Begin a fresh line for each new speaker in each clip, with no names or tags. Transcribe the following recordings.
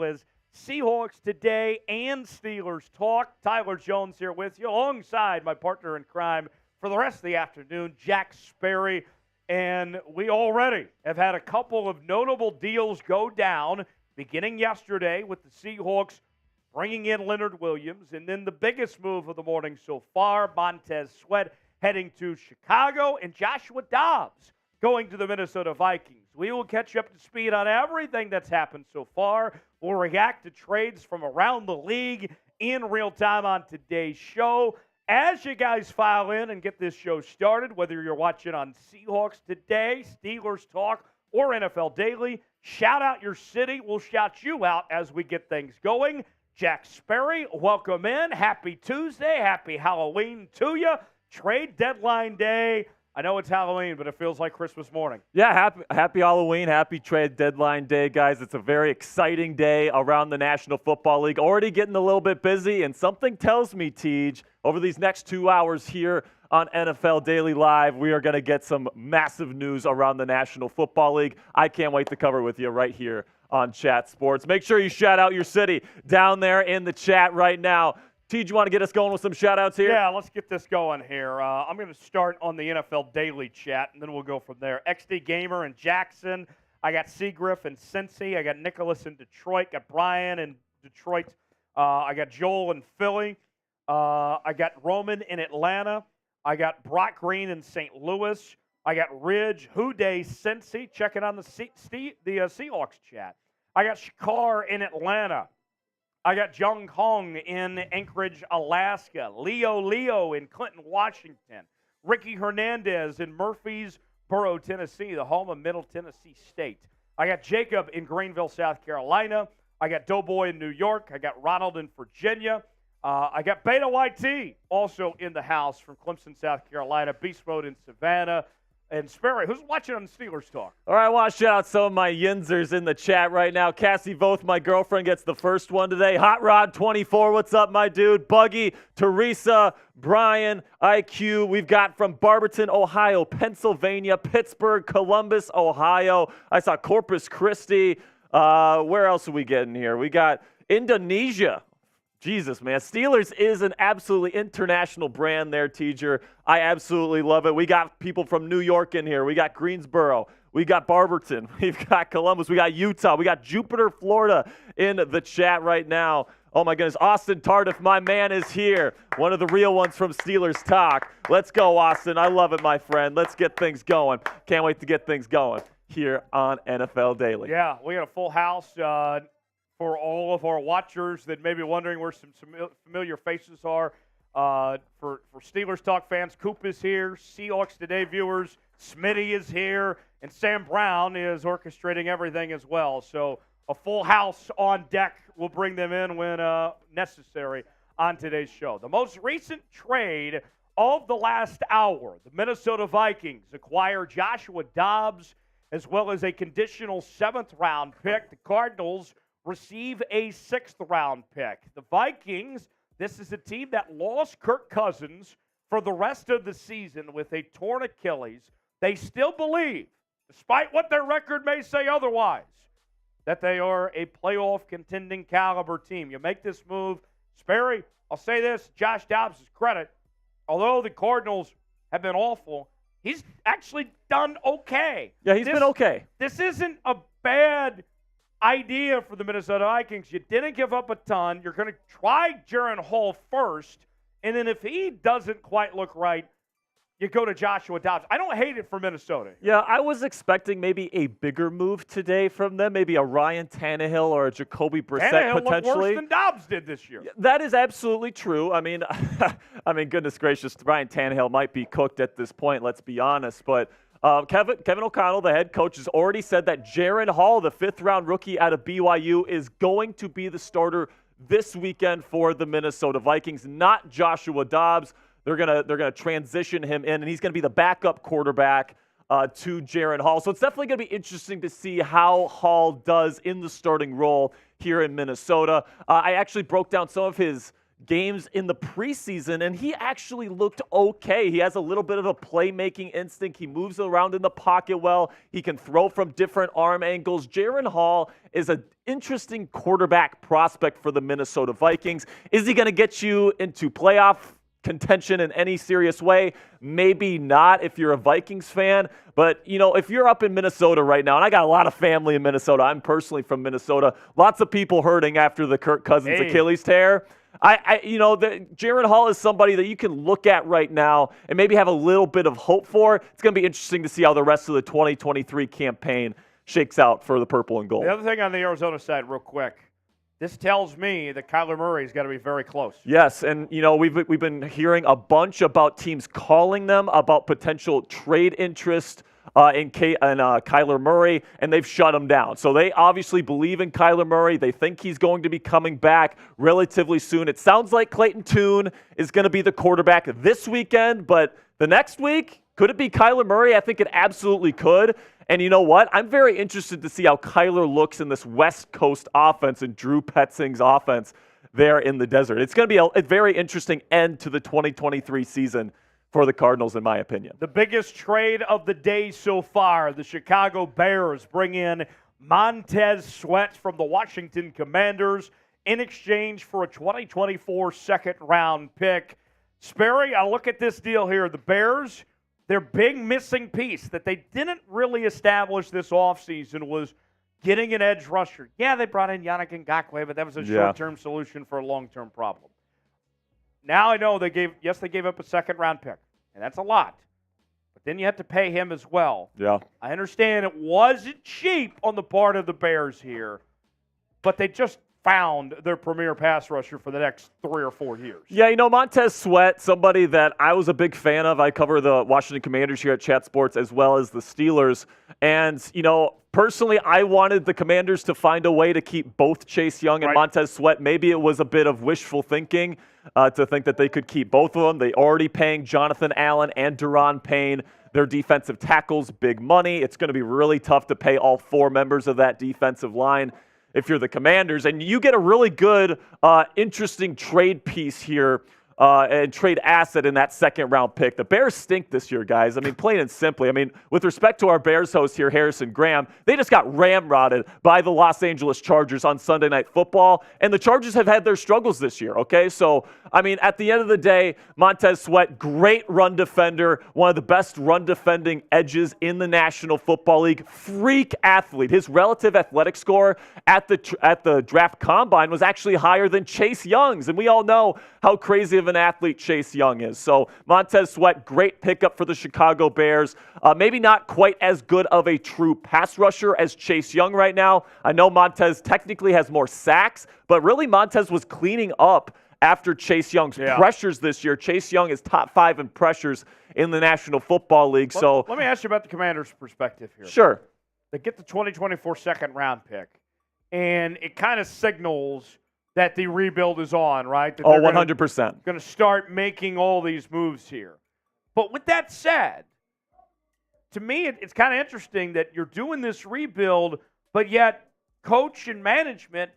is Seahawks Today and Steelers Talk. Tyler Jones here with you, alongside my partner in crime for the rest of the afternoon, Jack Sperry. And we already have had a couple of notable deals go down, beginning yesterday with the Seahawks bringing in Leonard Williams, and then the biggest move of the morning so far, Montez Sweat heading to Chicago, and Joshua Dobbs going to the Minnesota Vikings. We will catch you up to speed on everything that's happened so far. We'll react to trades from around the league in real time on today's show. As you guys file in and get this show started, whether you're watching on Seahawks Today, Steelers Talk, or NFL Daily, shout out your city. We'll shout you out as we get things going. Jack Sperry, welcome in. Happy Tuesday. Happy Halloween to you. Trade deadline day. I know it's Halloween, but it feels like Christmas morning.
Yeah, happy Halloween, happy trade deadline day, guys. It's a very exciting day around the National Football League. Already getting a little bit busy, and something tells me, Tej, over these next 2 hours here on NFL Daily Live, we are going to get some massive news around the National Football League. I can't wait to cover with you right here on Chat Sports. Make sure you shout out your city down there in the chat right now. T, do you want to get us going with some shout-outs here?
Yeah, let's get this going here. I'm going to start on the NFL Daily chat, and then we'll go from there. XD Gamer in Jackson. I got Seagriff in Cincy. I got Nicholas in Detroit. Got Brian in Detroit. I got Joel in Philly. I got Roman in Atlanta. I got Brock Green in St. Louis. I got Ridge, Houday, Cincy, checking on the Seahawks chat. I got Shakar in Atlanta. I got Jung Hong in Anchorage, Alaska. Leo in Clinton, Washington. Ricky Hernandez in Murfreesboro, Tennessee, the home of Middle Tennessee State. I got Jacob in Greenville, South Carolina. I got Doughboy in New York. I got Ronald in Virginia. I got Beta YT also in the house from Clemson, South Carolina. Beast Mode in Savannah. And Sperry, who's watching on Steelers Talk?
All right, I want to shout out some of my Yinzers in the chat right now. Cassie Voth, my girlfriend, gets the first one today. Hot Rod 24, what's up, my dude? Buggy, Teresa, Brian, IQ. We've got from Barberton, Ohio, Pennsylvania, Pittsburgh, Columbus, Ohio. I saw Corpus Christi. Where else are we getting here? We got Indonesia. Jesus, man. Steelers is an absolutely international brand there, Teacher. I absolutely love it. We got people from New York in here. We got Greensboro. We got Barberton. We've got Columbus. We got Utah. We got Jupiter, Florida in the chat right now. Oh, my goodness. Austin Tardif, my man, is here. One of the real ones from Steelers Talk. Let's go, Austin. I love it, my friend. Let's get things going. Can't wait to get things going here on NFL Daily.
Yeah, we got a full house. For all of our watchers that may be wondering where some familiar faces are, for Steelers Talk fans, Coop is here. Seahawks Today viewers, Smitty is here. And Sam Brown is orchestrating everything as well. So a full house on deck. We'll bring them in when necessary on today's show. The most recent trade of the last hour, the Minnesota Vikings acquire Joshua Dobbs as well as a conditional 7th-round pick. The Cardinals receive a 6th-round pick. The Vikings, this is a team that lost Kirk Cousins for the rest of the season with a torn Achilles. They still believe, despite what their record may say otherwise, that they are a playoff contending caliber team. You make this move. Sperry, I'll say this, Josh Dobbs' credit, although the Cardinals have been awful, he's actually done okay.
Yeah, he's been okay.
This isn't a bad idea for the Minnesota Vikings. You didn't give up a ton. You're going to try Jaron Hall first, and then if he doesn't quite look right, you go to Joshua Dobbs. I don't hate it for Minnesota.
Yeah, I was expecting maybe a bigger move today from them, maybe a Ryan Tannehill or a Jacoby Brissett
Tannehill
potentially.
looked worse than Dobbs did this year.
That is absolutely true. I mean, goodness gracious, Ryan Tannehill might be cooked at this point, let's be honest, but Kevin O'Connell, the head coach, has already said that Jaron Hall, the 5th-round rookie out of BYU, is going to be the starter this weekend for the Minnesota Vikings, not Joshua Dobbs. They're gonna transition him in, and he's gonna be the backup quarterback to Jaron Hall. So it's definitely gonna be interesting to see how Hall does in the starting role here in Minnesota. I actually broke down some of his games in the preseason, and he actually looked okay. He has a little bit of a playmaking instinct. He moves around in the pocket well. He can throw from different arm angles. Jaren Hall is an interesting quarterback prospect for the Minnesota Vikings. Is he going to get you into playoff contention in any serious way? Maybe not if you're a Vikings fan, but if you're up in Minnesota right now, and I got a lot of family in Minnesota, I'm personally from Minnesota, lots of people hurting after the Kirk Cousins Achilles tear. Jaren Hall is somebody that you can look at right now and maybe have a little bit of hope for. It's going to be interesting to see how the rest of the 2023 campaign shakes out for the purple and gold.
The other thing on the Arizona side, real quick, this tells me that Kyler Murray's got to be very close.
Yes, and we've been hearing a bunch about teams calling them about potential trade interest in Kyler Murray, and they've shut him down. So they obviously believe in Kyler Murray. They think he's going to be coming back relatively soon. It sounds like Clayton Tune is going to be the quarterback this weekend, but the next week, could it be Kyler Murray? I think it absolutely could. And you know what? I'm very interested to see how Kyler looks in this West Coast offense and Drew Petzing's offense there in the desert. It's going to be a very interesting end to the 2023 season for the Cardinals, in my opinion.
The biggest trade of the day so far, the Chicago Bears bring in Montez Sweat from the Washington Commanders in exchange for a 2024 second-round pick. Sperry, I look at this deal here. The Bears, their big missing piece that they didn't really establish this offseason was getting an edge rusher. Yeah, they brought in Yannick Ngakoue, but that was a short-term solution for a long-term problem. Now I know they gave up a second-round pick, and that's a lot. But then you have to pay him as well.
Yeah.
I understand it wasn't cheap on the part of the Bears here, but they just found their premier pass rusher for the next 3 or 4 years.
Yeah, Montez Sweat, somebody that I was a big fan of. I cover the Washington Commanders here at Chat Sports as well as the Steelers. And, personally, I wanted the Commanders to find a way to keep both Chase Young and Montez Sweat. Maybe it was a bit of wishful thinking to think that they could keep both of them. They already paying Jonathan Allen and Deron Payne their defensive tackles big money. It's going to be really tough to pay all 4 members of that defensive line if you're the Commanders. And you get a really good, interesting trade piece here and trade asset in that second-round pick. The Bears stink this year, guys. Plain and simply. With respect to our Bears host here, Harrison Graham, they just got ramrodded by the Los Angeles Chargers on Sunday Night Football, and the Chargers have had their struggles this year, okay? So, at the end of the day, Montez Sweat, great run defender, one of the best run-defending edges in the National Football League, freak athlete. His relative athletic score at the draft combine was actually higher than Chase Young's, and we all know how crazy of an athlete Chase Young is. So Montez Sweat, great pickup for the Chicago Bears. Maybe not quite as good of a true pass rusher as Chase Young right now. I know Montez technically has more sacks, but really Montez was cleaning up after Chase Young's pressures this year. Chase Young is top 5 in pressures in the National Football League. So
let me ask you about the Commanders' perspective here.
Sure.
They get the 2024 second-round pick, and it kind of signals that the rebuild is on, right? That
100%.
Going to start making all these moves here. But with that said, to me, it's kind of interesting that you're doing this rebuild, but yet coach and management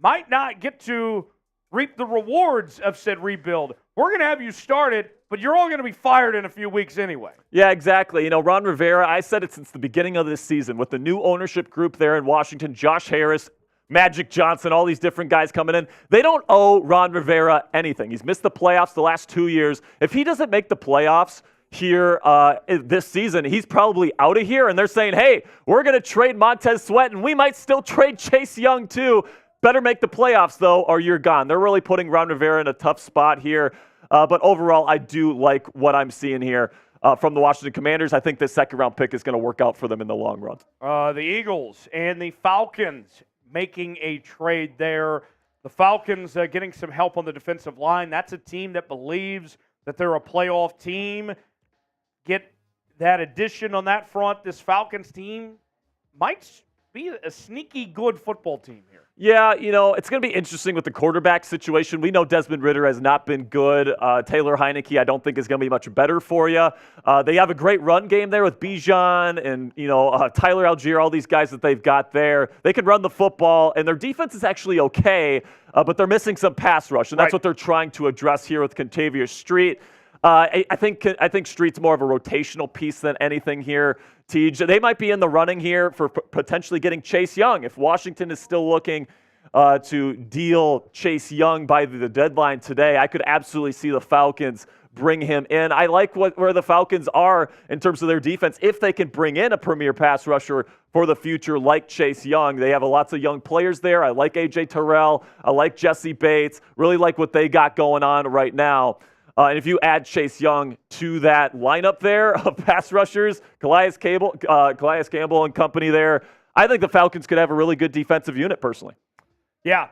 might not get to reap the rewards of said rebuild. We're going to have you started, but you're all going to be fired in a few weeks anyway.
Yeah, exactly. Ron Rivera, I said it since the beginning of this season, with the new ownership group there in Washington, Josh Harris, Magic Johnson, all these different guys coming in. They don't owe Ron Rivera anything. He's missed the playoffs the last 2 years. If he doesn't make the playoffs here this season, he's probably out of here. And they're saying, hey, we're going to trade Montez Sweat, and we might still trade Chase Young too. Better make the playoffs, though, or you're gone. They're really putting Ron Rivera in a tough spot here. But overall, I do like what I'm seeing here from the Washington Commanders. I think this second-round pick is going to work out for them in the long run.
The Eagles and the Falcons making a trade there. The Falcons getting some help on the defensive line. That's a team that believes that they're a playoff team. Get that addition on that front. This Falcons team might be a sneaky good football team here.
Yeah, it's going to be interesting with the quarterback situation. We know Desmond Ridder has not been good. Taylor Heineke, I don't think is going to be much better for you. They have a great run game there with Bijan and, Tyler Algier, all these guys that they've got there. They can run the football, and their defense is actually okay, but they're missing some pass rush, and that's what they're trying to address here with Contavious Street. I think Street's more of a rotational piece than anything here. Tej, they might be in the running here for potentially getting Chase Young. If Washington is still looking to deal Chase Young by the deadline today, I could absolutely see the Falcons bring him in. I like where the Falcons are in terms of their defense. If they can bring in a premier pass rusher for the future like Chase Young, they have lots of young players there. I like A.J. Terrell. I like Jesse Bates. Really like what they got going on right now. And if you add Chase Young to that lineup there of pass rushers, Calais Campbell and company there, I think the Falcons could have a really good defensive unit personally.
Yeah,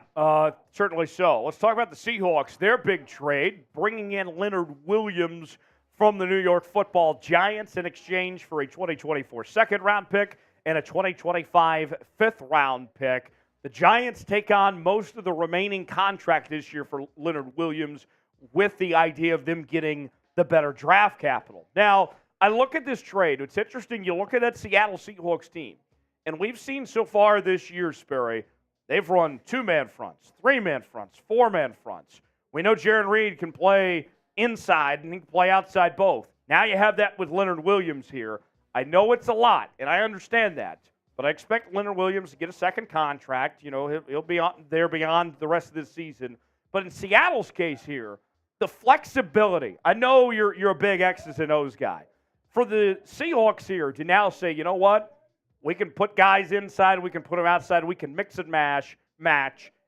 certainly so. Let's talk about the Seahawks. Their big trade, bringing in Leonard Williams from the New York Football Giants in exchange for a 2024 second-round pick and a 2025 fifth-round pick. The Giants take on most of the remaining contract this year for Leonard Williams, with the idea of them getting the better draft capital. Now, I look at this trade. It's interesting. You look at that Seattle Seahawks team, and we've seen so far this year, Sperry, they've run two-man fronts, three-man fronts, four-man fronts. We know Jaron Reed can play inside and he can play outside both. Now you have that with Leonard Williams here. I know it's a lot, and I understand that, but I expect Leonard Williams to get a second contract. He'll be there beyond the rest of this season. But in Seattle's case here, the flexibility. I know you're a big X's and O's guy. For the Seahawks here to now say, you know what? We can put guys inside, we can put them outside, we can mix and match,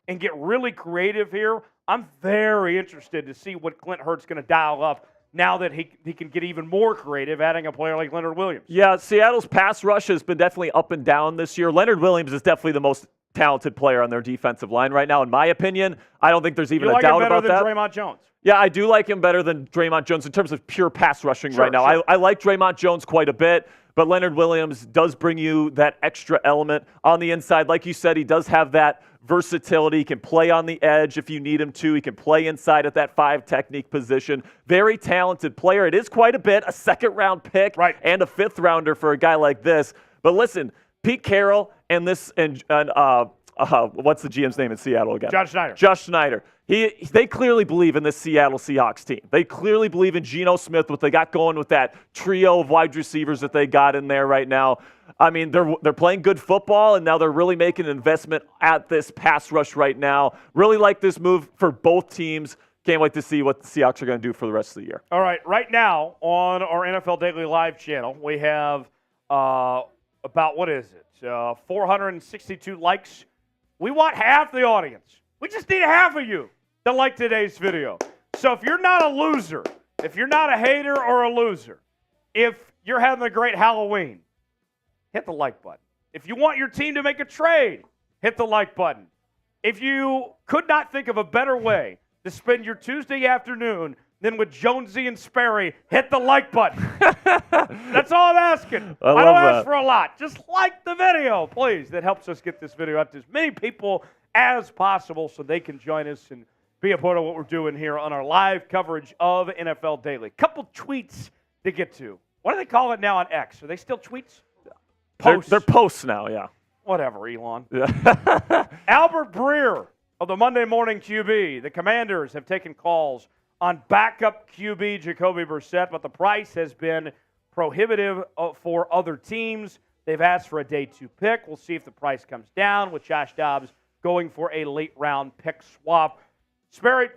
and get really creative here. I'm very interested to see what Clint Hurtt's going to dial up now that he can get even more creative, adding a player like Leonard Williams.
Yeah, Seattle's pass rush has been definitely up and down this year. Leonard Williams is definitely the most talented player on their defensive line right now, in my opinion. I don't think there's even a doubt about that.
You like him better than Draymond Jones?
Yeah, I do like him better than Draymond Jones in terms of pure pass rushing right now. Sure. I like Draymond Jones quite a bit, but Leonard Williams does bring you that extra element on the inside. Like you said, he does have that versatility. He can play on the edge if you need him to. He can play inside at that 5 technique position. Very talented player. It is quite a bit, a second-round pick and a fifth-rounder for a guy like this. But listen, Pete Carroll and what's the GM's name in Seattle again? Josh Schneider. They clearly believe in this Seattle Seahawks team. They clearly believe in Geno Smith, what they got going with that trio of wide receivers that they got in there right now. I mean, they're playing good football, and now they're really making an investment at this pass rush right now. Really like this move for both teams. Can't wait to see what the Seahawks are going to do for the rest of the year.
All right, right now on our NFL Daily Live channel, we have about, 462 likes. We want half the audience. We just need half of you to like today's video. So if you're not a loser, if you're not a hater or a loser, if you're having a great Halloween, hit the like button. If you want your team to make a trade, hit the like button. If you could not think of a better way to spend your Tuesday afternoon than with Jonesy and Sperry, hit the like button. That's all I'm asking. I don't ask for a lot. Just like the video, please. That helps us get this video out to as many people as possible so they can join us and be a part of what we're doing here on our live coverage of NFL Daily. Couple tweets to get to. What do they call it now on X? Are they still tweets?
Posts. They're posts now, yeah.
Whatever, Elon. Albert Breer of the Monday Morning QB. The Commanders have taken calls on backup QB Jacoby Brissett, but the price has been prohibitive for other teams. They've asked for a day 2 pick. We'll see if the price comes down with Josh Dobbs going for a late-round pick swap. Sperry,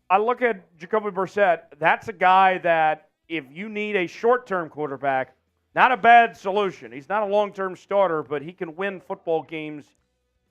I look at Jacoby Brissett. That's a guy that if you need a short-term quarterback, not a bad solution. He's not a long-term starter, but he can win football games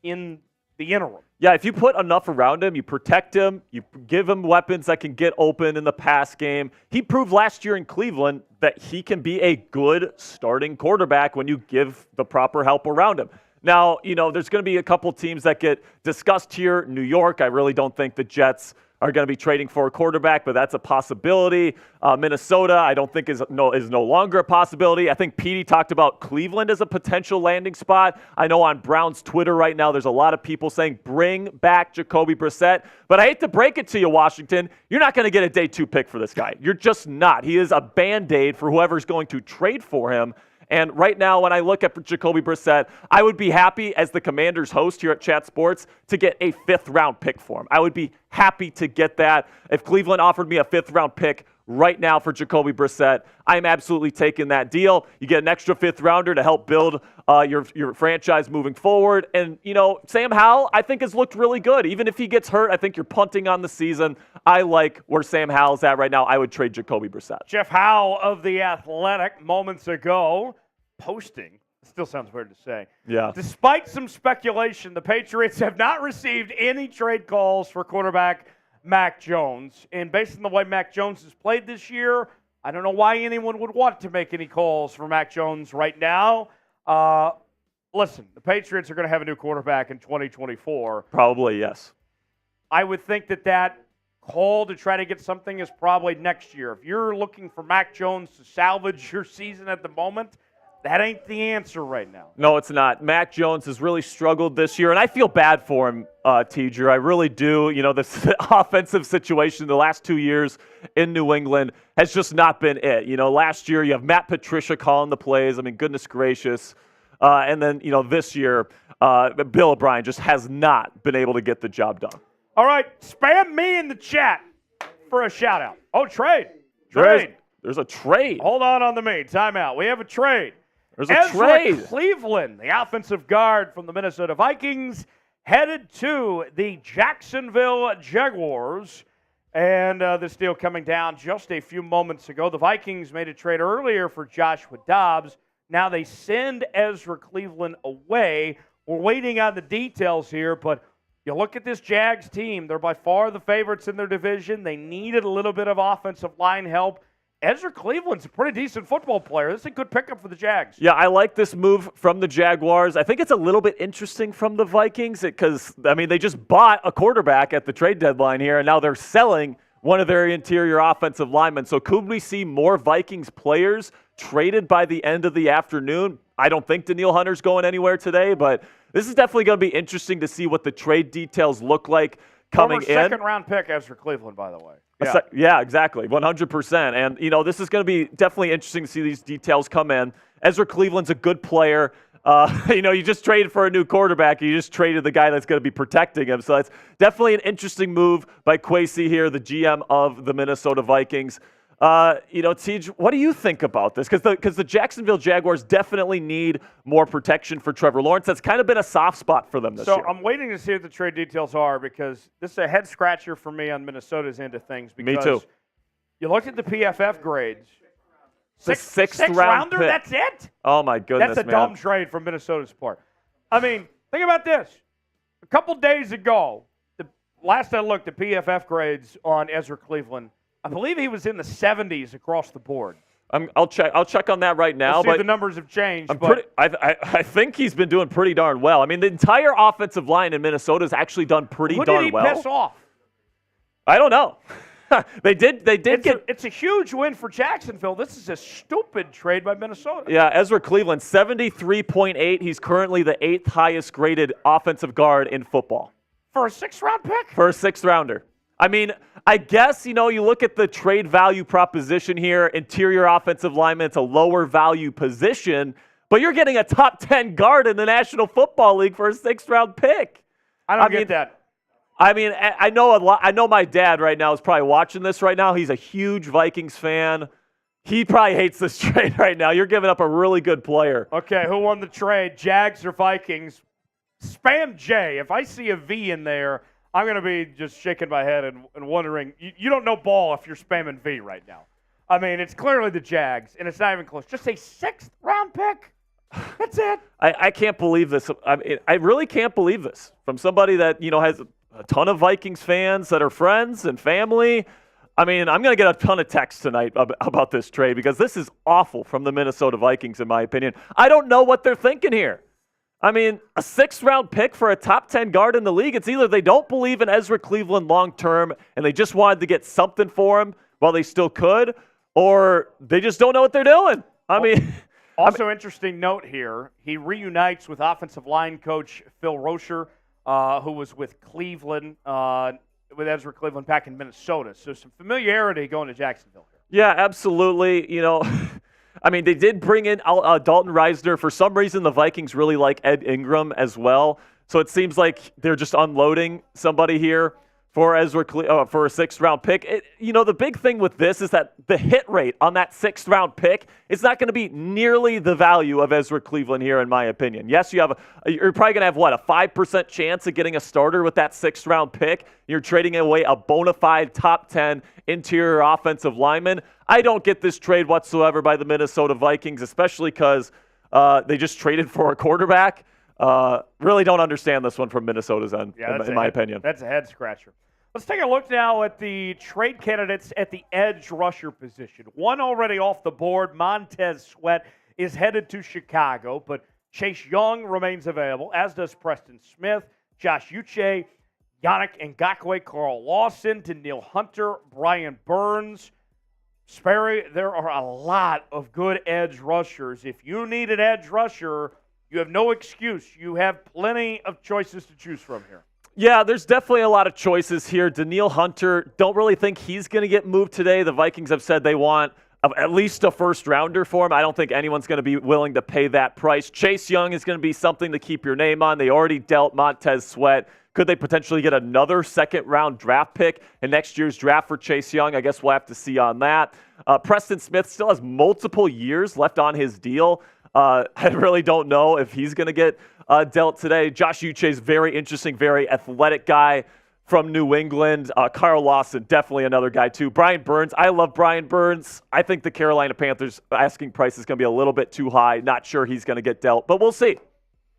in the interim.
Yeah, if you put enough around him, you protect him, you give him weapons that can get open in the pass game. He proved last year in Cleveland that he can be a good starting quarterback when you give the proper help around him. Now, there's going to be a couple teams that get discussed here. New York, I really don't think the Jets are going to be trading for a quarterback, but that's a possibility. Minnesota, I don't think is no longer a possibility. I think Petey talked about Cleveland as a potential landing spot. I know on Brown's Twitter right now, there's a lot of people saying bring back Jacoby Brissett. But I hate to break it to you, Washington, you're not going to get a day 2 pick for this guy. You're just not. He is a Band-Aid for whoever's going to trade for him. And right now, when I look at Jacoby Brissett, I would be happy as the Commanders host here at Chat Sports to get a 5th-round pick for him. I would be happy to get that. If Cleveland offered me a 5th-round pick right now for Jacoby Brissett, I'm absolutely taking that deal. You get an extra 5th-rounder to help build your franchise moving forward. And, Sam Howell, I think, has looked really good. Even if he gets hurt, I think you're punting on the season. I like where Sam Howell's at right now. I would trade Jacoby Brissett.
Jeff Howell of The Athletic moments ago posting, still sounds weird to say.
Yeah.
Despite some speculation, the Patriots have not received any trade calls for quarterback Mac Jones. And based on the way Mac Jones has played this year, I don't know why anyone would want to make any calls for Mac Jones right now. Listen, the Patriots are going to have a new quarterback in 2024.
Probably, yes.
I would think that call to try to get something is probably next year. If you're looking for Mac Jones to salvage your season at the moment, that ain't the answer right now.
No, it's not. Mac Jones has really struggled this year, and I feel bad for him, Teacher. I really do. This offensive situation the last 2 years in New England has just not been it. Last year you have Matt Patricia calling the plays. I mean, goodness gracious. And then, this year, Bill O'Brien just has not been able to get the job done.
All right, spam me in the chat for a shout-out. Oh, trade.
There's a trade.
Hold on the main. Timeout. We have a trade.
There's a trade.
Ezra Cleveland, the offensive guard from the Minnesota Vikings, headed to the Jacksonville Jaguars. And this deal coming down just a few moments ago. The Vikings made a trade earlier for Joshua Dobbs. Now they send Ezra Cleveland away. We're waiting on the details here, but you look at this Jags team. They're by far the favorites in their division. They needed a little bit of offensive line help. Ezra Cleveland's a pretty decent football player. This is a good pickup for the Jags.
Yeah, I like this move from the Jaguars. I think it's a little bit interesting from the Vikings because, they just bought a quarterback at the trade deadline here, and now they're selling one of their interior offensive linemen. So could we see more Vikings players traded by the end of the afternoon? I don't think Danielle Hunter's going anywhere today, but this is definitely going to be interesting to see what the trade details look like coming in.
Second-round pick, Ezra Cleveland, by the way.
Yeah, exactly, 100%. And, this is going to be definitely interesting to see these details come in. Ezra Cleveland's a good player. You just traded for a new quarterback. You just traded the guy that's going to be protecting him. So that's definitely an interesting move by Kwesi here, the GM of the Minnesota Vikings. Tej, what do you think about this? Because the Jacksonville Jaguars definitely need more protection for Trevor Lawrence. That's kind of been a soft spot for them this year.
So I'm waiting to see what the trade details are because this is a head-scratcher for me on Minnesota's end of things.
Me too.
You look at the PFF grades.
Sixth
rounder,
pick.
that's it?
Oh, my goodness,
That's a dumb trade from Minnesota's part. Think about this. A couple days ago, last I looked, the PFF grades on Ezra Cleveland, I believe he was in the 70s across the board.
I'll check on that right now.
We'll see
but
if the numbers have changed.
I think he's been doing pretty darn well. The entire offensive line in Minnesota has actually done pretty darn well.
Who did he piss off?
I don't know. They did
It's a huge win for Jacksonville. This is a stupid trade by Minnesota.
Yeah, Ezra Cleveland, 73.8. He's currently the 8th highest graded offensive guard in football.
For a 6th-round pick?
For a 6th-rounder. I guess, you look at the trade value proposition here, interior offensive lineman, it's a lower value position, but you're getting a top 10 guard in the National Football League for a 6th-round pick.
I don't get that.
I know my dad right now is probably watching this right now. He's a huge Vikings fan. He probably hates this trade right now. You're giving up a really good player.
Okay, who won the trade, Jags or Vikings? Spam J. If I see a V in there, I'm going to be just shaking my head and wondering, you don't know ball if you're spamming V right now. It's clearly the Jags, and it's not even close. Just a 6th-round pick? That's it.
I can't believe this. I really can't believe this. From somebody that, has a ton of Vikings fans that are friends and family. I'm going to get a ton of texts tonight about this trade because this is awful from the Minnesota Vikings, in my opinion. I don't know what they're thinking here. I mean, a 6th-round pick for a top 10 guard in the league, it's either they don't believe in Ezra Cleveland long-term and they just wanted to get something for him while they still could, or they just don't know what they're doing.
Also, interesting note here, he reunites with offensive line coach Phil Rosher, who was with Cleveland, with Ezra Cleveland back in Minnesota. So some familiarity going to Jacksonville here.
Yeah, absolutely. You know, I mean, they did bring in Dalton Reisner. For some reason, the Vikings really like Ed Ingram as well. So it seems like they're just unloading somebody here for for a 6th-round pick. The big thing with this is that the hit rate on that 6th-round pick is not going to be nearly the value of Ezra Cleveland here, in my opinion. Yes, you're probably going to have, a 5% chance of getting a starter with that 6th-round pick. You're trading away a bona fide top 10 interior offensive lineman. I don't get this trade whatsoever by the Minnesota Vikings, especially because they just traded for a quarterback. Really don't understand this one from Minnesota's end, in my opinion.
That's a head-scratcher. Let's take a look now at the trade candidates at the edge rusher position. One already off the board, Montez Sweat, is headed to Chicago, but Chase Young remains available, as does Preston Smith, Josh Uche, Yannick Ngakoue, Carl Lawson, Danielle Hunter, Brian Burns. Sperry, there are a lot of good edge rushers. If you need an edge rusher, you have no excuse. You have plenty of choices to choose from here.
Yeah, there's definitely a lot of choices here. Danielle Hunter, don't really think he's going to get moved today. The Vikings have said they want at least a 1st-rounder for him. I don't think anyone's going to be willing to pay that price. Chase Young is going to be something to keep your name on. They already dealt Montez Sweat. Could they potentially get another 2nd-round draft pick in next year's draft for Chase Young? I guess we'll have to see on that. Preston Smith still has multiple years left on his deal. I really don't know if he's going to get dealt today. Josh Uche is very interesting, very athletic guy from New England. Carl Lawson, definitely another guy too. Brian Burns, I love Brian Burns. I think the Carolina Panthers asking price is going to be a little bit too high. Not sure he's going to get dealt, but we'll see.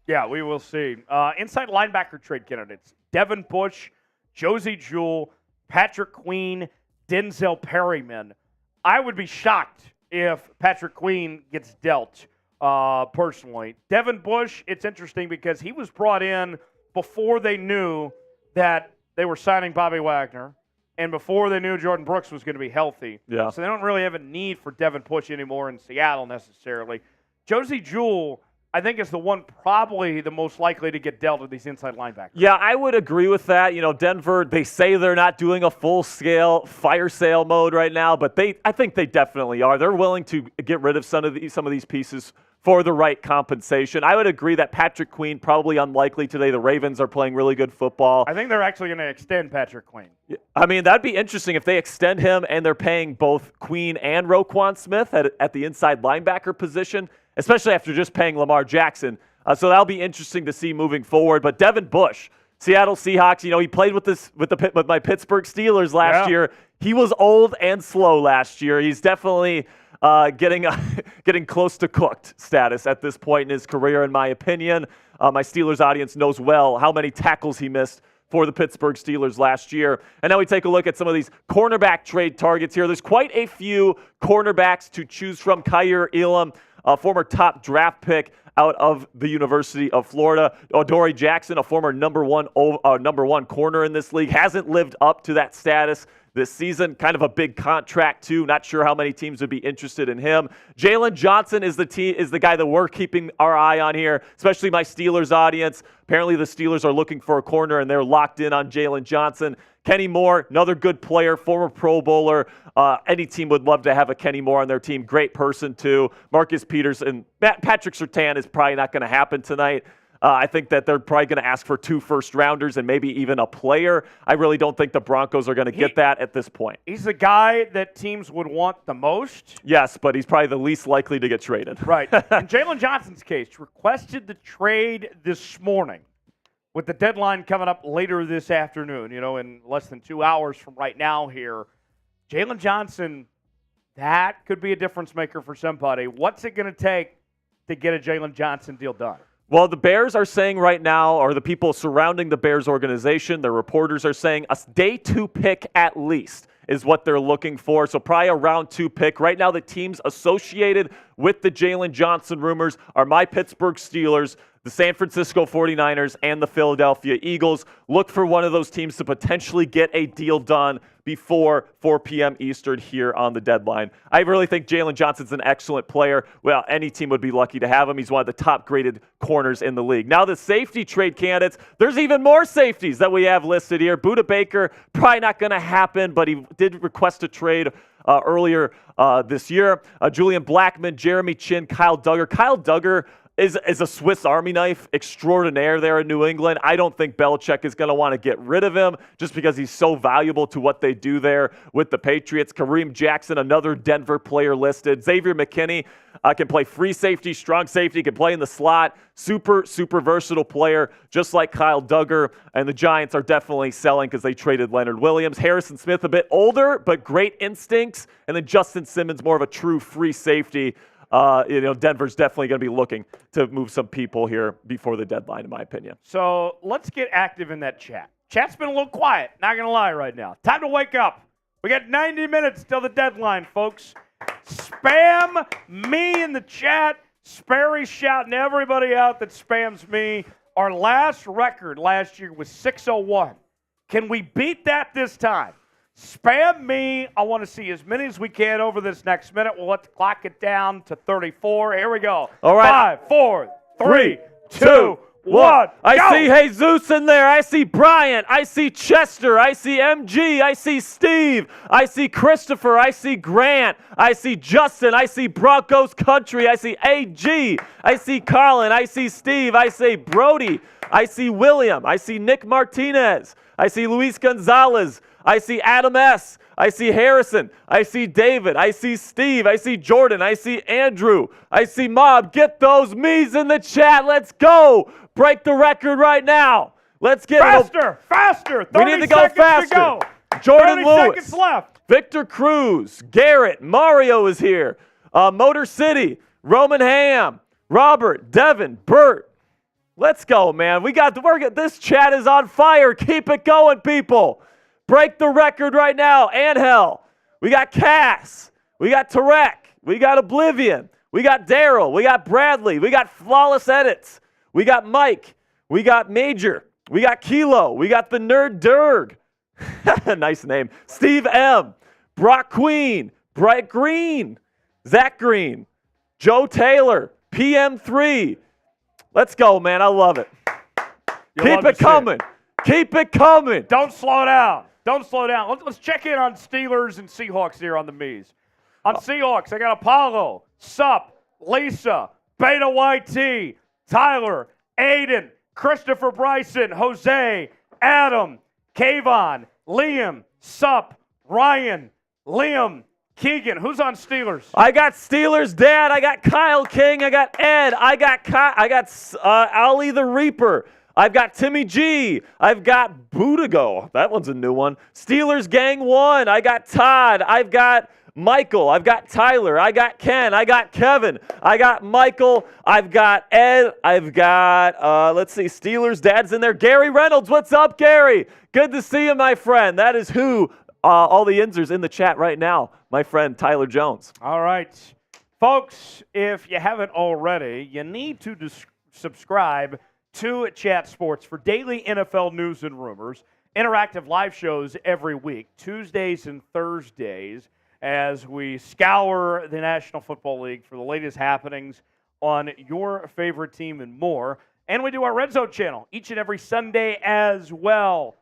Yeah, we will see. Inside linebacker trade candidates, Devin Bush, Josie Jewell, Patrick Queen, Denzel Perryman. I would be shocked if Patrick Queen gets dealt. Personally, Devin Bush, it's interesting because he was brought in before they knew that they were signing Bobby Wagner and before they knew Jordan Brooks was going to be healthy.
Yeah.
So they don't really have a need for Devin Bush anymore in Seattle necessarily. Josie Jewell, I think, is the one probably the most likely to get dealt of these inside linebackers.
Yeah, I would agree with that. Denver, they say they're not doing a full-scale fire sale mode right now, but I think they definitely are. They're willing to get rid of some of these pieces for the right compensation. I would agree that Patrick Queen, probably unlikely today. The Ravens are playing really good football.
I think they're actually going to extend Patrick Queen.
I mean, that'd be interesting if they extend him and they're paying both Queen and Roquan Smith at the inside linebacker position, especially after just paying Lamar Jackson. So that'll be interesting to see moving forward. But Devin Bush, Seattle Seahawks, he played with my Pittsburgh Steelers last year. He was old and slow last year. He's definitely getting close to cooked status at this point in his career, in my opinion. My Steelers audience knows well how many tackles he missed for the Pittsburgh Steelers last year. And now we take a look at some of these cornerback trade targets here. There's quite a few cornerbacks to choose from. Kaiir Elam, a former top draft pick out of the University of Florida. Adoree Jackson, a former number one corner in this league, hasn't lived up to that status this season. Kind of a big contract too. Not sure how many teams would be interested in him. Jaylon Johnson is the guy that we're keeping our eye on here, especially my Steelers audience. Apparently the Steelers are looking for a corner and they're locked in on Jaylon Johnson. Kenny Moore, another good player, former Pro Bowler. Any team would love to have a Kenny Moore on their team. Great person too. Marcus Peters and Patrick Surtain is probably not going to happen tonight. I think that they're probably going to ask for 2 first-rounders and maybe even a player. I really don't think the Broncos are going to get that at this point.
He's the guy that teams would want the most.
Yes, but he's probably the least likely to get traded.
Right. In Jaylon Johnson's case, requested the trade this morning with the deadline coming up later this afternoon, in less than 2 hours from right now here. Jaylon Johnson, that could be a difference maker for somebody. What's it going to take to get a Jaylon Johnson deal done?
Well, the Bears are saying right now, or the people surrounding the Bears organization, their reporters are saying a day 2 pick at least is what they're looking for. So probably a round 2 pick. Right now, the teams associated with the Jaylon Johnson rumors are my Pittsburgh Steelers, the San Francisco 49ers, and the Philadelphia Eagles. Look for one of those teams to potentially get a deal done before 4 p.m. Eastern here on the deadline. I really think Jaylon Johnson's an excellent player. Well, any team would be lucky to have him. He's one of the top-graded corners in the league. Now, the safety trade candidates, there's even more safeties that we have listed here. Budda Baker, probably not going to happen, but he did request a trade earlier this year. Julian Blackmon, Jeremy Chin, Kyle Duggar. Kyle Duggar is a Swiss Army knife extraordinaire there in New England. I don't think Belichick is going to want to get rid of him just because he's so valuable to what they do there with the Patriots. Kareem Jackson, another Denver player listed. Xavier McKinney can play free safety, strong safety, can play in the slot. Super versatile player, just like Kyle Duggar. And the Giants are definitely selling because they traded Leonard Williams. Harrison Smith, a bit older, but great instincts. And then Justin Simmons, more of a true free safety. Denver's definitely going to be looking to move some people here before the deadline, in my opinion.
So let's get active in that chat. Chat's been a little quiet, not going to lie right now. Time to wake up. We got 90 minutes till the deadline, folks. Spam me in the chat. Sperry's shouting everybody out that spams me. Our last record last year was 601. Can we beat that this time? Spam me. I want to see as many as we can over this next minute. We'll let the clock get down to 34. Here we go.
All right.
5, 4, 3, 2, 1.
I see Jesus in there. I see Bryant. I see Chester. I see MG. I see Steve. I see Christopher. I see Grant. I see Justin. I see Broncos Country. I see AG. I see Colin. I see Steve. I see Brody. I see William. I see Nick Martinez. I see Luis Gonzalez. I see Adam S. I see Harrison. I see David. I see Steve. I see Jordan. I see Andrew. I see Mob. Get those me's in the chat. Let's go. Break the record right now. Let's get
faster. 30
we need to go faster.
To go.
Jordan
30
Lewis.
seconds left.
Victor Cruz. Garrett. Mario is here. Motor City. Roman Ham. Robert. Devin. Bert. Let's go, man. This chat is on fire. Keep it going, people. Break the record right now. Angel. We got Cass. We got Tarek. We got Oblivion. We got Daryl. We got Bradley. We got Flawless Edits. We got Mike. We got Major. We got Kilo. We got the Nerd Durg. Nice name. Steve M. Brock Queen. Bright Green. Zach Green. Joe Taylor. PM3. Let's go, man. I love it. Keep it coming. Keep it coming.
Don't slow down. Don't slow down. Let's check in on Steelers and Seahawks here on the Mees. On Seahawks, I got Apollo, Sup, Lisa, Beta YT, Tyler, Aiden, Christopher Bryson, Jose, Adam, Kayvon, Liam, Sup, Ryan, Liam, Keegan. Who's on Steelers?
I got Steelers Dad. I got Kyle King. I got Ed. I got Ali the Reaper. I've got Timmy G. I've got Budigo. That one's a new one. Steelers Gang 1. I got Todd. I've got Michael. I've got Tyler. I got Ken. I got Kevin. I got Michael. I've got Ed. I've got, let's see, Steelers Dad's in there. Gary Reynolds. What's up, Gary? Good to see you, my friend. That is who all the Insers in the chat right now. My friend Tyler Jones.
All right. Folks, if you haven't already, you need to subscribe to Chat Sports for daily NFL news and rumors, interactive live shows every week, Tuesdays and Thursdays, as we scour the National Football League for the latest happenings on your favorite team and more. And we do our Red Zone channel each and every Sunday as well.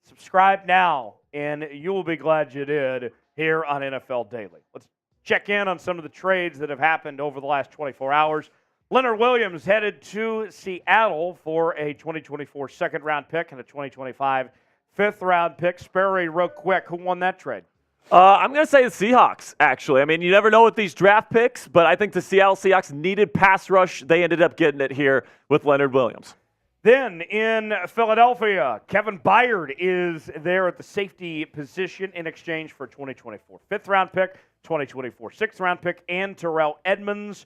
Subscribe now, and you will be glad you did here on NFL Daily. Let's check in on some of the trades that have happened over the last 24 hours. Leonard Williams headed to Seattle for a 2024 second-round pick and a 2025 fifth-round pick. Sperry, real quick, who won that trade?
I'm going to say the Seahawks, actually. I mean, you never know with these draft picks, but I think the Seattle Seahawks needed pass rush. They ended up getting it here with Leonard Williams.
Then in Philadelphia, Kevin Byard is there at the safety position in exchange for a 2024 fifth-round pick, 2024 sixth-round pick, and Terrell Edmonds.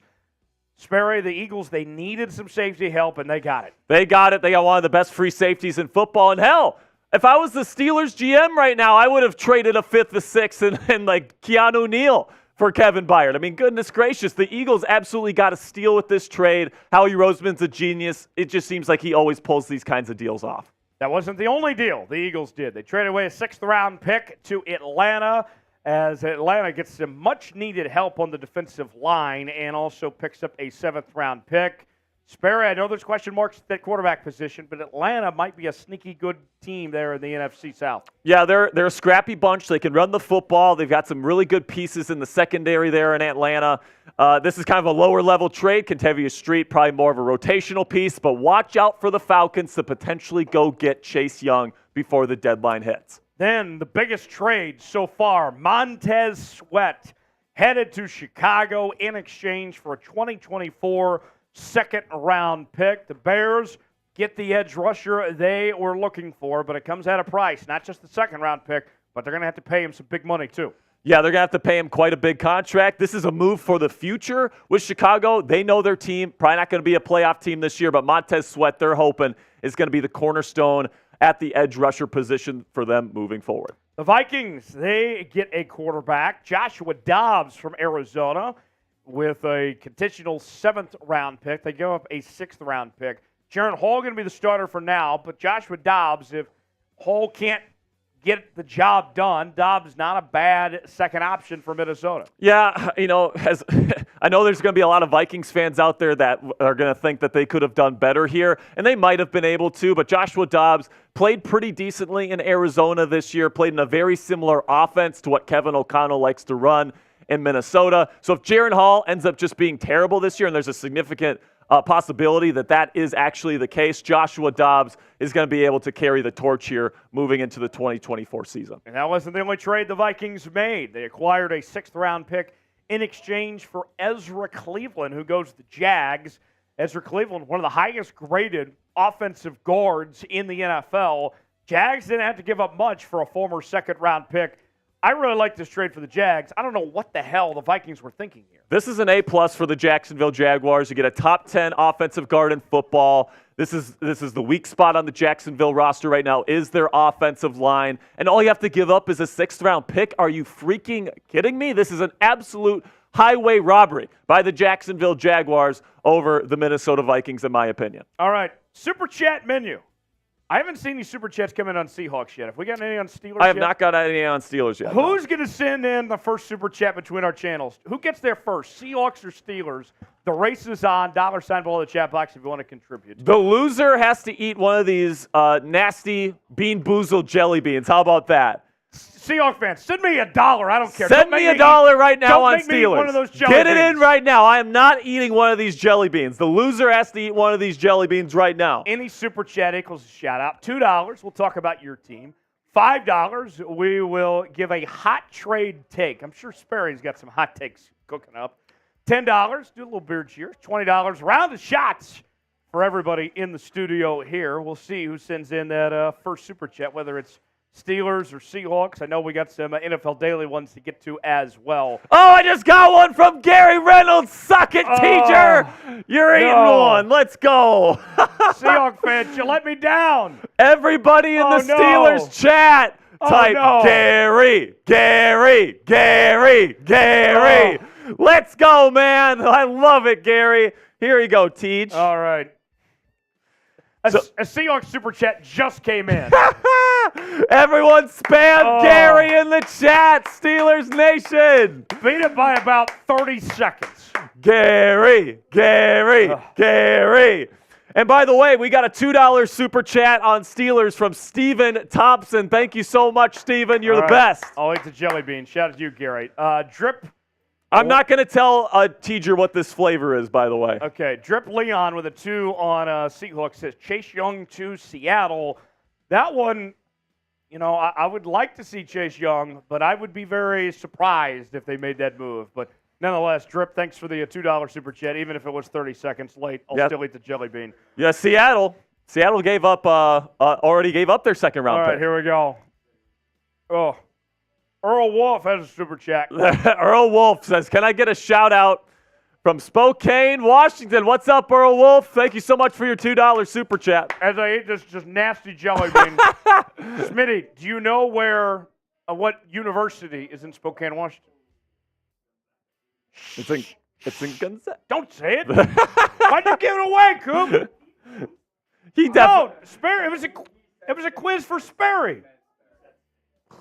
Sperry, the Eagles, they needed some safety help, and they got it.
They got it. They got one of the best free safeties in football. And hell, If I was the Steelers GM right now, I would have traded a 5th, a 6th, and like Keanu Neal for Kevin Byard. I mean, goodness gracious, the Eagles absolutely got a steal with this trade. Howie Roseman's a genius. It just seems like he always pulls these kinds of deals off.
That wasn't the only deal the Eagles did. They traded away a 6th-round pick to Atlanta as Atlanta gets some much-needed help on the defensive line and also picks up a 7th-round pick. Sperry, I know there's question marks at that quarterback position, but Atlanta might be a sneaky good team there in the NFC South.
Yeah, they're a scrappy bunch. They can run the football. They've got some really good pieces in the secondary there in Atlanta. This is kind of a lower-level trade. Kentavious Street, probably more of a rotational piece, but watch out for the Falcons to potentially go get Chase Young before the deadline hits.
Then the biggest trade so far, Montez Sweat headed to Chicago in exchange for a 2024 second-round pick. The Bears get the edge rusher they were looking for, but it comes at a price. Not just the second-round pick, but they're going to have to pay him some big money too.
Yeah, they're going to have to pay him quite a big contract. This is a move for the future with Chicago. They know their team. Probably not going to be a playoff team this year, but Montez Sweat, they're hoping, is going to be the cornerstone at the edge rusher position for them moving forward.
The Vikings, they get a quarterback, Joshua Dobbs from Arizona, with a conditional 7th-round pick. They give up a 6th-round pick. Jaron Hall going to be the starter for now, but Joshua Dobbs, if Hall can't get the job done, Dobbs is not a bad second option for Minnesota.
Yeah, I know there's going to be a lot of Vikings fans out there that are going to think that they could have done better here, and they might have been able to, but Joshua Dobbs played pretty decently in Arizona this year, played in a very similar offense to what Kevin O'Connell likes to run in Minnesota. So if Jaron Hall ends up just being terrible this year, and there's a significant possibility that is actually the case, Joshua Dobbs is going to be able to carry the torch here moving into the 2024 season.
And that wasn't the only trade the Vikings made. They acquired a 6th-round pick in exchange for Ezra Cleveland, who goes to the Jags. Ezra Cleveland, one of the highest-graded offensive guards in the NFL. Jags didn't have to give up much for a former second-round pick. I really like this trade for the Jags. I don't know what the hell the Vikings were thinking here.
This is an A-plus for the Jacksonville Jaguars. You get a top 10 offensive guard in football. This is the weak spot on the Jacksonville roster right now is their offensive line. And all you have to give up is a 6th-round pick. Are you freaking kidding me? This is an absolute highway robbery by the Jacksonville Jaguars over the Minnesota Vikings, in my opinion.
All right, Super Chat menu. I haven't seen any Super Chats come in on Seahawks yet. Have we got any on Steelers yet?
I have not got any on Steelers yet.
Who's going to send in the first Super Chat between our channels? Who gets there first, Seahawks or Steelers? The race is on. $ below the chat box if you want to contribute.
The loser has to eat one of these nasty Bean Boozled jelly beans. How about that?
Seahawks fans, send me $1. I don't care.
Send me $1 right now on Steelers.
Don't make me eat one of those jelly
beans. Get it
beans.
in right now. I am not eating one of these jelly beans. The loser has to eat one of these jelly beans right now.
Any Super Chat equals a shout-out. $2, we'll talk about your team. $5, we will give a hot trade take. I'm sure Sperry's got some hot takes cooking up. $10, do a little beard cheers. $20, round of shots for everybody in the studio here. We'll see who sends in that first Super Chat, whether it's Steelers or Seahawks. I know we got some NFL Daily ones to get to as well.
Oh, I just got one from Gary Reynolds. Suck it, teacher. You're eating one. Let's go.
Seahawks fans, you let me down.
Everybody in the Steelers chat, type Gary. Let's go, man. I love it, Gary. Here you go, Teach.
All right. A Seahawks Super Chat just came in.
Everyone spam Gary in the chat, Steelers Nation.
Beat it by about 30 seconds.
Gary. And by the way, we got a $2 Super Chat on Steelers from Steven Thompson. Thank you so much, Steven. You're the best.
I'll eat the jelly bean. Shout out to you, Gary. Drip.
I'm not going to tell a teacher what this flavor is, by the way.
Okay. Drip Leon with a 2 on Seahawks says Chase Young to Seattle. That one, you know, I would like to see Chase Young, but I would be very surprised if they made that move. But nonetheless, Drip, thanks for the $2 Super Chat. Even if it was 30 seconds late, I'll still eat the jelly bean.
Yeah, Seattle gave up already gave up their second round pick.
All right, here we go. Oh. Earl Wolf has a Super Chat.
Earl Wolf says, can I get a shout-out from Spokane, Washington. What's up, Earl Wolf? Thank you so much for your $2 super chat.
As I eat this just nasty jelly bean. Smitty, do you know where, what university is in Spokane, Washington?
It's in Gonzaga.
Don't say it. Why'd you give it away, Coop? No, Sperry. It was a quiz for Sperry.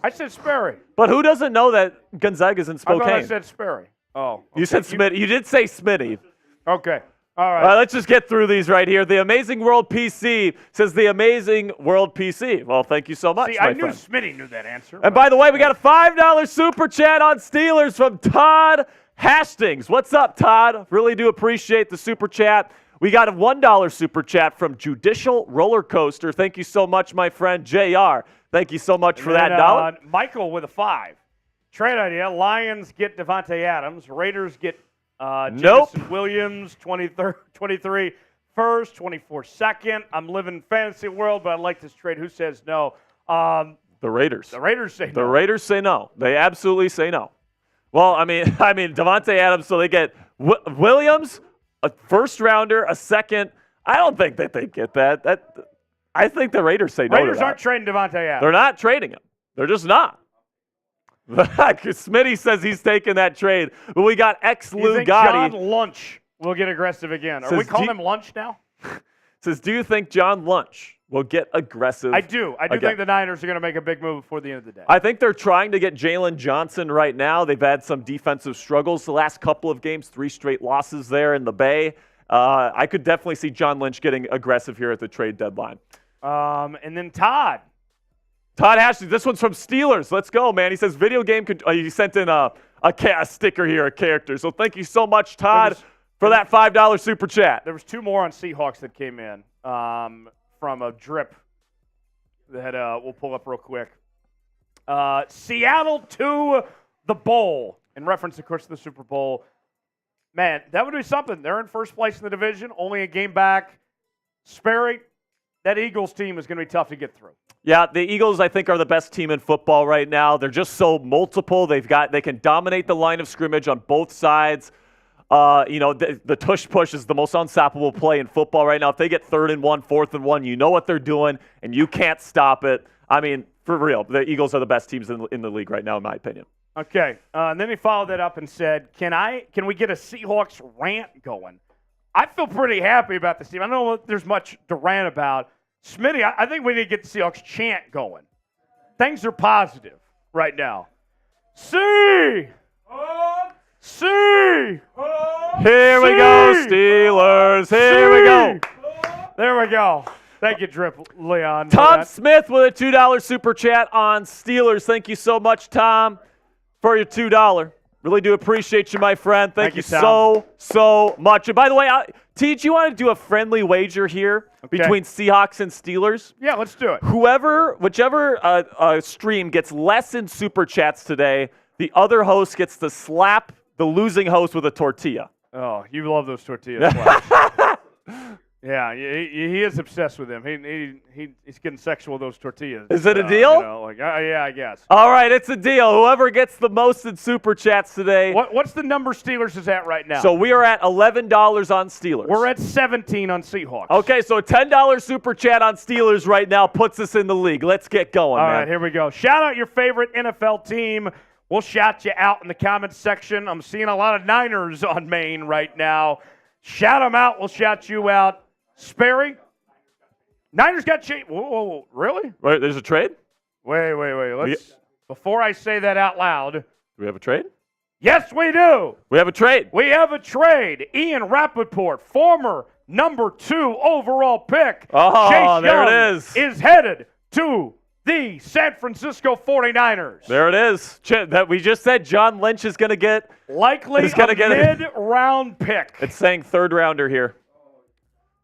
I said Sperry.
But who doesn't know that Gonzaga's in Spokane?
I thought I said Sperry. Oh. Okay.
You said Smitty. You did say Smitty.
Okay. All right.
All right, let's just get through these right here. The Amazing World PC says the Amazing World PC. Well, thank you so much,
See,
my
I knew
friend.
Smitty knew that answer.
And by the way, we got a $5 super chat on Steelers from Todd Hastings. What's up, Todd? Really do appreciate the super chat. We got a $1 super chat from Judicial Roller Coaster. Thank you so much, my friend JR. Thank you so much for that dollar.
Michael with a 5. Trade idea. Lions get Devontae Adams. Raiders get Jaylon Williams, 23 first, 24 second. I'm living fantasy world, but I like this trade. Who says no?
The Raiders.
The Raiders say no.
The Raiders say no. They absolutely say no. Well, I mean, Devontae Adams, so they get Williams, a first rounder, a second. I don't think that they get that. I think the Raiders say no to that.
Raiders aren't trading Devontae Adams.
They're not trading him. They're just not. Smitty says he's taking that trade. But we got Lou Gotti.
John Lunch will get aggressive again. Are we calling him Lunch now?
Says, do you think John Lunch will get aggressive?
I do. I do think the Niners are going to make a big move before the end of the day.
I think they're trying to get Jaylon Johnson right now. They've had some defensive struggles the last couple of games, 3 straight losses there in the Bay. I could definitely see John Lynch getting aggressive here at the trade deadline.
And then Todd
Hastings, this one's from Steelers. Let's go, man. He says video game. He sent in a sticker here, a character. So thank you so much, Todd, for that $5 super chat.
There was 2 more on Seahawks that came in from a drip that we'll pull up real quick. Seattle to the bowl, in reference, of course, to the Super Bowl. Man, that would be something. They're in first place in the division, only a game back. Sperry, that Eagles team is going to be tough to get through.
Yeah, the Eagles, I think, are the best team in football right now. They're just so multiple. They can dominate the line of scrimmage on both sides. The tush push is the most unstoppable play in football right now. If they get 3rd and 1, 4th and 1, you know what they're doing, and you can't stop it. I mean, for real, the Eagles are the best teams in the league right now, in my opinion.
Okay, and then he followed that up and said, can we get a Seahawks rant going? I feel pretty happy about this team. I don't know if there's much to rant about. Smitty, I think we need to get the Seahawks chant going. Things are positive right now. See! See!
Here we go, Steelers. Here we go.
There we go. Thank you, Drip Leon.
Tom Smith with a $2 super chat on Steelers. Thank you so much, Tom, for your $2. Really do appreciate you, my friend. Thank you so much. And by the way, Teach, you want to do a friendly wager here between Seahawks and Steelers?
Yeah, let's do it.
Whichever stream gets less in super chats today, the other host gets to slap the losing host with a tortilla.
Oh, you love those tortillas. Yeah, he is obsessed with them. He's getting sexual with those tortillas.
Is it a deal?
Yeah, I guess.
All right, it's a deal. Whoever gets the most in super chats today.
What's the number Steelers is at right now?
So we are at $11 on Steelers.
We're at 17 on Seahawks.
Okay, so a $10 super chat on Steelers right now puts us in the league. Let's get going, man.
All right, here we go. Shout out your favorite NFL team. We'll shout you out in the comments section. I'm seeing a lot of Niners on Maine right now. Shout them out. We'll shout you out. Sperry, Niners got changed. Whoa, really?
Wait, there's a trade?
Wait. Before I say that out loud. Do
we have a trade?
Yes, we do.
We have a trade.
We have a trade. Ian Rappaport, former number 2 overall pick.
Oh,
Chase
there
Young
it
is headed to the San Francisco 49ers.
There it is. That we just said John Lynch is going to get.
Likely a mid-round pick.
It's saying 3rd rounder here.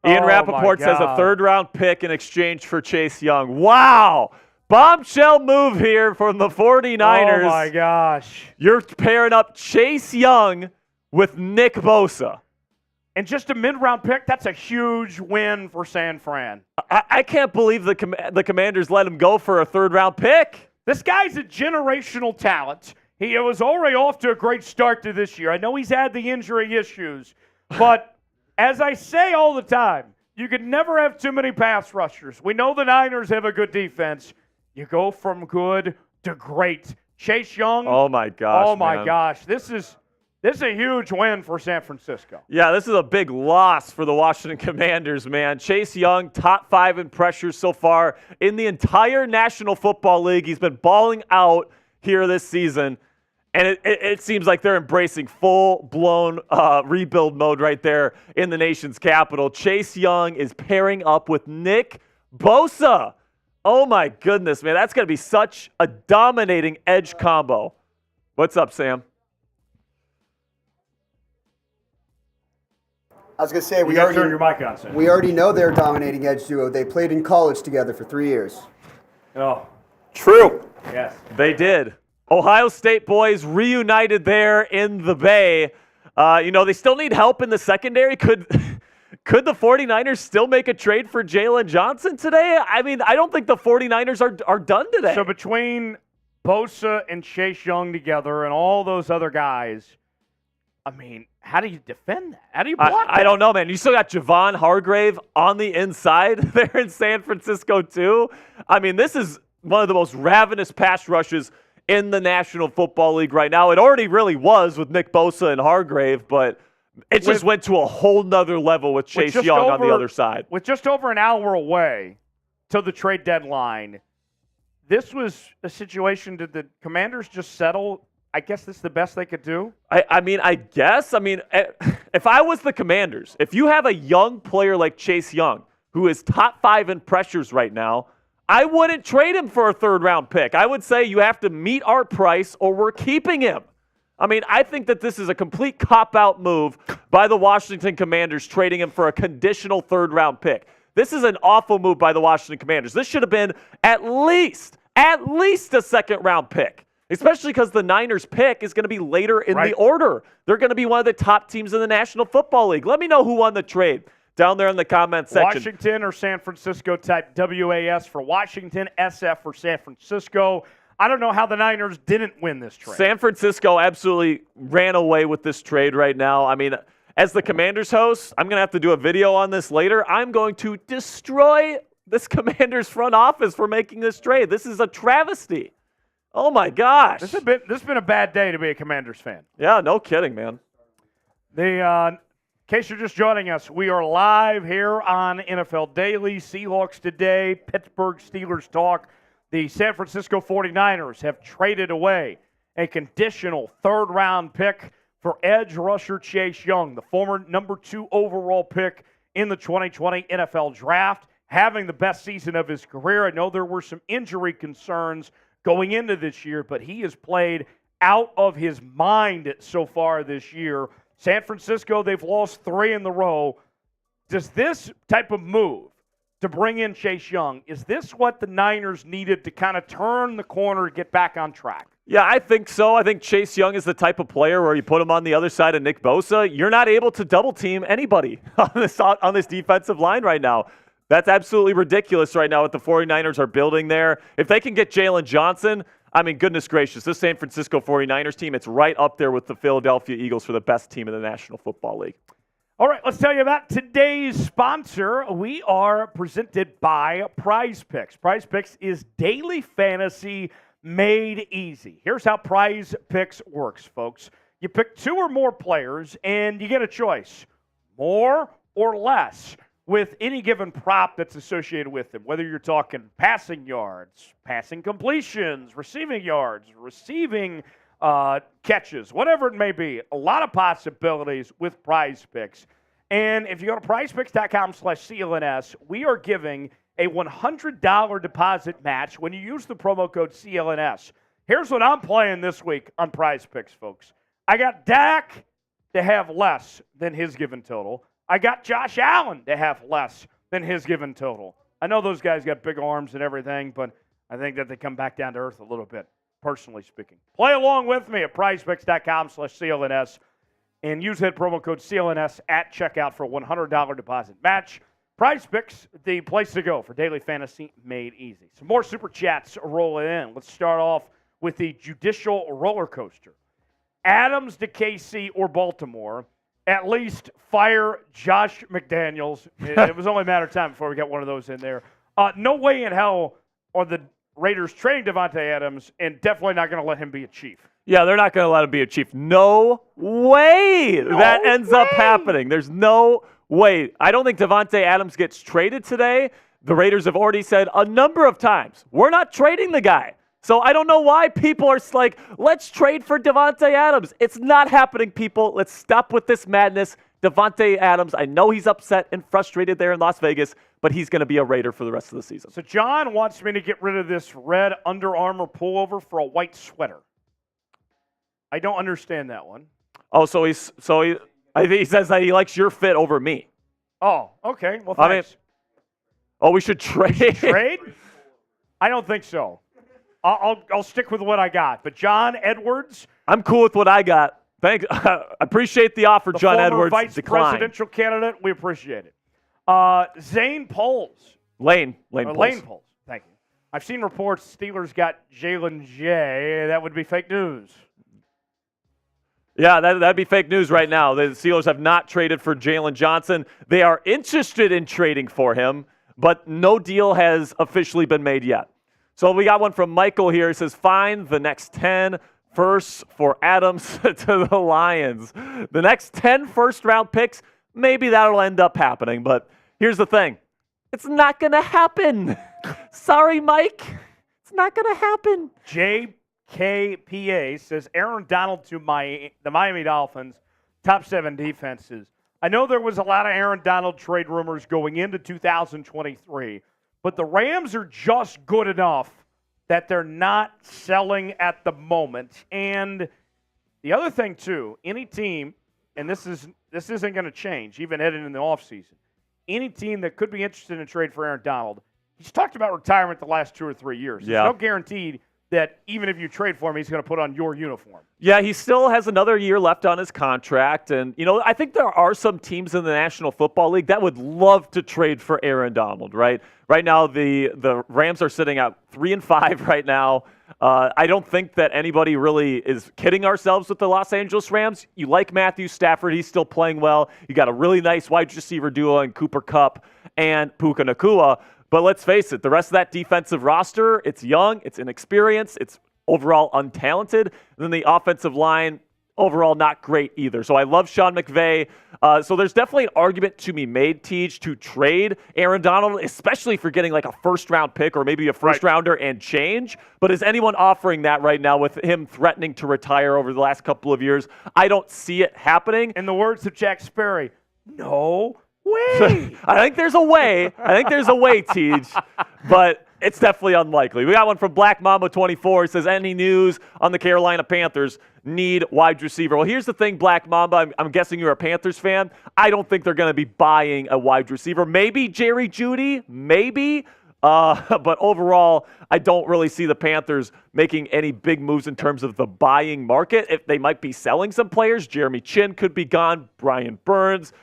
Ian Rappaport says a 3rd-round pick in exchange for Chase Young. Wow. Bombshell move here from the 49ers.
Oh, my gosh.
You're pairing up Chase Young with Nick Bosa.
And just a mid-round pick, that's a huge win for San Fran.
I can't believe the Commanders let him go for a 3rd-round pick.
This guy's a generational talent. He was already off to a great start to this year. I know he's had the injury issues, but as I say all the time, you can never have too many pass rushers. We know the Niners have a good defense. You go from good to great. Chase Young.
Oh, my gosh.
Oh, my gosh. This is a huge win for San Francisco.
Yeah, this is a big loss for the Washington Commanders, man. Chase Young, top 5 in pressures so far in the entire National Football League. He's been balling out here this season. And it seems like they're embracing full-blown rebuild mode right there in the nation's capital. Chase Young is pairing up with Nick Bosa. Oh, my goodness, man. That's going to be such a dominating edge combo. What's up, Sam?
I was going to say, we already know they're a dominating edge duo. They played in college together for 3 years.
Oh,
true.
Yes.
They did. Ohio State boys reunited there in the Bay. They still need help in the secondary. Could the 49ers still make a trade for Jaylon Johnson today? I mean, I don't think the 49ers are done today.
So between Bosa and Chase Young together and all those other guys, I mean, how do you defend that? How do you block that?
I don't know, man. You still got Javon Hargrave on the inside there in San Francisco, too. I mean, this is one of the most ravenous pass rushes in the National Football League right now. It already really was with Nick Bosa and Hargrave, but it just went to a whole nother level with Chase Young on the other side.
With just over an hour away till the trade deadline, this was a situation. Did the Commanders just settle? I guess this is the best they could do?
I guess. If I was the Commanders, if you have a young player like Chase Young, who is top 5 in pressures right now, I wouldn't trade him for a third-round pick. I would say you have to meet our price or we're keeping him. I mean, I think that this is a complete cop-out move by the Washington Commanders, trading him for a conditional third-round pick. This is an awful move by the Washington Commanders. This should have been at least a second-round pick, especially because the Niners pick is going to be later in the order. They're going to be one of the top teams in the National Football League. Let me know who won the trade down there in the comment section.
Washington or San Francisco, type WAS for Washington, SF for San Francisco. I don't know how the Niners didn't win this trade.
San Francisco absolutely ran away with this trade right now. I mean, as the Commanders host, I'm going to have to do a video on this later. I'm going to destroy this Commanders front office for making this trade. This is a travesty. Oh, my gosh.
This has been a bad day to be a Commanders fan.
Yeah, no kidding, man.
In case you're just joining us, we are live here on NFL Daily, Seahawks Today, Pittsburgh Steelers Talk. The San Francisco 49ers have traded away a conditional third-round pick for edge rusher Chase Young, the former number 2 overall pick in the 2020 NFL Draft, having the best season of his career. I know there were some injury concerns going into this year, but he has played out of his mind so far this year. San Francisco, they've lost 3 in a row. Does this type of move to bring in Chase Young, is this what the Niners needed to kind of turn the corner to get back on track?
Yeah, I think so. I think Chase Young is the type of player where you put him on the other side of Nick Bosa, you're not able to double team anybody on this defensive line right now. That's absolutely ridiculous right now what the 49ers are building there. If they can get Jaylon Johnson, I mean, goodness gracious, this San Francisco 49ers team, it's right up there with the Philadelphia Eagles for the best team in the National Football League.
All right, let's tell you about today's sponsor. We are presented by PrizePicks. PrizePicks is daily fantasy made easy. Here's how PrizePicks works, folks. You pick 2 or more players, and you get a choice, more or less, with any given prop that's associated with them, whether you're talking passing yards, passing completions, receiving yards, receiving catches, whatever it may be. A lot of possibilities with PrizePicks. And if you go to prizepicks.com/CLNS, we are giving a $100 deposit match when you use the promo code CLNS. Here's what I'm playing this week on PrizePicks, folks. I got Dak to have less than his given total. I got Josh Allen to have less than his given total. I know those guys got big arms and everything, but I think that they come back down to earth a little bit, personally speaking. Play along with me at prizepicks.com/CLNS and use that promo code CLNS at checkout for a $100 deposit match. PrizePicks, the place to go for daily fantasy made easy. Some more super chats rolling in. Let's start off with the judicial roller coaster. Adams to KC or Baltimore, at least fire Josh McDaniels. It was only a matter of time before we got one of those in there. No way in hell are the Raiders trading Davante Adams, and definitely not going to let him be a Chief.
Yeah, they're not going to let him be a Chief. No way that ends up happening. There's no way. I don't think Davante Adams gets traded today. The Raiders have already said a number of times, we're not trading the guy. So I don't know why people are like, let's trade for Davante Adams. It's not happening, people. Let's stop with this madness. Davante Adams, I know he's upset and frustrated there in Las Vegas, but he's going to be a Raider for the rest of the season.
So John wants me to get rid of this red Under Armour pullover for a white sweater. I don't understand that one.
Oh, I think he says that he likes your fit over me.
Oh, okay. Well, thanks.
We should trade.
Trade? I don't think so. I'll stick with what I got. But John Edwards,
I'm cool with what I got. Thanks. I appreciate the offer,
the
John
former
Edwards.
vice
declined.
presidential candidate, we appreciate it. Zane Poles.
Lane
Poles. Thank you. I've seen reports Steelers got Jaylon J. That would be fake news.
Yeah, that'd be fake news right now. The Steelers have not traded for Jaylon Johnson. They are interested in trading for him, but no deal has officially been made yet. So we got one from Michael here. He says, find the next 10 firsts for Adams to the Lions. The next 10 first-round picks, maybe that'll end up happening. But here's the thing. It's not going to happen. Sorry, Mike. It's not going to happen.
JKPA says, Aaron Donald to the Miami Dolphins, top 7 defenses. I know there was a lot of Aaron Donald trade rumors going into 2023, but the Rams are just good enough that they're not selling at the moment. And the other thing, too, any team, and this isn't going to change, even heading in the offseason, any team that could be interested in a trade for Aaron Donald, he's talked about retirement the last 2 or 3 years. There's no guarantee that even if you trade for him, he's going to put on your uniform.
Yeah, he still has another year left on his contract. And, I think there are some teams in the National Football League that would love to trade for Aaron Donald, right? Right now, the Rams are sitting at 3-5 right now. I don't think that anybody really is kidding ourselves with the Los Angeles Rams. You like Matthew Stafford. He's still playing well. You got a really nice wide receiver duo in Cooper Kupp and Puka Nacua. But let's face it, the rest of that defensive roster, it's young, it's inexperienced, it's overall untalented. And then the offensive line, overall not great either. So I love Sean McVay. So there's definitely an argument to be made, Teej, to trade Aaron Donald, especially for getting like a first-round pick or maybe a first-rounder and change. But is anyone offering that right now with him threatening to retire over the last couple of years? I don't see it happening.
In the words of Jack Sperry, no way.
I think there's a way. Teej, but it's definitely unlikely. We got one from Black Mamba 24. He says, any news on the Carolina Panthers need wide receiver? Well, here's the thing, Black Mamba. I'm guessing you're a Panthers fan. I don't think they're going to be buying a wide receiver. Maybe Jerry Jeudy, maybe. But overall, I don't really see the Panthers making any big moves in terms of the buying market. If they might be selling some players, Jeremy Chin could be gone, Brian Burns.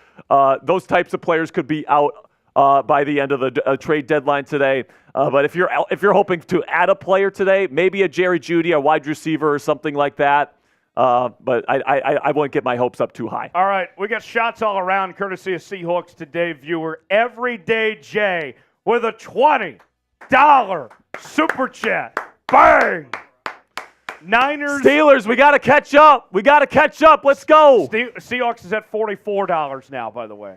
Those types of players could be out by the end of the trade deadline today. But if you're hoping to add a player today, maybe a Jerry Jeudy, a wide receiver, or something like that. But I wouldn't get my hopes up too high.
All right, we got shots all around, courtesy of Seahawks Today viewer Everyday Jay with a $20 super chat. Bang! Niners.
Steelers, we got to catch up. Let's go.
Seahawks is at $44 now, by the way.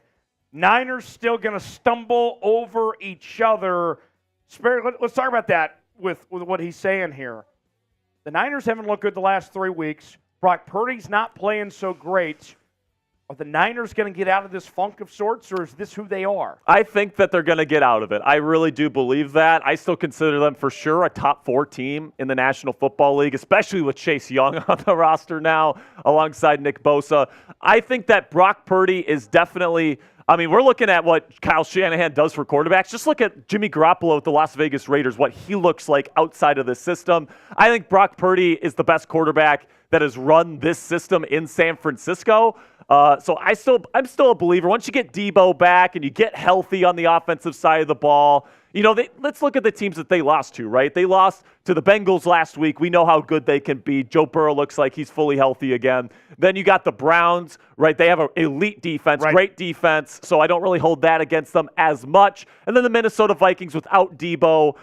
Niners still going to stumble over each other. Let's talk about that with what he's saying here. The Niners haven't looked good the last 3 weeks. Brock Purdy's not playing so great. Are the Niners going to get out of this funk of sorts, or is this who they are?
I think that they're going to get out of it. I really do believe that. I still consider them for sure a top 4 team in the National Football League, especially with Chase Young on the roster now alongside Nick Bosa. I think that Brock Purdy is definitely – we're looking at what Kyle Shanahan does for quarterbacks. Just look at Jimmy Garoppolo with the Las Vegas Raiders, what he looks like outside of the system. I think Brock Purdy is the best quarterback that has run this system in San Francisco. So I'm still a believer. Once you get Debo back and you get healthy on the offensive side of the ball, let's look at the teams that they lost to, right? They lost to the Bengals last week. We know how good they can be. Joe Burrow looks like he's fully healthy again. Then you got the Browns, right? They have an elite defense, great defense, so I don't really hold that against them as much. And then the Minnesota Vikings without Debo,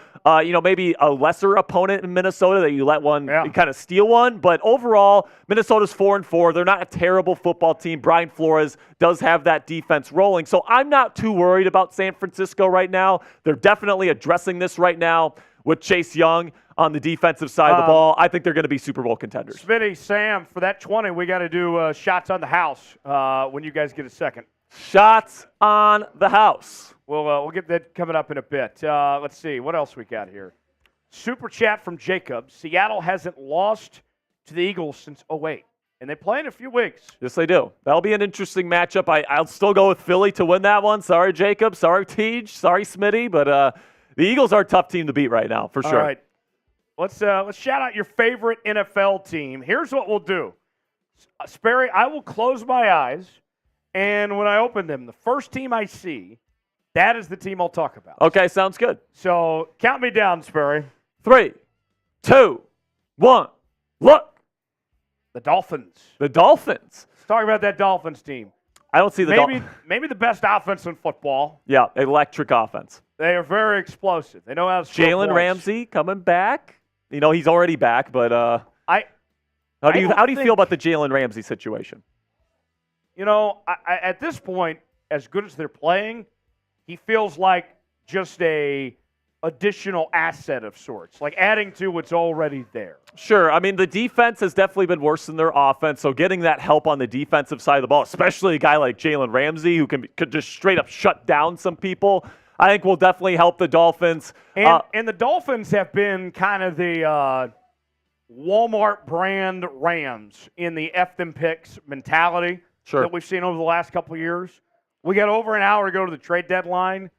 maybe a lesser opponent in Minnesota that you let one kind of steal one. But overall, Minnesota's 4-4. They're not a terrible football team. Brian Flores does have that defense rolling. So I'm not too worried about San Francisco right now. They're definitely addressing this right now with Chase Young on the defensive side of the ball. I think they're going to be Super Bowl contenders.
Smitty, Sam, for that 20, we got to do shots on the house when you guys get a second.
Shots on the house.
We'll get that coming up in a bit. Let's see. What else we got here? Super chat from Jacob. Seattle hasn't lost to the Eagles since 2008, and they play in a few weeks.
Yes, they do. That'll be an interesting matchup. I'll still go with Philly to win that one. Sorry, Jacob. Sorry, Tej. Sorry, Smitty. But the Eagles are a tough team to beat right now, for sure.
All right. Let's shout out your favorite NFL team. Here's what we'll do. Sperry, I will close my eyes, and when I open them, the first team I see, that is the team I'll talk about.
Okay, sounds good.
So count me down, Sperry.
3, 2, 1, look.
The Dolphins.
The Dolphins.
Let's talk about that Dolphins team.
I don't see the
maybe the best offense in football.
Yeah, electric offense.
They are very explosive. They know how to score
Jalen
points.
Ramsey coming back. He's already back, but how do you feel about the Jalen Ramsey situation?
At this point, as good as they're playing, he feels like just a additional asset of sorts, like adding to what's already there.
Sure. I mean, the defense has definitely been worse than their offense, so getting that help on the defensive side of the ball, especially a guy like Jalen Ramsey who could just straight up shut down some people, I think will definitely help the Dolphins.
And the Dolphins have been kind of the Walmart brand Rams in the F them picks mentality that we've seen over the last couple of years. We got over an hour to go to the trade deadline.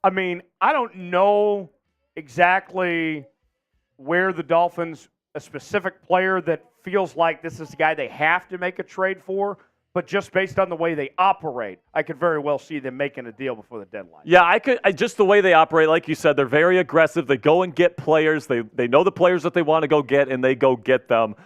I mean, I don't know exactly where the Dolphins, a specific player that feels like this is the guy they have to make a trade for, but just based on the way they operate, I could very well see them making a deal before the deadline.
Yeah, just the way they operate, like you said, they're very aggressive. They go and get players. They know the players that they want to go get, and they go get them.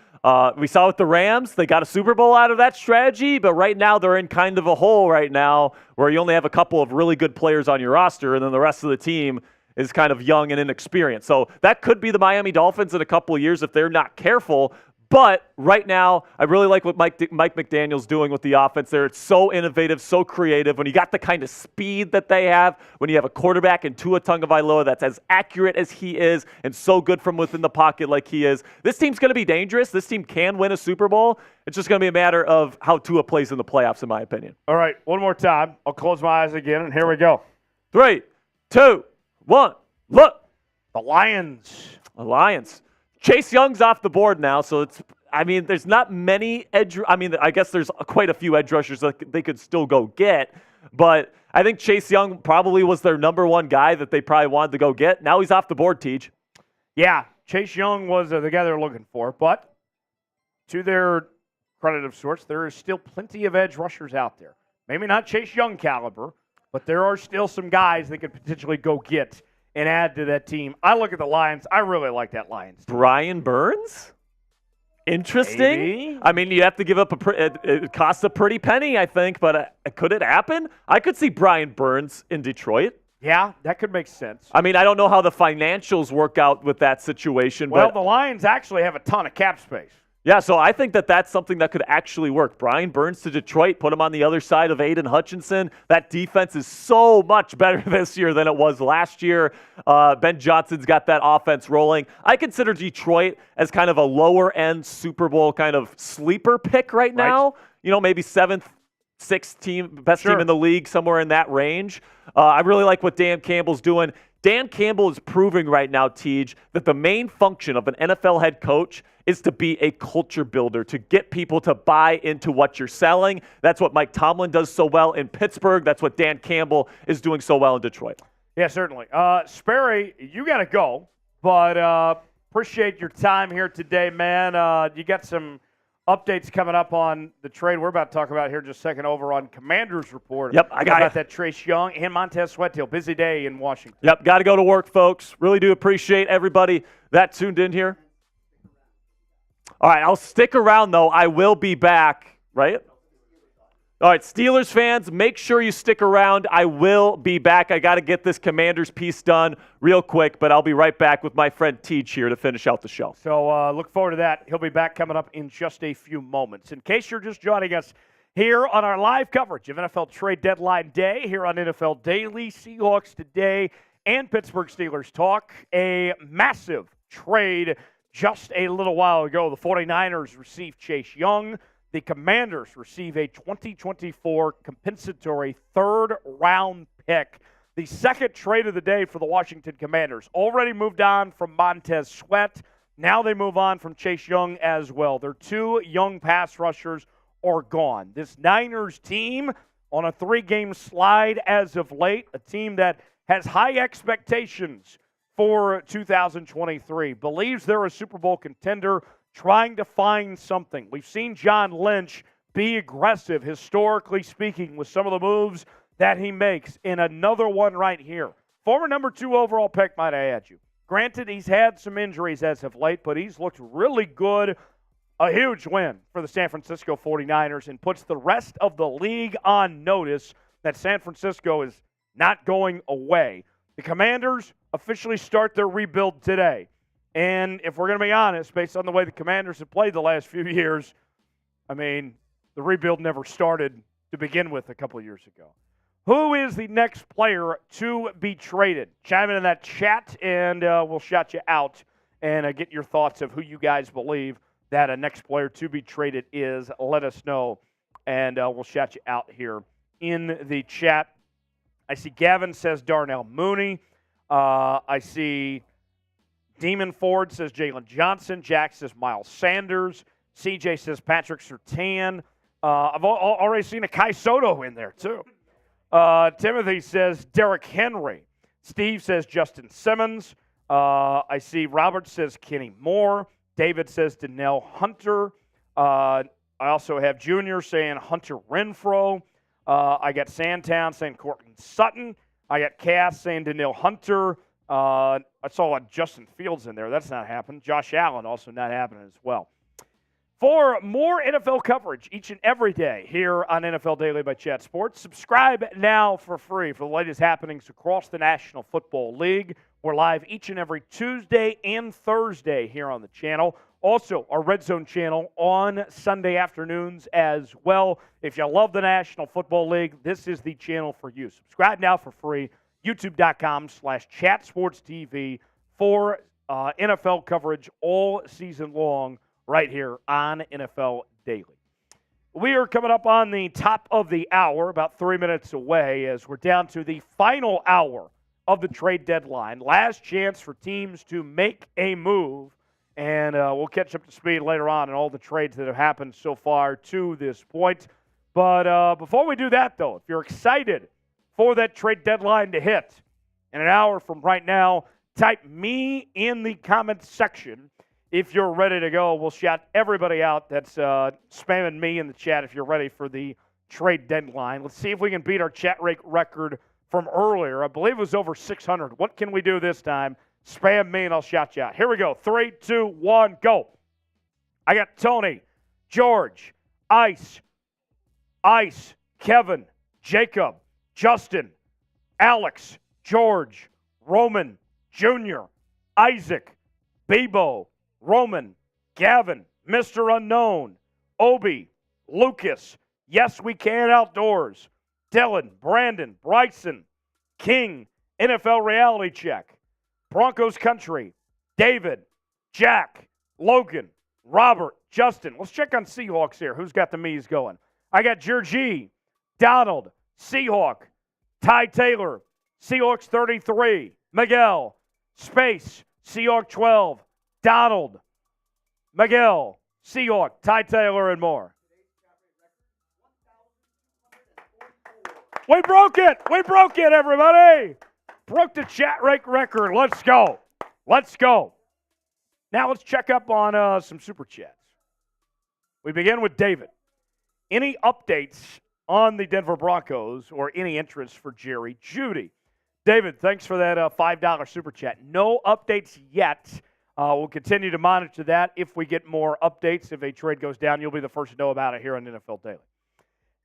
We saw with the Rams, they got a Super Bowl out of that strategy, but right now they're in kind of a hole right now where you only have a couple of really good players on your roster, and then the rest of the team is kind of young and inexperienced. So that could be the Miami Dolphins in a couple of years if they're not careful. But right now, I really like what Mike McDaniel's doing with the offense there. It's so innovative, so creative. When you got the kind of speed that they have, when you have a quarterback in Tua Tagovailoa that's as accurate as he is and so good from within the pocket like he is, this team's going to be dangerous. This team can win a Super Bowl. It's just going to be a matter of how Tua plays in the playoffs, in my opinion.
All right, one more time. I'll close my eyes again, and here we go.
3, 2, 1, look.
The Lions.
The Lions. Chase Young's off the board now, so there's not many edge. I guess there's quite a few edge rushers that they could still go get, but I think Chase Young probably was their number one guy that they probably wanted to go get. Now he's off the board, Tej.
Yeah, Chase Young was the guy they're looking for, but to their credit of sorts, there is still plenty of edge rushers out there. Maybe not Chase Young caliber, but there are still some guys they could potentially go get and add to that team. I look at the Lions. I really like that Lions team.
Brian Burns? Interesting.
Maybe.
I mean, you have to give up it costs a pretty penny, I think, but could it happen? I could see Brian Burns in Detroit.
Yeah, that could make sense.
I mean, I don't know how the financials work out with that situation.
Well,
but
the Lions actually have a ton of cap space.
Yeah, so I think that's something that could actually work. Brian Burns to Detroit, put him on the other side of Aiden Hutchinson. That defense is so much better this year than it was last year. Ben Johnson's got that offense rolling. I consider Detroit as kind of a lower-end Super Bowl kind of sleeper pick right now. Maybe 7th, 6th team, best team in the league, somewhere in that range. I really like what Dan Campbell's doing. Dan Campbell is proving right now, Tej, that the main function of an NFL head coach is to be a culture builder, to get people to buy into what you're selling. That's what Mike Tomlin does so well in Pittsburgh. That's what Dan Campbell is doing so well in Detroit.
Yeah, certainly. Sperry, you got to go, but appreciate your time here today, man. You got some updates coming up on the trade we're about to talk about here in just a second over on Commander's Report.
Yep, I got
about that Trace Young and Montez Sweat deal. Busy day in Washington.
Yep, got to go to work, folks. Really do appreciate everybody that tuned in here. All right, I'll stick around, though. I will be back, right? All right, Steelers fans, make sure you stick around. I will be back. I got to get this Commanders piece done real quick, but I'll be right back with my friend Teach here to finish out the show.
So look forward to that. He'll be back coming up in just a few moments. In case you're just joining us here on our live coverage of NFL Trade Deadline Day here on NFL Daily, Seahawks Today, and Pittsburgh Steelers Talk, a massive trade just a little while ago. The 49ers received Chase Young. The Commanders receive a 2024 compensatory third-round pick. The second trade of the day for the Washington Commanders. Already moved on from Montez Sweat. Now they move on from Chase Young as well. Their two young pass rushers are gone. This Niners team on a 3-game slide as of late, a team that has high expectations for 2023, believes they're a Super Bowl contender, trying to find something. We've seen John Lynch be aggressive, historically speaking, with some of the moves that he makes. In another one right here. Former number 2 overall pick, might I add you. Granted, he's had some injuries as of late, but he's looked really good. A huge win for the San Francisco 49ers and puts the rest of the league on notice that San Francisco is not going away. The Commanders officially start their rebuild today. And if we're going to be honest, based on the way the Commanders have played the last few years, I mean, the rebuild never started to begin with a couple of years ago. Who is the next player to be traded? Chime in that chat, and we'll shout you out and get your thoughts of who you guys believe that a next player to be traded is. Let us know, and we'll shout you out here in the chat. I see Gavin says Darnell Mooney. I see Demon Ford says Jaylon Johnson. Jack says Miles Sanders. CJ says Patrick Surtain. I've already seen a Kai Soto in there, too. Timothy says Derrick Henry. Steve says Justin Simmons. I see Robert says Kenny Moore. David says Danielle Hunter. I also have Junior saying Hunter Renfrow. I got Sandtown saying Courtland Sutton. I got Cass saying Danielle Hunter. I saw Justin Fields in there. That's not happening. Josh Allen also not happening as well. For more NFL coverage each and every day here on NFL Daily by Chat Sports, subscribe now for free for the latest happenings across the National Football League. We're live each and every Tuesday and Thursday here on the channel. Also, our Red Zone channel on Sunday afternoons as well. If you love the National Football League, this is the channel for you. Subscribe now for free. YouTube.com/ChatSportsTV for NFL coverage all season long right here on NFL Daily. We are coming up on the top of the hour, about 3 minutes away, as we're down to the final hour of the trade deadline. Last chance for teams to make a move, and we'll catch up to speed later on in all the trades that have happened so far to this point. But before we do that, though, if you're excited for that trade deadline to hit in an hour from right now, type me in the comments section. If you're ready to go, we'll shout everybody out that's spamming me in the chat if you're ready for the trade deadline. Let's see if we can beat our chat rate record from earlier. I believe it was over 600. What can we do this time? Spam me and I'll shout you out. Here we go. 3, 2, 1, go. I got Tony, George, Ice, Kevin, Jacob, Justin, Alex, George, Roman, Jr., Isaac, Bebo, Roman, Gavin, Mr. Unknown, Obi, Lucas, Yes We Can Outdoors, Dylan, Brandon, Bryson, King, NFL Reality Check, Broncos Country, David, Jack, Logan, Robert, Justin. Let's check on Seahawks here. Who's got the me's going? I got Georgie, Donald, Seahawk, Ty Taylor, Seahawks 33, Miguel, Space, Seahawk 12, Donald, Miguel, Seahawk, Ty Taylor, and more. We broke it. We broke it, everybody. Broke the chat rate record. Let's go. Let's go. Now let's check up on some Super Chats. We begin with David. Any updates on the Denver Broncos or any interest for Jerry Jeudy? David, thanks for that $5 super chat. No updates yet. We'll continue to monitor that. If we get more updates, if a trade goes down, you'll be the first to know about it here on NFL Daily.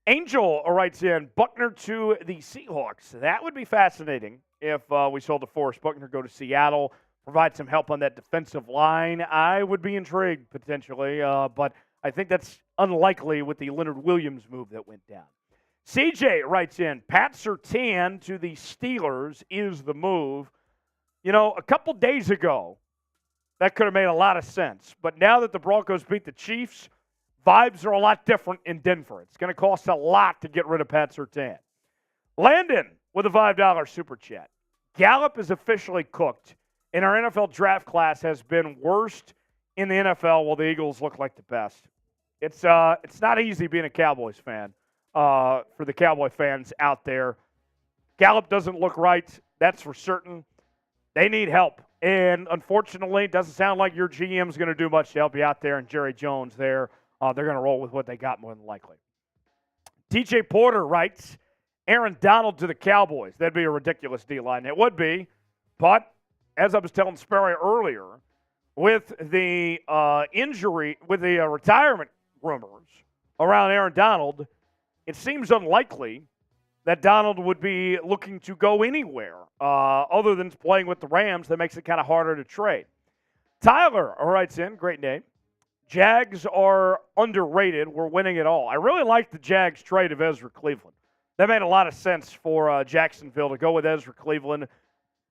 Angel writes in, Buckner to the Seahawks. That would be fascinating if we sold DeForest Buckner, go to Seattle, provide some help on that defensive line. I would be intrigued potentially, but I think that's unlikely with the Leonard Williams move that went down. CJ writes in, Pat Surtain to the Steelers is the move. You know, a couple days ago, that could have made a lot of sense. But now that the Broncos beat the Chiefs, vibes are a lot different in Denver. It's going to cost a lot to get rid of Pat Surtain. Landon with a $5 super chat. Gallup is officially cooked, and our NFL draft class has been worst in the NFL while the Eagles look like the best. It's not easy being a Cowboys fan. For the Cowboy fans out there. Gallup doesn't look right. That's for certain. They need help. And unfortunately, it doesn't sound like your GM's going to do much to help you out there. And Jerry Jones there, they're going to roll with what they got more than likely. TJ Porter writes, Aaron Donald to the Cowboys. That'd be a ridiculous D-line. It would be. But as I was telling Sperry earlier, with the injury, with the retirement rumors around Aaron Donald, it seems unlikely that Donald would be looking to go anywhere other than playing with the Rams. That makes it kind of harder to trade. Tyler writes in, great name. Jags are underrated. We're winning it all. I really like the Jags trade of Ezra Cleveland. That made a lot of sense for Jacksonville to go with Ezra Cleveland,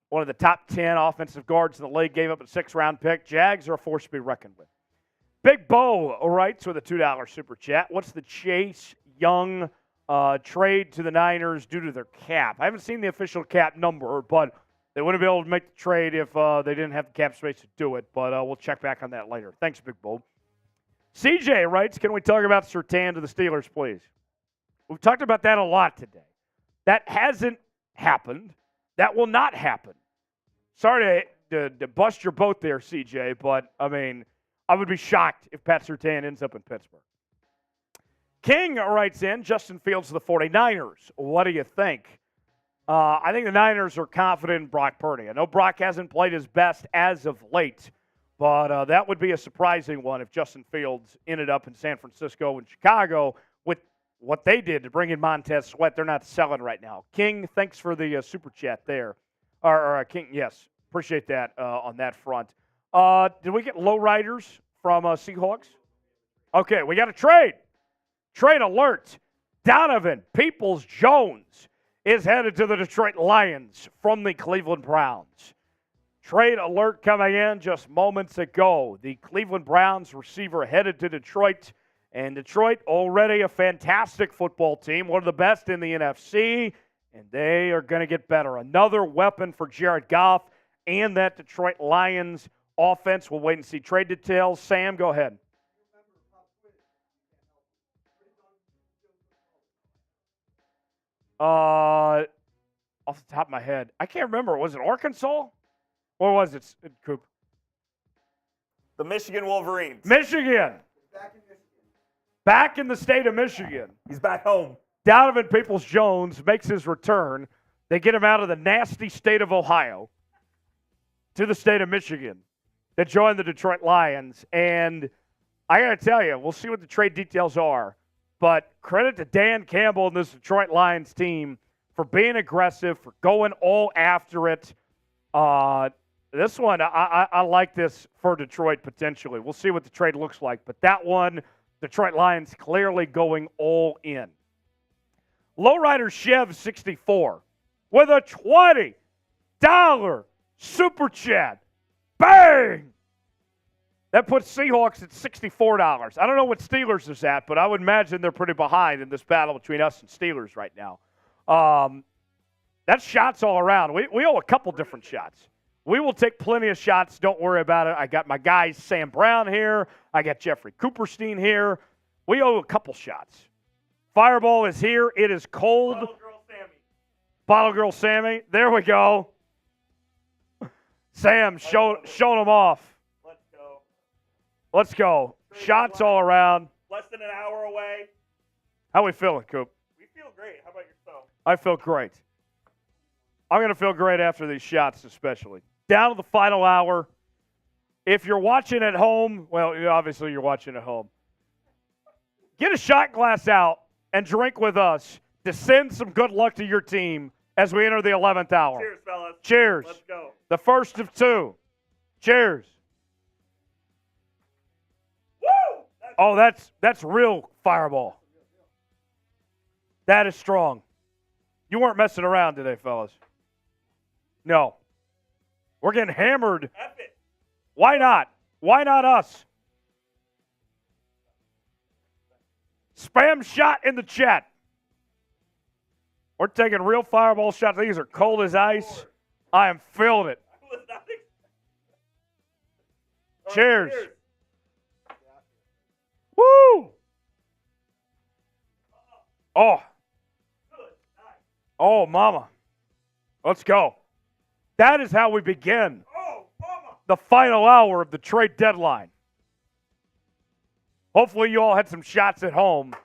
one of the top 10 offensive guards in the league, gave up a 6th-round pick. Jags are a force to be reckoned with. Big Bo writes with a $2 super chat. What's the Chase Young trade to the Niners due to their cap? I haven't seen the official cap number, but they wouldn't be able to make the trade if they didn't have the cap space to do it. But we'll check back on that later. Thanks, Big Bo. CJ writes, can we talk about Surtain to the Steelers, please? We've talked about that a lot today. That hasn't happened. That will not happen. Sorry to bust your boat there, CJ, but, I mean, I would be shocked if Pat Surtain ends up in Pittsburgh. King writes in, Justin Fields to the 49ers. What do you think? I think the Niners are confident in Brock Purdy. I know Brock hasn't played his best as of late, but that would be a surprising one if Justin Fields ended up in San Francisco and Chicago with what they did to bring in Montez Sweat. They're not selling right now. King, thanks for the super chat there. Or King, yes, appreciate that on that front. Did we get lowriders from Seahawks? Okay, we got a trade. Trade alert. Donovan Peoples-Jones is headed to the Detroit Lions from the Cleveland Browns. Trade alert coming in just moments ago. The Cleveland Browns receiver headed to Detroit. And Detroit, already a fantastic football team, one of the best in the NFC, and they are going to get better. Another weapon for Jared Goff and that Detroit Lions offense. We'll wait and see trade details. Sam, go ahead. Off the top of my head, I can't remember. Was it Arkansas? Or was it Coop?
The Michigan Wolverines.
Michigan. Back in the state of Michigan.
He's back home.
Donovan Peoples-Jones makes his return. They get him out of the nasty state of Ohio to the state of Michigan that joined the Detroit Lions. And I got to tell you, we'll see what the trade details are. But credit to Dan Campbell and this Detroit Lions team for being aggressive, for going all after it. This one, I like this for Detroit potentially. We'll see what the trade looks like. But that one, Detroit Lions clearly going all in. Lowrider Chev 64 with a $20 super chat. Bang! That puts Seahawks at $64. I don't know what Steelers is at, but I would imagine they're pretty behind in this battle between us and Steelers right now. That's shots all around. We owe a couple different shots. We will take plenty of shots. Don't worry about it. I got my guys Sam Brown here. I got Jeffrey Cooperstein here. We owe a couple shots. Fireball is here. It is cold.
Bottle Girl Sammy.
Bottle Girl Sammy. There we go. Sam, showing them off.
Let's go.
Let's go. Shots all around.
Less than an hour away.
How we feeling, Coop?
We feel great. How about yourself?
I feel great. I'm going to feel great after these shots, especially. Down to the final hour. If you're watching at home, well, obviously you're watching at home. Get a shot glass out and drink with us to send some good luck to your team as we enter the 11th hour.
Cheers, fellas.
Cheers.
Let's go.
The first of two. Cheers.
Woo!
Oh, that's real Fireball. That is strong. You weren't messing around today, fellas. No. We're getting hammered.
F it.
Why not? Why not us? Spam shot in the chat. We're taking real Fireball shots. These are cold as ice. I am feeling it.
I was not expecting.
Cheers.
Cheers.
Woo! Oh.
Good. Nice.
Oh, mama. Let's go. That is how we begin
Oh, mama.
the final hour of the trade deadline. Hopefully you all had some shots at home,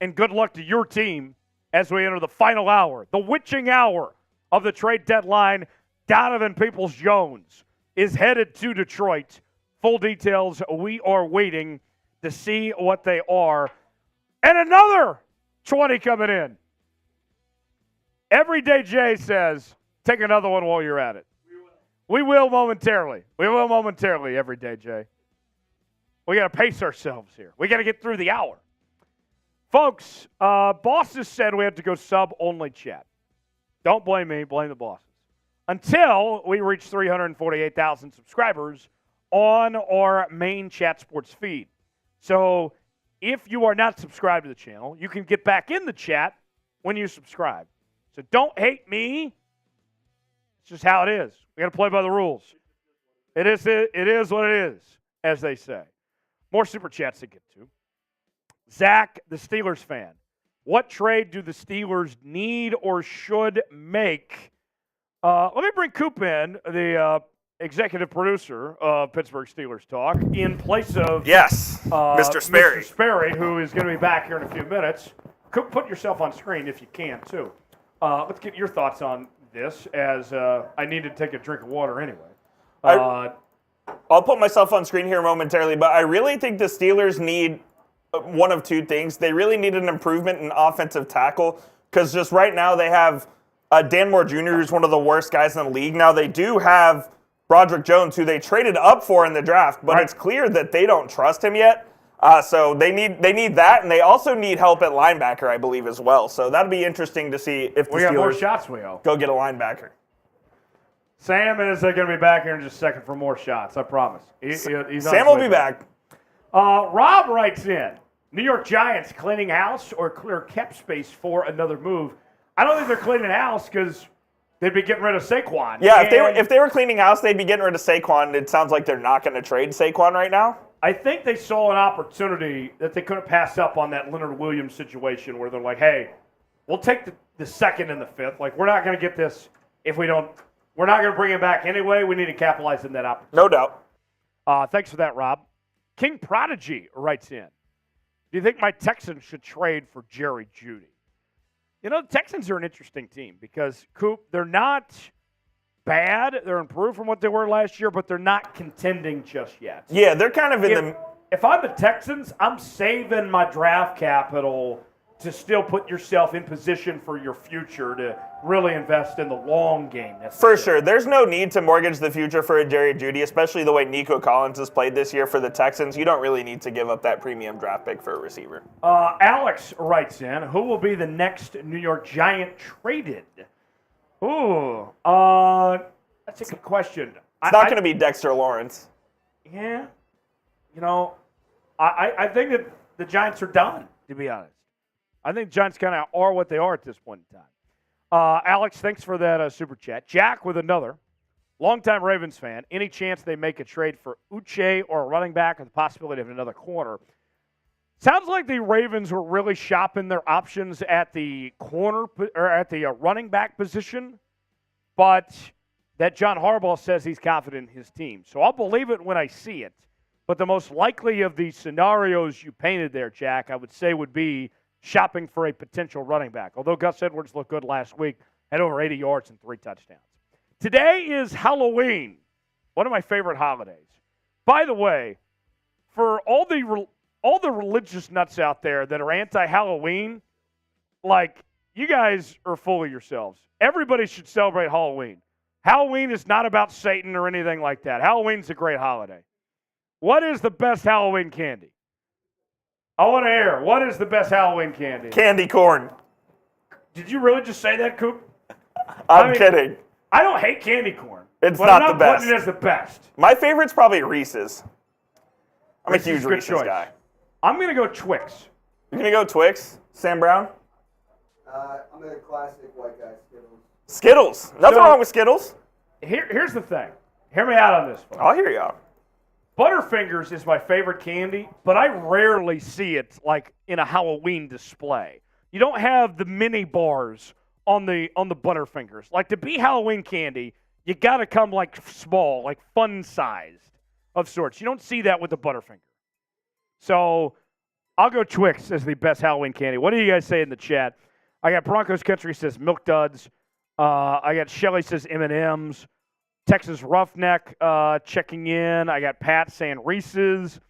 and good luck to your team as we enter the final hour, the witching hour of the trade deadline. Donovan Peoples-Jones is headed to Detroit. Full details, we are waiting to see what they are. And another 20 coming in. Everyday Jay says, take another one while you're at it. We will momentarily. We will momentarily, Everyday Jay. We got to pace ourselves here. We got to get through the hour. Folks, bosses said we had to go sub-only chat. Don't blame me, blame the bosses. Until we reach 348,000 subscribers on our main chat sports feed. So if you are not subscribed to the channel, you can get back in the chat when you subscribe. So don't hate me. It's just how it is. We got to play by the rules. It is what it is, as they say. More super chats to get to. Zach, the Steelers fan. What trade do the Steelers need or should make? Let me bring Coop in, the executive producer of Pittsburgh Steelers Talk, in place of
Yes, Mr. Sperry.
Mr. Sperry, who is going to be back here in a few minutes. Coop, put yourself on screen if you can, too. Let's get your thoughts on this, as I need to take a drink of water anyway.
I'll put myself on screen here momentarily, but I really think the Steelers need one of two things. They really need an improvement in offensive tackle, because just right now they have Dan Moore Jr., who's one of the worst guys in the league. Now they do have Broderick Jones, who they traded up for in the draft, but It's clear that they don't trust him yet. So they need that, and they also need help at linebacker, I believe, as well. So that'll be interesting to see if the
We got more
Steelers
shots, we owe.
go get a linebacker.
Sam is going to be back here in just a second for more shots, I promise. He's on
Sam
his
will
way
be back.
Rob writes in, New York Giants cleaning house or clear cap space for another move? I don't think they're cleaning house because they'd be getting rid of Saquon.
Yeah, if they were cleaning house, they'd be getting rid of Saquon. It sounds like they're not going to trade Saquon right now.
I think they saw an opportunity that they couldn't pass up on that Leonard Williams situation where they're like, hey, we'll take the second and the fifth. Like, we're not going to get this if we don't. We're not going to bring him back anyway. We need to capitalize on that opportunity.
No doubt.
Thanks for that, Rob. King Prodigy writes in, do you think my Texans should trade for Jerry Jeudy? You know, the Texans are an interesting team because, Coop, they're not bad. They're improved from what they were last year, but they're not contending just yet.
Yeah, they're kind of in the...
If I'm the Texans, I'm saving my draft capital to still put yourself in position for your future to really invest in the long game.
For sure. There's no need to mortgage the future for a Jerry Jeudy, especially the way Nico Collins has played this year for the Texans. You don't really need to give up that premium draft pick for a receiver.
Alex writes in, who will be the next New York Giant traded? Ooh, that's a good question.
It's not going to be Dexter Lawrence.
Yeah. You know, I think that the Giants are done, to be honest. I think the Giants kind of are what they are at this point in time. Alex, thanks for that super chat. Jack with another. Longtime Ravens fan. Any chance they make a trade for Uche or a running back with the possibility of another corner? Sounds like the Ravens were really shopping their options at the corner or at the running back position, but that John Harbaugh says he's confident in his team. So I'll believe it when I see it. But the most likely of the scenarios you painted there, Jack, I would say would be shopping for a potential running back. Although Gus Edwards looked good last week, had over 80 yards and 3 touchdowns. Today is Halloween, one of my favorite holidays. By the way, for all the religious nuts out there that are anti-Halloween, like, you guys are full of yourselves. Everybody should celebrate Halloween. Halloween is not about Satan or anything like that. Halloween's a great holiday. What is the best Halloween candy? I want to hear. What is the best Halloween candy?
Candy corn.
Did you really just say that, Coop?
I'm kidding.
I don't hate candy corn.
It's
but
not
I'm
the best.
putting it as the best.
My favorite's probably Reese's. I'm a huge
good
Reese's
choice.
guy.
I'm going to go Twix.
You're going to go Twix? Sam Brown?
I'm a classic white guy, Skittles.
Skittles. Nothing wrong with Skittles.
Here's the thing. Hear me out on this, folks.
I'll hear you out.
Butterfingers is my favorite candy, but I rarely see it like in a Halloween display. You don't have the mini bars on the Butterfingers. Like, to be Halloween candy, you got to come like small, like fun-sized of sorts. You don't see that with the Butterfinger. So I'll go Twix as the best Halloween candy. What do you guys say in the chat? I got Broncos Country says Milk Duds. I got Shelly says M&M's. Texas Roughneck checking in. I got Pat saying Reese's.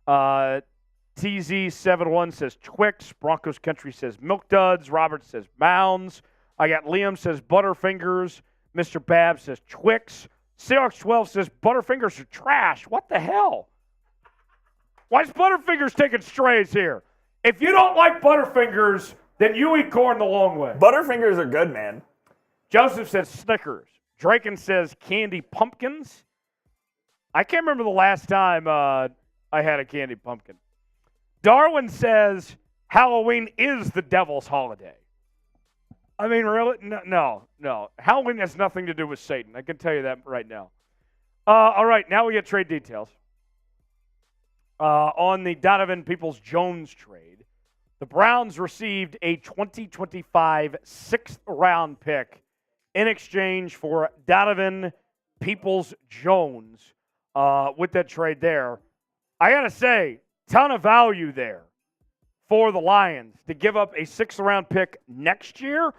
TZ71 says Twix. Broncos Country says Milk Duds. Robert says Mounds. I got Liam says Butterfingers. Mr. Babb says Twix. Seahawks 12 says Butterfingers are trash. What the hell? Why is Butterfingers taking strays here? If you don't like Butterfingers, then you eat corn the long way.
Butterfingers are good, man.
Joseph says Snickers. Draken says candy pumpkins. I can't remember the last time I had a candy pumpkin. Darwin says Halloween is the devil's holiday. I mean, really? No. Halloween has nothing to do with Satan. I can tell you that right now. All right, now we get trade details. On the Donovan Peoples-Jones trade, the Browns received a 2025 sixth-round pick in exchange for Donovan Peoples-Jones with that trade there. I got to say, ton of value there for the Lions to give up a sixth-round pick next year.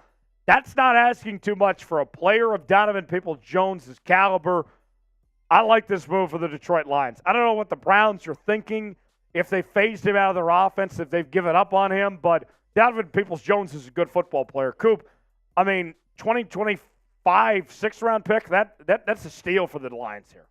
That's not asking too much for a player of Donovan Peoples-Jones' caliber. I like this move for the Detroit Lions. I don't know what the Browns are thinking, if they phased him out of their offense, if they've given up on him, but Donovan Peoples-Jones is a good football player. Coop, I mean, 2025 sixth-round pick, that's a steal for the Lions here.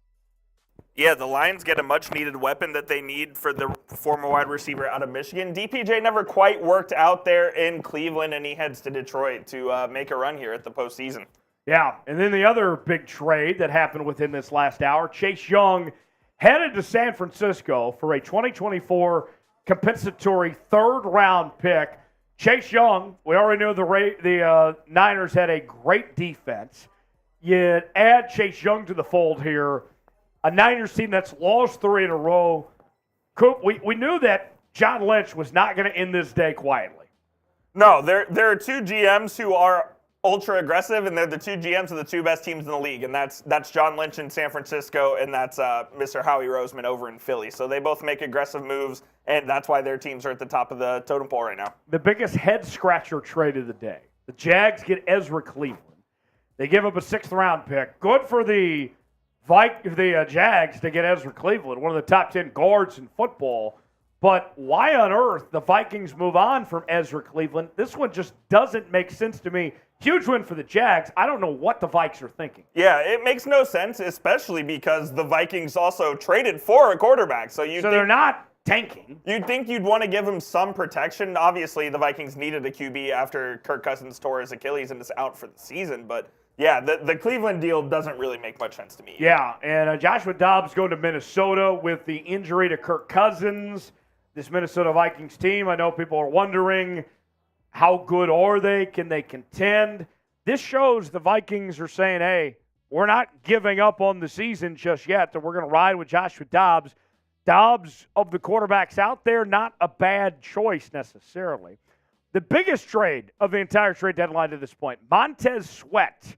Yeah, the Lions get a much-needed weapon that they need for the former wide receiver out of Michigan. DPJ never quite worked out there in Cleveland, and he heads to Detroit to make a run here at the postseason.
Yeah, and then the other big trade that happened within this last hour, Chase Young headed to San Francisco for a 2024 compensatory third-round pick. Chase Young, we already know the Niners had a great defense. You add Chase Young to the fold here, a Niners team that's lost 3 in a row. Coop, we knew that John Lynch was not going to end this day quietly.
No, there are two GMs who are ultra aggressive, and they're the two GMs of the two best teams in the league, and that's John Lynch in San Francisco, and that's Mr. Howie Roseman over in Philly. So they both make aggressive moves, and that's why their teams are at the top of the totem pole right now.
The biggest head-scratcher trade of the day. The Jags get Ezra Cleveland. They give up a sixth-round pick. Good for the Jags to get Ezra Cleveland, one of the top 10 guards in football. But why on earth the Vikings move on from Ezra Cleveland? This one just doesn't make sense to me. Huge win for the Jags. I don't know what the Vikes are thinking.
Yeah, it makes no sense, especially because the Vikings also traded for a quarterback. So
they're not tanking.
You'd think you'd want to give him some protection. Obviously, the Vikings needed a QB after Kirk Cousins tore his Achilles and is out for the season. But yeah, the Cleveland deal doesn't really make much sense to me.
Yeah, and Joshua Dobbs going to Minnesota with the injury to Kirk Cousins. This Minnesota Vikings team, I know people are wondering, how good are they? Can they contend? This shows the Vikings are saying, hey, we're not giving up on the season just yet, that we're going to ride with Joshua Dobbs. Dobbs, of the quarterbacks out there, not a bad choice necessarily. The biggest trade of the entire trade deadline to this point, Montez Sweat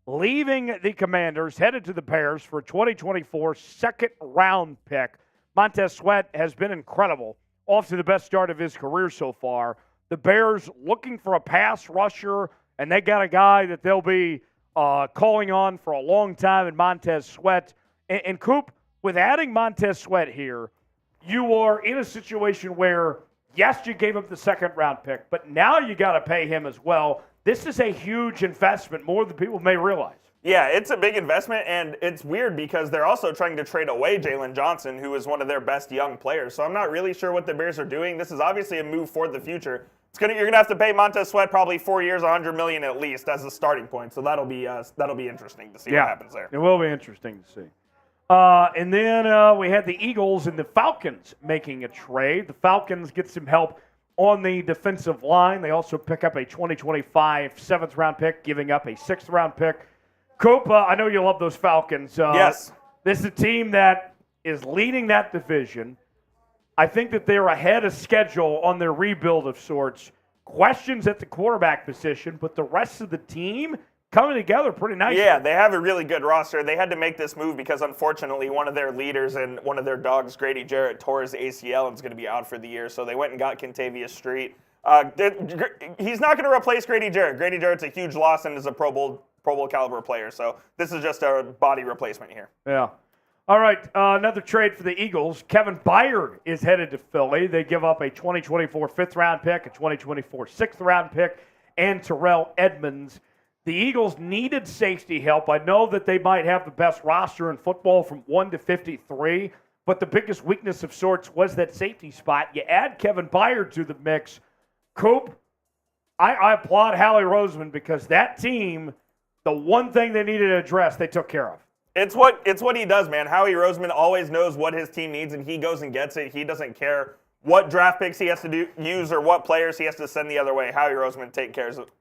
leaving the Commanders, headed to the Bears for a 2024 second-round pick. Montez Sweat has been incredible, off to the best start of his career so far. The Bears looking for a pass rusher, and they got a guy that they'll be calling on for a long time in Montez Sweat. And Coop, with adding Montez Sweat here, you are in a situation where, yes, you gave up the second-round pick, but now you got to pay him as well. This is a huge investment, more than people may realize.
Yeah, it's a big investment, and it's weird because they're also trying to trade away Jaylon Johnson, who is one of their best young players. So I'm not really sure what the Bears are doing. This is obviously a move for the future. You're going to have to pay Montez Sweat probably 4 years, $100 million at least as a starting point. So that'll be interesting to see what happens there.
It will be interesting to see. And then we had the Eagles and the Falcons making a trade. The Falcons get some help on the defensive line. They also pick up a 2025 seventh-round pick, giving up a sixth-round pick. Coop, I know you love those Falcons.
Yes.
This is a team that is leading that division. I think that they're ahead of schedule on their rebuild of sorts. Questions at the quarterback position, but the rest of the team coming together pretty nicely.
Yeah, they have a really good roster. They had to make this move because, unfortunately, one of their leaders and one of their dogs, Grady Jarrett, tore his ACL and is going to be out for the year. So they went and got Kentavious Street. He's not going to replace Grady Jarrett. Grady Jarrett's a huge loss and is a Pro Bowl caliber player. So this is just a body replacement here.
Yeah. All right, another trade for the Eagles. Kevin Byard is headed to Philly. They give up a 2024 fifth-round pick, a 2024 sixth-round pick, and Terrell Edmonds. The Eagles needed safety help. I know that they might have the best roster in football from 1 to 53, but the biggest weakness of sorts was that safety spot. You add Kevin Byard to the mix. Coop, I applaud Howie Roseman because that team, the one thing they needed to address, they took care of.
It's what he does, man. Howie Roseman always knows what his team needs, and he goes and gets it. He doesn't care what draft picks he has to use or what players he has to send the other way. Howie Roseman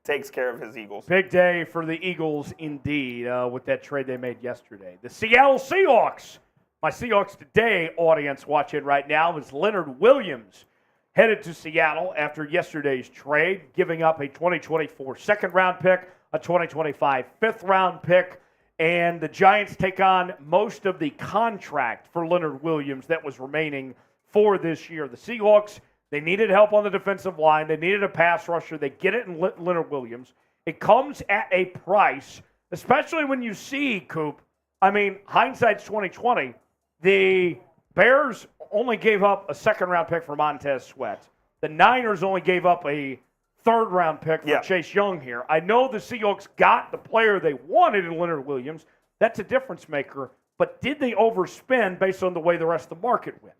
takes care of his Eagles.
Big day for the Eagles indeed with that trade they made yesterday. The Seattle Seahawks, my Seahawks Today audience watching right now, is Leonard Williams headed to Seattle after yesterday's trade, giving up a 2024 second-round pick, a 2025 fifth-round pick, and the Giants take on most of the contract for Leonard Williams that was remaining for this year. The Seahawks, they needed help on the defensive line. They needed a pass rusher. They get it in Leonard Williams. It comes at a price, especially when you see, Coop, I mean, hindsight's 2020. The Bears only gave up a second-round pick for Montez Sweat. The Niners only gave up a third-round pick for Chase Young here. I know the Seahawks got the player they wanted in Leonard Williams. That's a difference maker. But did they overspend based on the way the rest of the market went?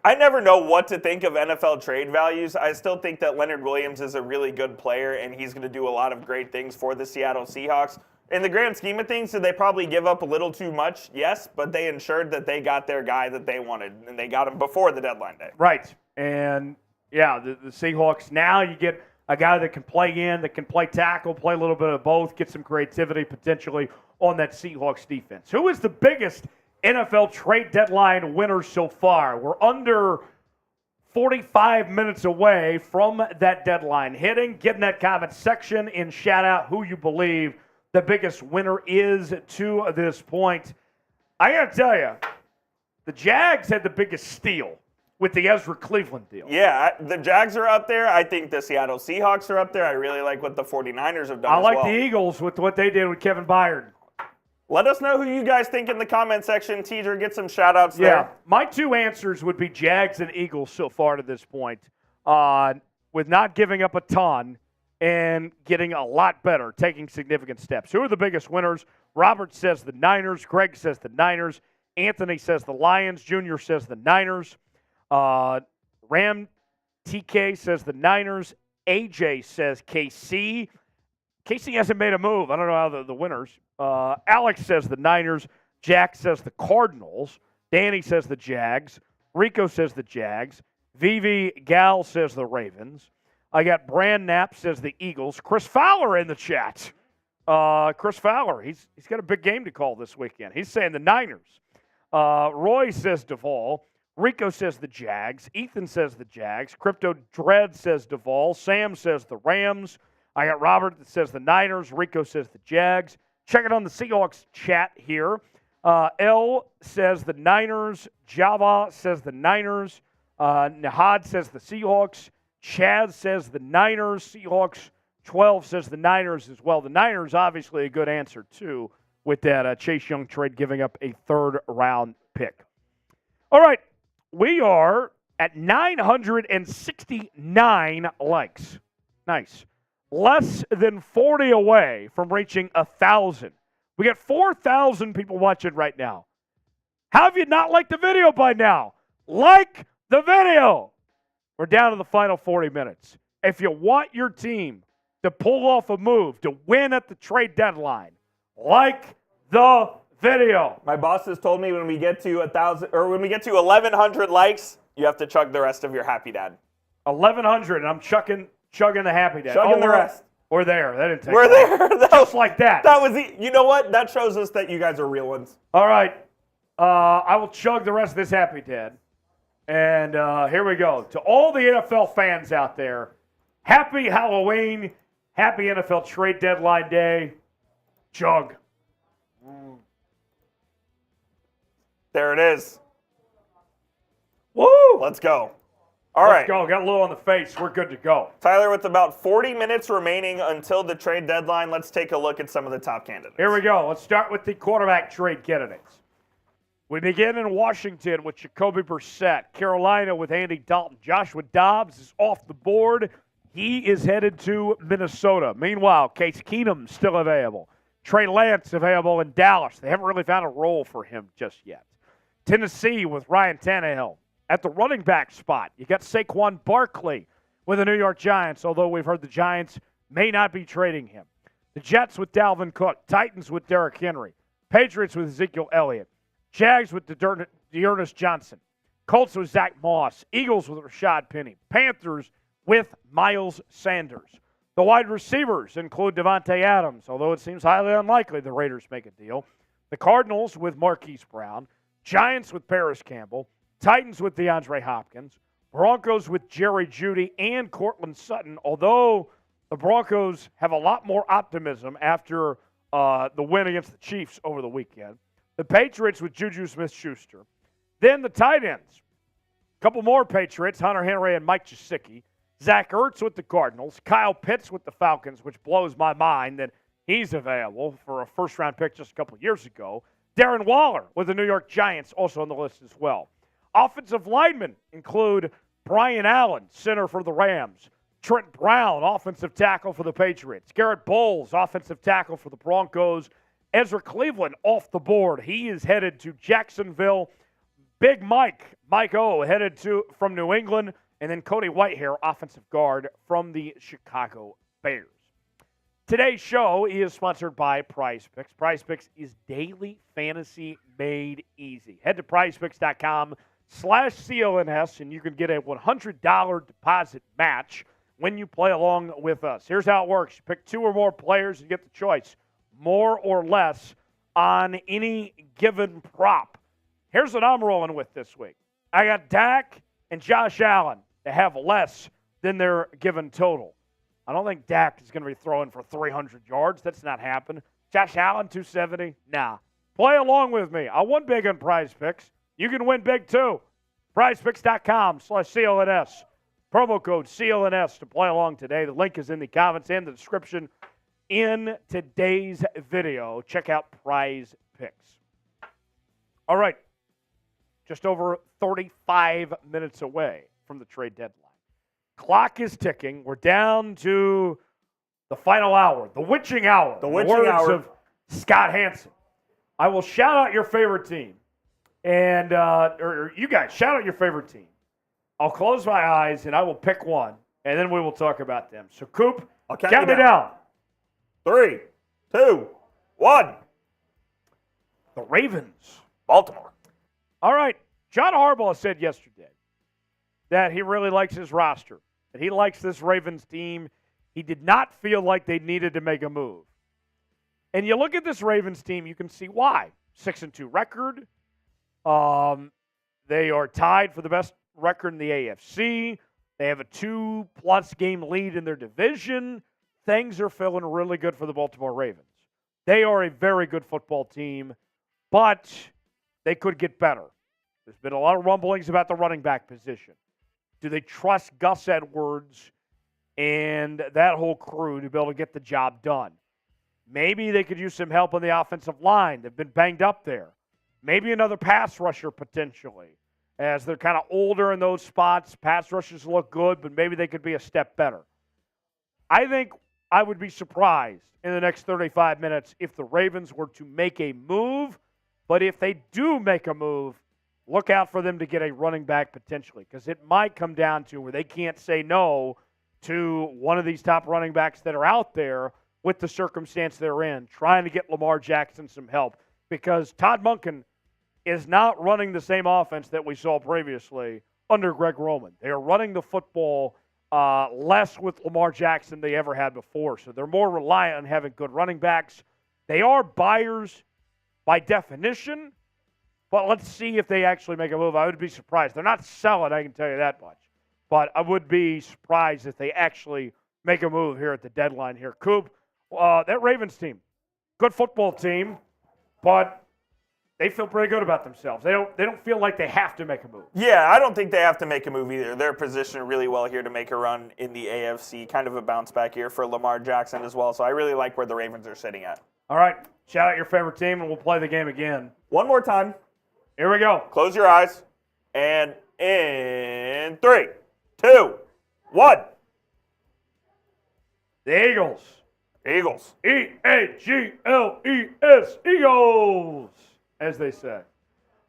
I never know what to think of NFL trade values. I still think that Leonard Williams is a really good player, and he's going to do a lot of great things for the Seattle Seahawks. In the grand scheme of things, did they probably give up a little too much? Yes, but they ensured that they got their guy that they wanted, and they got him before the deadline day.
Right. And, yeah, the Seahawks, now you get a guy that can play in, that can play tackle, play a little bit of both, get some creativity potentially on that Seahawks defense. Who is the biggest NFL trade deadline winner so far? We're under 45 minutes away from that deadline hitting. Get in that comment section and shout out who you believe the biggest winner is to this point. I got to tell you, the Jags had the biggest steal with the Ezra Cleveland deal.
Yeah, the Jags are up there. I think the Seattle Seahawks are up there. I really like what the 49ers have done
I like
as well.
the Eagles with what they did with Kevin Byard.
Let us know who you guys think in the comment section. Teaser, get some shout-outs there.
Yeah, my two answers would be Jags and Eagles so far to this point, with not giving up a ton and getting a lot better, taking significant steps. Who are the biggest winners? Robert says the Niners. Greg says the Niners. Anthony says the Lions. Junior says the Niners. Ram TK says the Niners. AJ says KC. KC hasn't made a move. I don't know how the winners. Alex says the Niners. Jack says the Cardinals. Danny says the Jags. Rico says the Jags. Vivi Gal says the Ravens. I got Brand Knapp says the Eagles. Chris Fowler in the chat. Chris Fowler, he's got a big game to call this weekend. He's saying the Niners. Roy says Duvall. Rico says the Jags. Ethan says the Jags. Crypto Dread says Duvall. Sam says the Rams. I got Robert that says the Niners. Rico says the Jags. Check it on the Seahawks chat here. L says the Niners. Java says the Niners. Nahad says the Seahawks. Chad says the Niners. Seahawks 12 says the Niners as well. The Niners, obviously, a good answer, too, with that Chase Young trade giving up a third-round pick. All right, we are at 969 likes. Nice. Less than 40 away from reaching 1,000. We got 4,000 people watching right now. How have you not liked the video by now? Like the video. We're down to the final 40 minutes. If you want your team to pull off a move, to win at the trade deadline, like the video.
My boss has told me when we get to 1,000 or when we get to 1,100 likes, you have to chug the rest of your Happy Dad.
1,100, and I'm chugging the Happy Dad.
Chugging the rest.
We're there. That didn't take
We're
long.
there.
Just like that.
That was you know what? That shows us that you guys are real ones.
All right. I will chug the rest of this Happy Dad. And here we go. To all the NFL fans out there, happy Halloween. Happy NFL trade deadline day. Chug.
There it is.
Woo!
Let's go. All right.
Let's go. Got a little on the face. We're good to go.
Tyler, with about 40 minutes remaining until the trade deadline, let's take a look at some of the top candidates.
Here we go. Let's start with the quarterback trade candidates. We begin in Washington with Jacoby Brissett. Carolina with Andy Dalton. Joshua Dobbs is off the board. He is headed to Minnesota. Meanwhile, Case Keenum still available. Trey Lance available in Dallas. They haven't really found a role for him just yet. Tennessee with Ryan Tannehill. At the running back spot, you got Saquon Barkley with the New York Giants, although we've heard the Giants may not be trading him. The Jets with Dalvin Cook. Titans with Derrick Henry. Patriots with Ezekiel Elliott. Jags with Dearness Johnson. Colts with Zach Moss. Eagles with Rashad Penny. Panthers with Miles Sanders. The wide receivers include Devontae Adams, although it seems highly unlikely the Raiders make a deal. The Cardinals with Marquise Brown. Giants with Paris Campbell. Titans with DeAndre Hopkins. Broncos with Jerry Jeudy and Cortland Sutton, although the Broncos have a lot more optimism after the win against the Chiefs over the weekend. The Patriots with Juju Smith-Schuster. Then the tight ends. A couple more Patriots, Hunter Henry and Mike Gesicki. Zach Ertz with the Cardinals. Kyle Pitts with the Falcons, which blows my mind that he's available for a first-round pick just a couple years ago. Darren Waller with the New York Giants, also on the list as well. Offensive linemen include Brian Allen, center for the Rams. Trent Brown, offensive tackle for the Patriots. Garrett Bowles, offensive tackle for the Broncos. Ezra Cleveland off the board. He is headed to Jacksonville. Big Mike O, headed from New England. And then Cody Whitehair, offensive guard from the Chicago Bears. Today's show is sponsored by PrizePicks. PrizePicks is daily fantasy made easy. Head to prizepicks.com/CLNS and you can get a $100 deposit match when you play along with us. Here's how it works. You pick two or more players and get the choice, more or less, on any given prop. Here's what I'm rolling with this week. I got Dak and Josh Allen to have less than their given total. I don't think Dak is going to be throwing for 300 yards. That's not happening. Josh Allen, 270? Nah. Play along with me. I won big on PrizePicks. You can win big too. PrizePicks.com/CLNS. Promo code CLNS to play along today. The link is in the comments and the description in today's video. Check out PrizePicks. All right. Just over 35 minutes away from the trade deadline. Clock is ticking. We're down to the final hour, the witching hour. The
witching hour
of Scott Hansen. I will shout out your favorite team, and or you guys shout out your favorite team. I'll close my eyes and I will pick one, and then we will talk about them. So, Coop, count me down.
3, 2, 1.
The Ravens.
Baltimore.
All right. John Harbaugh said yesterday that he really likes his roster, that he likes this Ravens team. He did not feel like they needed to make a move. And you look at this Ravens team, you can see why. 6-2 record. They are tied for the best record in the AFC. They have a 2+ game lead in their division. Things are feeling really good for the Baltimore Ravens. They are a very good football team. but they could get better. There's been a lot of rumblings about the running back position. Do they trust Gus Edwards and that whole crew to be able to get the job done? Maybe they could use some help on the offensive line. They've been banged up there. Maybe another pass rusher potentially. As they're kind of older in those spots, pass rushers look good, but maybe they could be a step better. I think I would be surprised in the next 35 minutes if the Ravens were to make a move, but if they do make a move, look out for them to get a running back potentially, because it might come down to where they can't say no to one of these top running backs that are out there with the circumstance they're in, trying to get Lamar Jackson some help, because Todd Monken is not running the same offense that we saw previously under Greg Roman. They are running the football less with Lamar Jackson than they ever had before. So they're more reliant on having good running backs. They are buyers by definition, but let's see if they actually make a move. I would be surprised. They're not selling, I can tell you that much. But I would be surprised if they actually make a move here at the deadline here. Coop, that Ravens team, good football team, but they feel pretty good about themselves. They don't feel like they have to make a move.
Yeah, I don't think they have to make a move either. They're positioned really well here to make a run in the AFC. Kind of a bounce back here for Lamar Jackson as well. So I really like where the Ravens are sitting at.
All right, shout out your favorite team, and we'll play the game again.
One more time.
Here we go.
Close your eyes. And in 3, 2, 1.
The Eagles.
Eagles.
E-A-G-L-E-S. Eagles, as they say.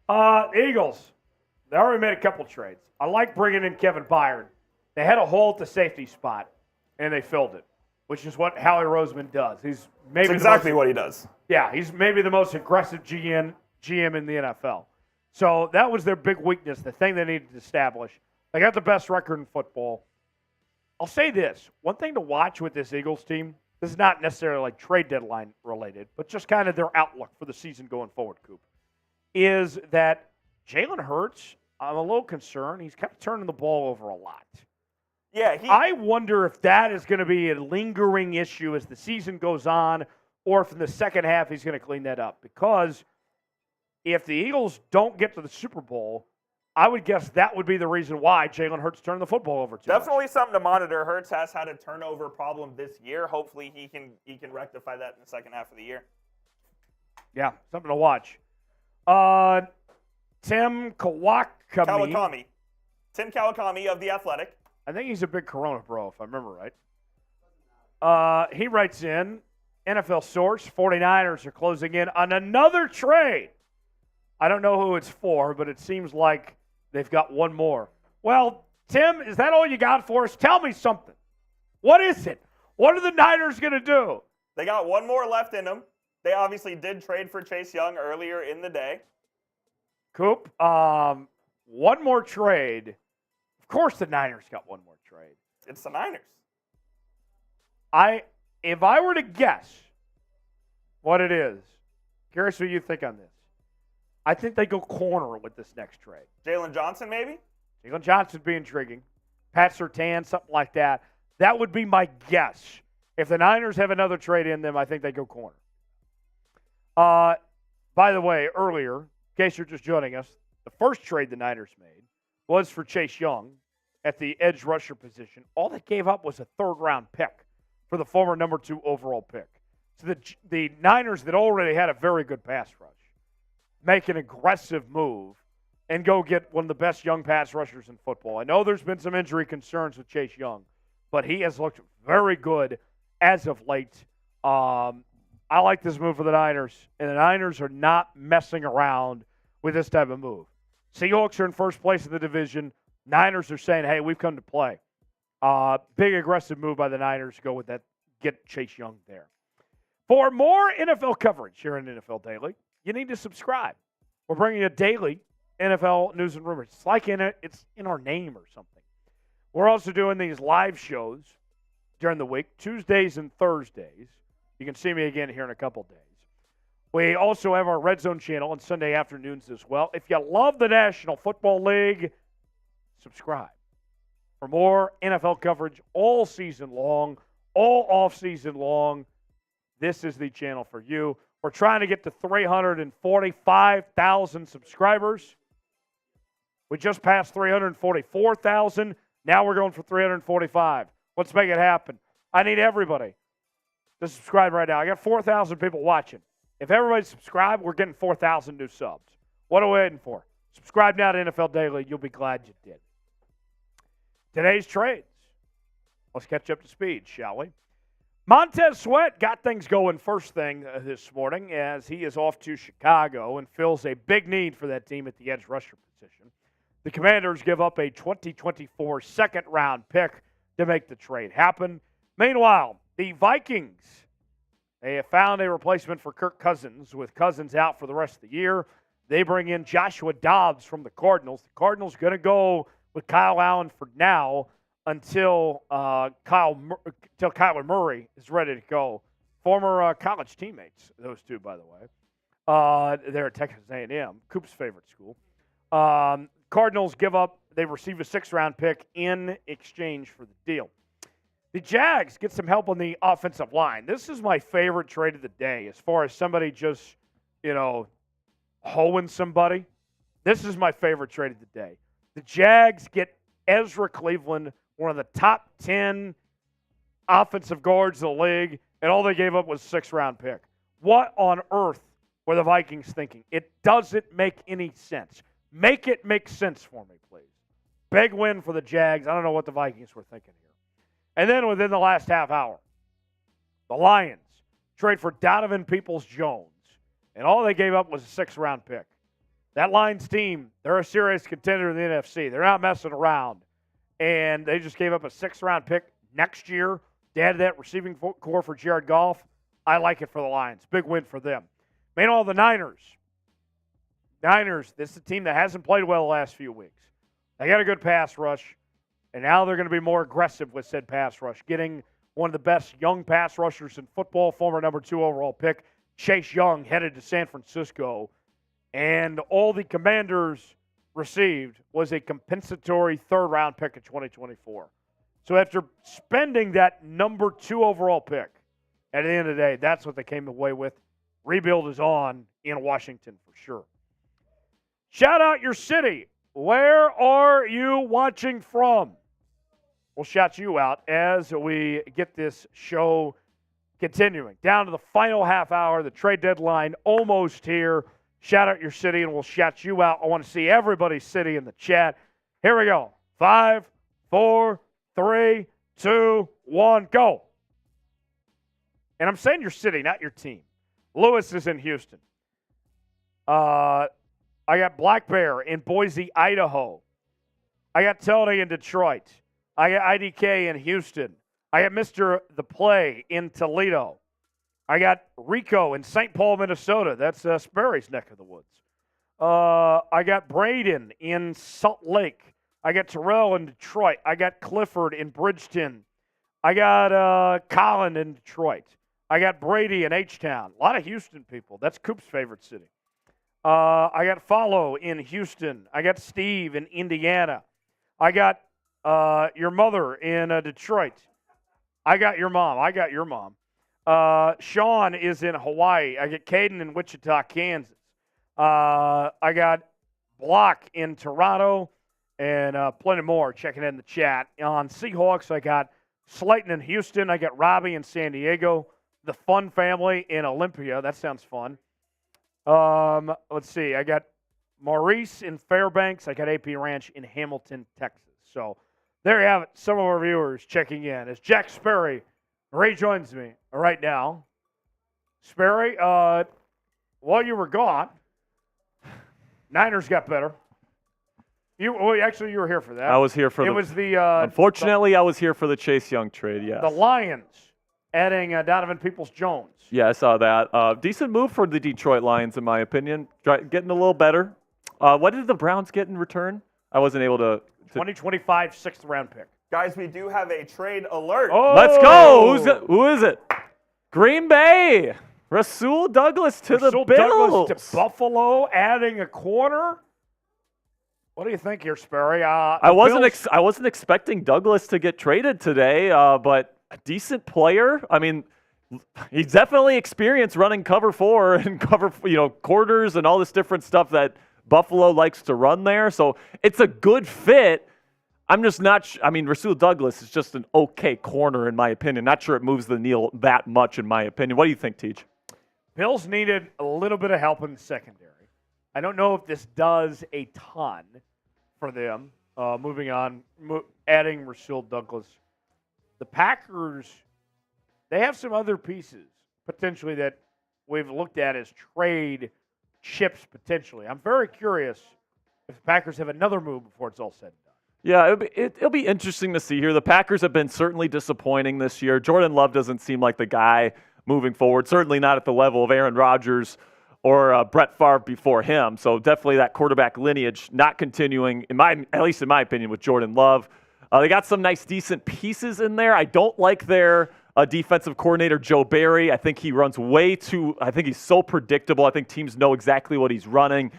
Eagles, they already made a couple trades. I like bringing in Kevin Byard. They had a hole at the safety spot, and they filled it, which is what Howie Roseman does. He's maybe
That's exactly what he does.
Yeah, he's maybe the most aggressive GM in the NFL. So that was their big weakness, the thing they needed to establish. They got the best record in football. I'll say this. One thing to watch with this Eagles team, this is not necessarily like trade deadline related, but just kind of their outlook for the season going forward, Coop, is that Jalen Hurts, I'm a little concerned. He's kind of turning the ball over a lot.
Yeah,
I wonder if that is going to be a lingering issue as the season goes on, or if in the second half he's going to clean that up. Because if the Eagles don't get to the Super Bowl, I would guess that would be the reason why Jalen Hurts turned the football over too
Definitely
much.
something to monitor. Hurts has had a turnover problem this year. Hopefully he can rectify that in the second half of the year.
Yeah, something to watch. Tim Kawakami.
Tim Kawakami of The Athletic.
I think he's a big Corona bro, if I remember right. He writes in, NFL source, 49ers are closing in on another trade. I don't know who it's for, but it seems like they've got one more. Well, Tim, is that all you got for us? Tell me something. What is it? What are the Niners going to do?
They got one more left in them. They obviously did trade for Chase Young earlier in the day.
Coop, one more trade. Of course the Niners got one more trade.
It's the Niners.
If I were to guess what it is, curious what you think on this. I think they go corner with this next trade.
Jaylon Johnson, maybe?
Jaylon Johnson would be intriguing. Pat Surtain, something like that. That would be my guess. If the Niners have another trade in them, I think they go corner. By the way, earlier, in case you're just joining us, the first trade the Niners made was for Chase Young at the edge rusher position. All they gave up was a third-round pick for the former number 2 overall pick. So the Niners that already had a very good pass rush make an aggressive move and go get one of the best young pass rushers in football. I know there's been some injury concerns with Chase Young, but he has looked very good as of late. I like this move for the Niners, and the Niners are not messing around with this type of move. Seahawks are in first place in the division. Niners are saying, hey, we've come to play. Big aggressive move by the Niners to go with that, get Chase Young there. For more NFL coverage here in NFL Daily, you need to subscribe. We're bringing you daily NFL news and rumors. It's like it's in our name or something. We're also doing these live shows during the week, Tuesdays and Thursdays. You can see me again here in a couple days. We also have our Red Zone channel on Sunday afternoons as well. If you love the National Football League, subscribe. For more NFL coverage all season long, all off season long, this is the channel for you. We're trying to get to 345,000 subscribers. We just passed 344,000. Now we're going for 345. Let's make it happen. I need everybody to subscribe right now. I got 4,000 people watching. If everybody subscribe, we're getting 4,000 new subs. What are we waiting for? Subscribe now to NFL Daily. You'll be glad you did. Today's trades. Let's catch up to speed, shall we? Montez Sweat got things going first thing this morning as he is off to Chicago and fills a big need for that team at the edge rusher position. The Commanders give up a 2024 second-round pick to make the trade happen. Meanwhile, the Vikings, they have found a replacement for Kirk Cousins. With Cousins out for the rest of the year, they bring in Joshua Dobbs from the Cardinals. The Cardinals going to go with Kyle Allen for now until Kyler Murray is ready to go. Former college teammates, those two, by the way. They're at Texas A&M, Coop's favorite school. Cardinals they receive a 6th-round pick in exchange for the deal. The Jags get some help on the offensive line. This is my favorite trade of the day as far as somebody just, hoeing somebody. This is my favorite trade of the day. The Jags get Ezra Cleveland, one of the top 10 offensive guards in the league, and all they gave up was a 6th-round pick. What on earth were the Vikings thinking? It doesn't make any sense. Make it make sense for me, please. Big win for the Jags. I don't know what the Vikings were thinking here. And then within the last half hour, the Lions trade for Donovan Peoples-Jones, and all they gave up was a 6th-round pick. That Lions team, they're a serious contender in the NFC. They're not messing around. And they just gave up a 6th-round pick next year. They added that receiving core for Jared Goff. I like it for the Lions. Big win for them. Meanwhile, the Niners, this is a team that hasn't played well the last few weeks. They got a good pass rush, and now they're going to be more aggressive with said pass rush, getting one of the best young pass rushers in football, former number 2 overall pick, Chase Young, headed to San Francisco. And all the Commanders received was a compensatory 3rd-round pick in 2024. So after spending that number 2 overall pick, at the end of the day, that's what they came away with. Rebuild is on in Washington for sure. Shout out your city. Where are you watching from? We'll shout you out as we get this show continuing. Down to the final half hour, the trade deadline almost here. Shout out your city, and we'll shout you out. I want to see everybody's city in the chat. Here we go. 5, 4, 3, 2, 1, go. And I'm saying your city, not your team. Lewis is in Houston. I got Black Bear in Boise, Idaho. I got Tony in Detroit. I got IDK in Houston. I got Mr. The Play in Toledo. I got Rico in St. Paul, Minnesota. That's Sperry's neck of the woods. I got Braden in Salt Lake. I got Terrell in Detroit. I got Clifford in Bridgeton. I got Colin in Detroit. I got Brady in H-Town. A lot of Houston people. That's Coop's favorite city. I got Follow in Houston. I got Steve in Indiana. I got your mother in Detroit. I got your mom. I got your mom. Sean is in Hawaii. I got Caden in Wichita, Kansas. I got Block in Toronto, and plenty more checking in the chat. On Seahawks, I got Slayton in Houston. I got Robbie in San Diego. The Fun family in Olympia. That sounds fun. Let's see. I got Maurice in Fairbanks. I got AP Ranch in Hamilton, Texas. So there you have it. Some of our viewers checking in as Jack Sperry rejoins me right now. Sperry, while you were gone, Niners got better. You were here for that.
I was here for unfortunately, I was here for the Chase Young trade, yes.
The Lions adding Donovan Peoples-Jones.
Yeah, I saw that. Decent move for the Detroit Lions, in my opinion. Getting a little better. What did the Browns get in return? I wasn't able to
2025 6th-round pick.
Guys, we do have a trade alert.
Oh! Let's go. Who is it? Green Bay. Rasul Douglas to the Bills.
Douglas to Buffalo, adding a corner. What do you think here, Sperry?
I wasn't expecting Douglas to get traded today, but a decent player. I mean, he's definitely experienced running cover 4 and quarters and all this different stuff that Buffalo likes to run there. So it's a good fit. I'm just not Rasul Douglas is just an okay corner in my opinion. Not sure it moves the needle that much in my opinion. What do you think, Teach?
Bills needed a little bit of help in the secondary. I don't know if this does a ton for them. Moving on, adding Rasul Douglas. The Packers, they have some other pieces potentially that we've looked at as trade chips potentially. I'm very curious if the Packers have another move before it's all said and done.
Yeah, it'll be interesting to see here. The Packers have been certainly disappointing this year. Jordan Love doesn't seem like the guy moving forward, certainly not at the level of Aaron Rodgers or Brett Favre before him. So definitely that quarterback lineage not continuing, at least in my opinion, with Jordan Love. They got some nice, decent pieces in there. I don't like their defensive coordinator, Joe Barry. I think he runs I think he's so predictable. I think teams know exactly what he's running.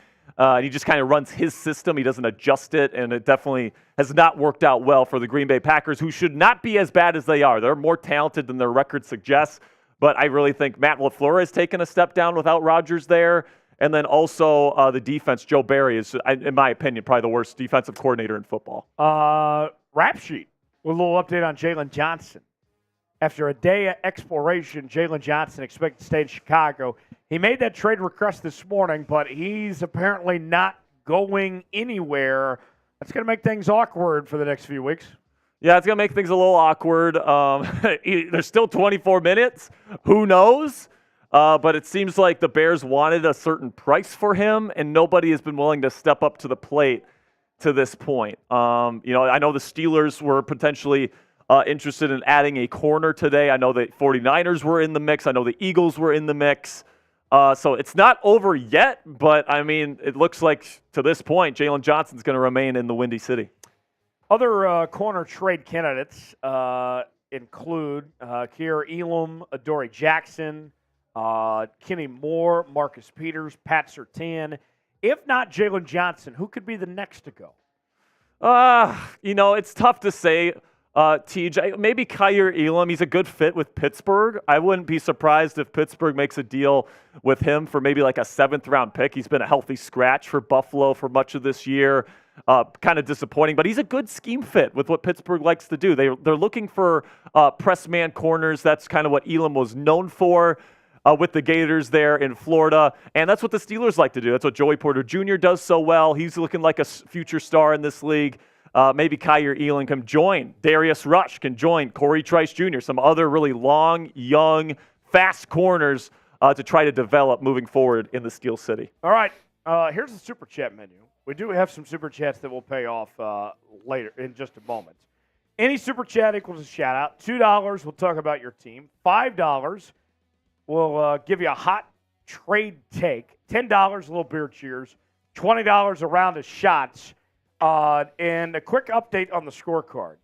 He just kind of runs his system. He doesn't adjust it, and it definitely has not worked out well for the Green Bay Packers, who should not be as bad as they are. They're more talented than their record suggests, but I really think Matt LaFleur has taken a step down without Rodgers there. And then also the defense, Joe Barry is, in my opinion, probably the worst defensive coordinator in football.
Rap sheet with a little update on Jaylon Johnson. After a day of exploration, Jaylon Johnson expected to stay in Chicago. He made that trade request this morning, but he's apparently not going anywhere. That's going to make things awkward for the next few weeks.
Yeah, it's going to make things a little awkward. There's still 24 minutes. Who knows? But it seems like the Bears wanted a certain price for him, and nobody has been willing to step up to the plate to this point. I know the Steelers were potentially interested in adding a corner today. I know the 49ers were in the mix. I know the Eagles were in the mix. So it's not over yet, but, it looks like to this point, Jaylon Johnson's going to remain in the Windy City.
Other corner trade candidates include Kier Elam, Adoree Jackson, Kenny Moore, Marcus Peters, Pat Surtain. If not Jaylon Johnson, who could be the next to go?
It's tough to say, TJ. Maybe Kier Elam. He's a good fit with Pittsburgh. I wouldn't be surprised if Pittsburgh makes a deal with him for maybe like a 7th-round pick. He's been a healthy scratch for Buffalo for much of this year. Kind of disappointing, but he's a good scheme fit with what Pittsburgh likes to do. They're looking for press man corners. That's kind of what Elam was known for. With the Gators there in Florida. And that's what the Steelers like to do. That's what Joey Porter Jr. does so well. He's looking like a future star in this league. Maybe Kier Elam can join. Darius Rush can join. Corey Trice Jr., some other really long, young, fast corners to try to develop moving forward in the Steel City.
All right. Here's the Super Chat menu. We do have some Super Chats that will pay off later in just a moment. Any Super Chat equals a shout-out. $2, we'll talk about your team. $5, we'll give you a hot trade take. $10, a little beer cheers. $20, a round of shots. And a quick update on the scorecard.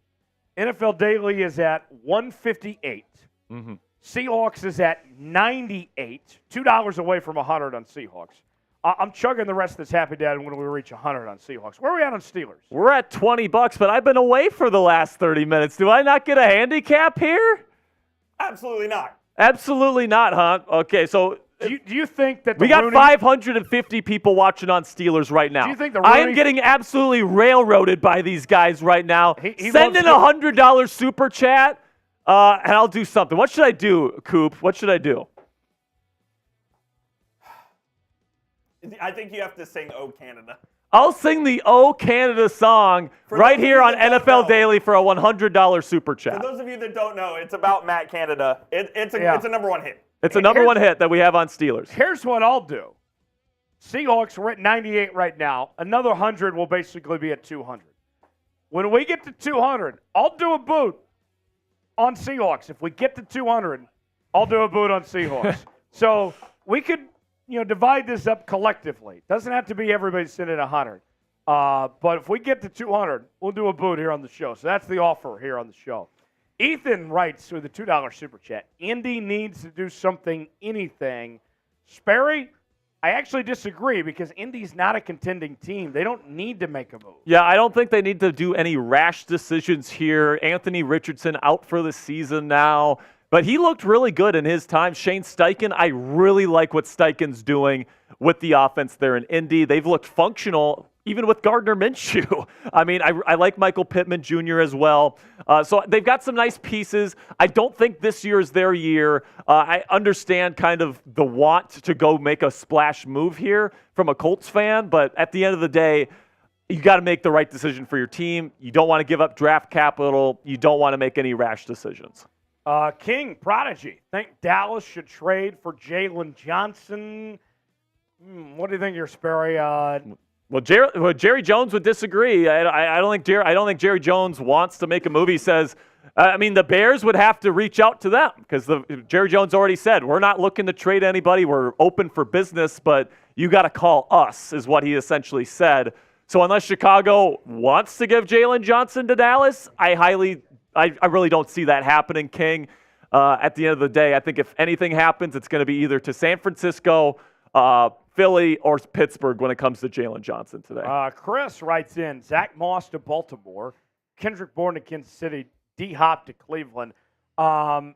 NFL Daily is at 158.
Mm-hmm.
Seahawks is at 98. $2 away from 100 on Seahawks. I'm chugging the rest of this Happy Dad when we reach 100 on Seahawks. Where are we at on Steelers?
We're at $20, but I've been away for the last 30 minutes. Do I not get a handicap here?
Absolutely not.
Absolutely not, huh? Okay, so
do you think that
we got 550 people watching on Steelers right now?
Do you think the
I am getting absolutely railroaded by these guys right now. Send in a $100 super chat, and I'll do something. What should I do, Coop? What should I do?
I think you have to sing "Oh Canada."
I'll sing the "Oh Canada" song right here on NFL Daily for a $100 super chat.
For those of you that don't know, it's about Matt Canada. It's a number one hit.
It's a number one hit that we have on Steelers.
Here's what I'll do. Seahawks, we're at 98 right now. Another 100 will basically be at 200. When we get to 200, I'll do a boot on Seahawks. If we get to 200, I'll do a boot on Seahawks. So we could divide this up collectively. Doesn't have to be everybody sitting at 100. But if we get to 200, we'll do a boot here on the show. So that's the offer here on the show. Ethan writes with a $2 super chat, Indy needs to do something, anything. Sperry, I actually disagree because Indy's not a contending team. They don't need to make a move.
Yeah, I don't think they need to do any rash decisions here. Anthony Richardson out for the season now. But he looked really good in his time. Shane Steichen, I really like what Steichen's doing with the offense there in Indy. They've looked functional even with Gardner Minshew. I mean, I like Michael Pittman Jr. as well. So they've got some nice pieces. I don't think this year is their year. I understand kind of the want to go make a splash move here from a Colts fan, but at the end of the day, you got to make the right decision for your team. You don't want to give up draft capital. You don't want to make any rash decisions.
King, Prodigy, think Dallas should trade for Jaylon Johnson. What do you think here, Sperry?
Well, Jerry Jones would disagree. I don't think Jerry Jones wants to make a move. He says, the Bears would have to reach out to them because Jerry Jones already said, we're not looking to trade anybody. We're open for business, but you got to call us, is what he essentially said. So unless Chicago wants to give Jaylon Johnson to Dallas, I really don't see that happening, King. At the end of the day, I think if anything happens, it's going to be either to San Francisco, Philly, or Pittsburgh when it comes to Jaylon Johnson today.
Chris writes in, Zach Moss to Baltimore, Kendrick Bourne to Kansas City, D-Hop to Cleveland. I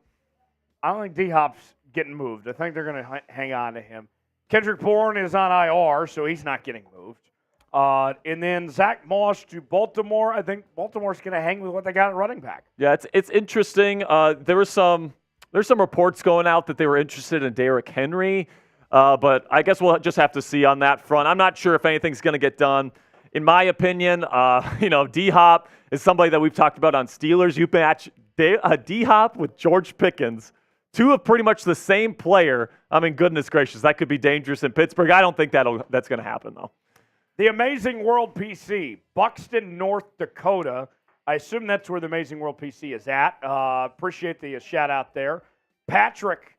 don't think D-Hop's getting moved. I think they're going to hang on to him. Kendrick Bourne is on IR, so he's not getting moved. And then Zach Moss to Baltimore. I think Baltimore's going to hang with what they got at running back.
Yeah, it's interesting. There's some reports going out that they were interested in Derrick Henry. But I guess we'll just have to see on that front. I'm not sure if anything's going to get done. In my opinion, D-Hop is somebody that we've talked about on Steelers. You match D-Hop with George Pickens, two of pretty much the same player. I mean, goodness gracious, that could be dangerous in Pittsburgh. I don't think that's going to happen, though.
The Amazing World PC, Buxton, North Dakota. I assume that's where the Amazing World PC is at. Appreciate the shout out there. Patrick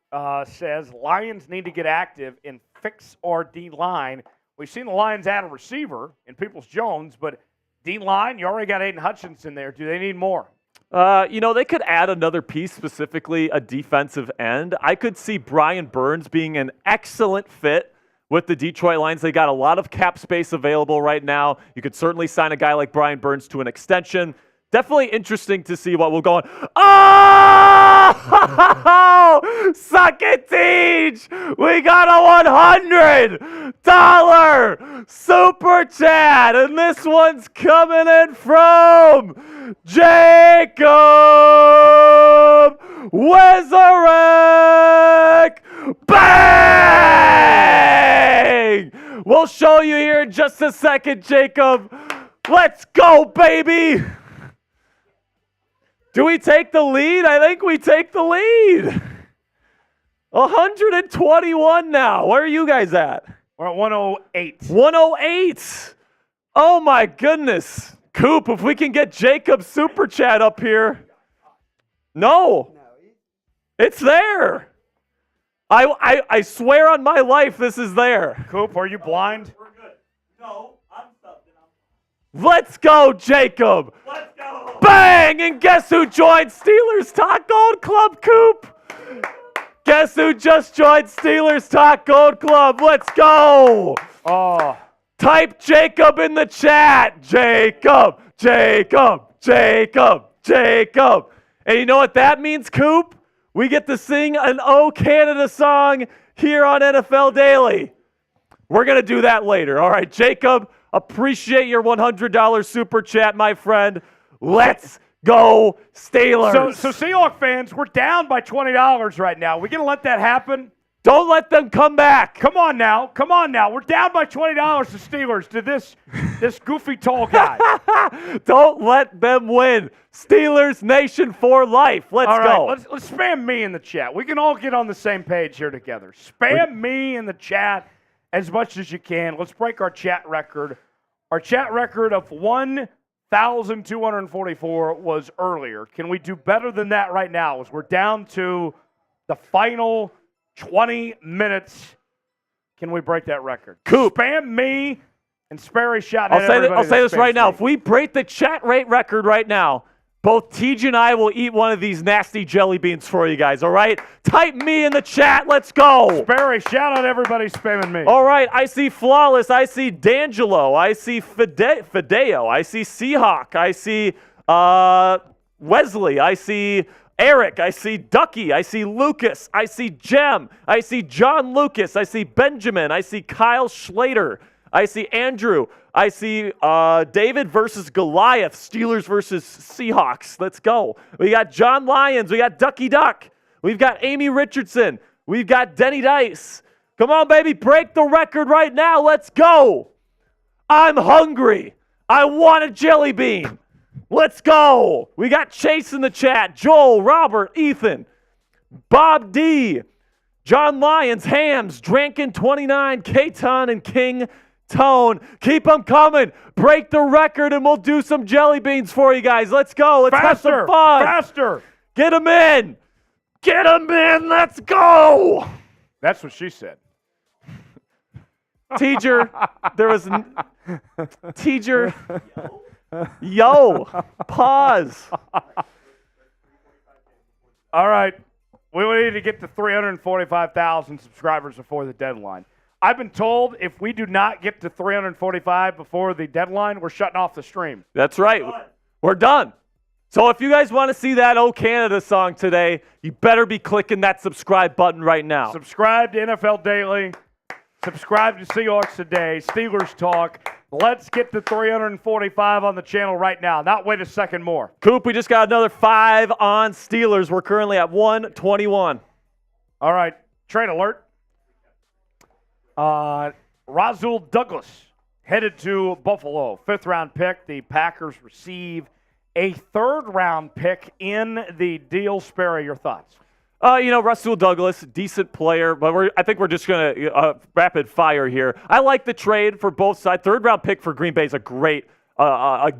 says Lions need to get active and fix our D-line. We've seen the Lions add a receiver in Peoples-Jones, but D-line, you already got Aiden Hutchinson there. Do they need more?
They could add another piece, specifically a defensive end. I could see Brian Burns being an excellent fit with the Detroit Lions. They got a lot of cap space available right now. You could certainly sign a guy like Brian Burns to an extension. Definitely interesting to see what will go on. Oh! Suck it, Teach! We got a $100 super chat, and this one's coming in from Jacob Wezarek. Bang! We'll show you here in just a second, Jacob. Let's go, baby! Do we take the lead? I think we take the lead. 121 now. Where are you guys at?
We're at 108.
108. Oh, my goodness. Coop, if we can get Jacob's super chat up here. No. It's there. I swear on my life this is there.
Coop, are you blind?
We're good. No, I'm something.
Let's go, Jacob.
Let's go.
Bang! And guess who joined Steelers Talk Gold Club, Coop? Guess who just joined Steelers Talk Gold Club? Let's go!
Oh.
Type Jacob in the chat. Jacob, Jacob, Jacob, Jacob. And you know what that means, Coop? We get to sing an O Canada song here on NFL Daily. We're going to do that later. All right, Jacob, appreciate your $100 super chat, my friend. Let's go, Steelers.
So Seahawks fans, we're down by $20 right now. We going to let that happen?
Don't let them come back.
Come on now. We're down by $20 to Steelers, to this goofy tall guy.
Don't let them win. Steelers Nation for life. Let's go.
Let's spam me in the chat. We can all get on the same page here together. Spam me in the chat as much as you can. Let's break our chat record. Our chat record of 1,244 was earlier. Can we do better than that right now as we're down to the final 20 minutes? Can we break that record?
Coop.
Spam me and Sperry shot.
I'll say this right now. If we break the chat rate record right now, both TJ and I will eat one of these nasty jelly beans for you guys, all right? Type me in the chat. Let's go.
Sperry, shout out everybody spamming me.
All right. I see Flawless. I see D'Angelo. I see Fideo. I see Seahawk. I see Wesley. I see Eric. I see Ducky. I see Lucas. I see Jem. I see John Lucas. I see Benjamin. I see Kyle Schlater. I see Andrew. I see David versus Goliath. Steelers versus Seahawks. Let's go. We got John Lyons. We got Ducky Duck. We've got Amy Richardson. We've got Denny Dice. Come on, baby. Break the record right now. Let's go. I'm hungry. I want a jelly bean. Let's go. We got Chase in the chat. Joel, Robert, Ethan, Bob D, John Lyons, Hams, Drankin29, Katon, and King Tone. Keep them coming. Break the record, and we'll do some jelly beans for you guys. Let's go. Let's have some fun.
Faster.
Get them in. Get them in. Let's go.
That's what she said.
Teacher, there was... Teacher... Yo, pause.
All right. We need to get to 345,000 subscribers before the deadline. I've been told if we do not get to 345 before the deadline, we're shutting off the stream.
That's right. We're done. So if you guys want to see that Oh Canada song today, you better be clicking that subscribe button right now.
Subscribe to NFL Daily. Subscribe to Seahawks Today. Steelers Talk. Let's get to 345 on the channel right now. Not wait a second more.
Coop, we just got another 5 on Steelers. We're currently at 121.
All right. Trade alert. Rasul Douglas headed to Buffalo. 5th-round pick. The Packers receive a 3rd-round pick in the deal. Sperry, your thoughts?
Rasul Douglas, decent player, but I think we're just going to rapid fire here. I like the trade for both sides. 3rd-round pick for Green Bay is a great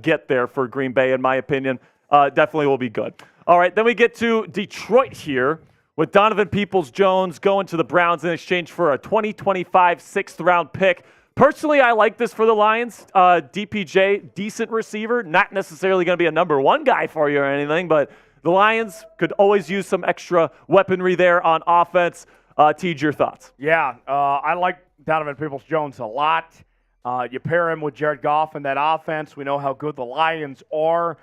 get there for Green Bay, in my opinion. Definitely will be good. All right, then we get to Detroit here with Donovan Peoples-Jones going to the Browns in exchange for a 2025 6th-round pick. Personally, I like this for the Lions. DPJ, decent receiver, not necessarily going to be a number 1 guy for you or anything, but the Lions could always use some extra weaponry there on offense. Tej, your thoughts?
Yeah, I like Donovan Peoples-Jones a lot. You pair him with Jared Goff in that offense. We know how good the Lions are.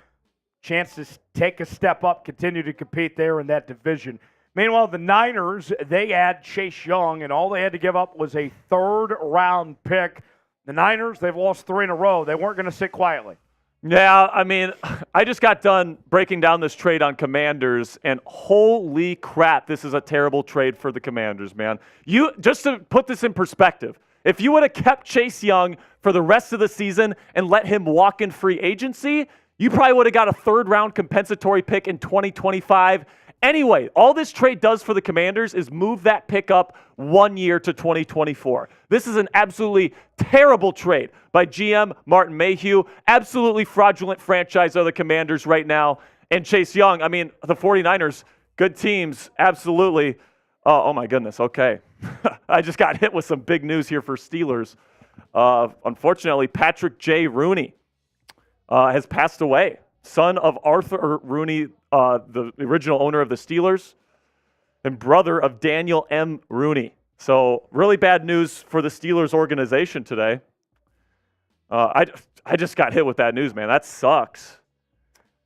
Chances take a step up, continue to compete there in that division. Meanwhile, the Niners, they add Chase Young, and all they had to give up was a 3rd-round pick. The Niners, they've lost 3 in a row. They weren't going to sit quietly.
Yeah, I mean, I just got done breaking down this trade on Commanders, and holy crap, this is a terrible trade for the Commanders, man. Just to put this in perspective, if you would have kept Chase Young for the rest of the season and let him walk in free agency, you probably would have got a 3rd-round compensatory pick in 2025. Anyway, all this trade does for the Commanders is move that pick up 1 year to 2024. This is an absolutely terrible trade by GM Martin Mayhew. Absolutely fraudulent franchise are the Commanders right now. And Chase Young, I mean, the 49ers, good teams, absolutely. Oh my goodness, okay. I just got hit with some big news here for Steelers. Unfortunately, Patrick J. Rooney has passed away. Son of Arthur Rooney, the original owner of the Steelers, and brother of Daniel M. Rooney. So really bad news for the Steelers organization today. I just got hit with that news, man. That sucks.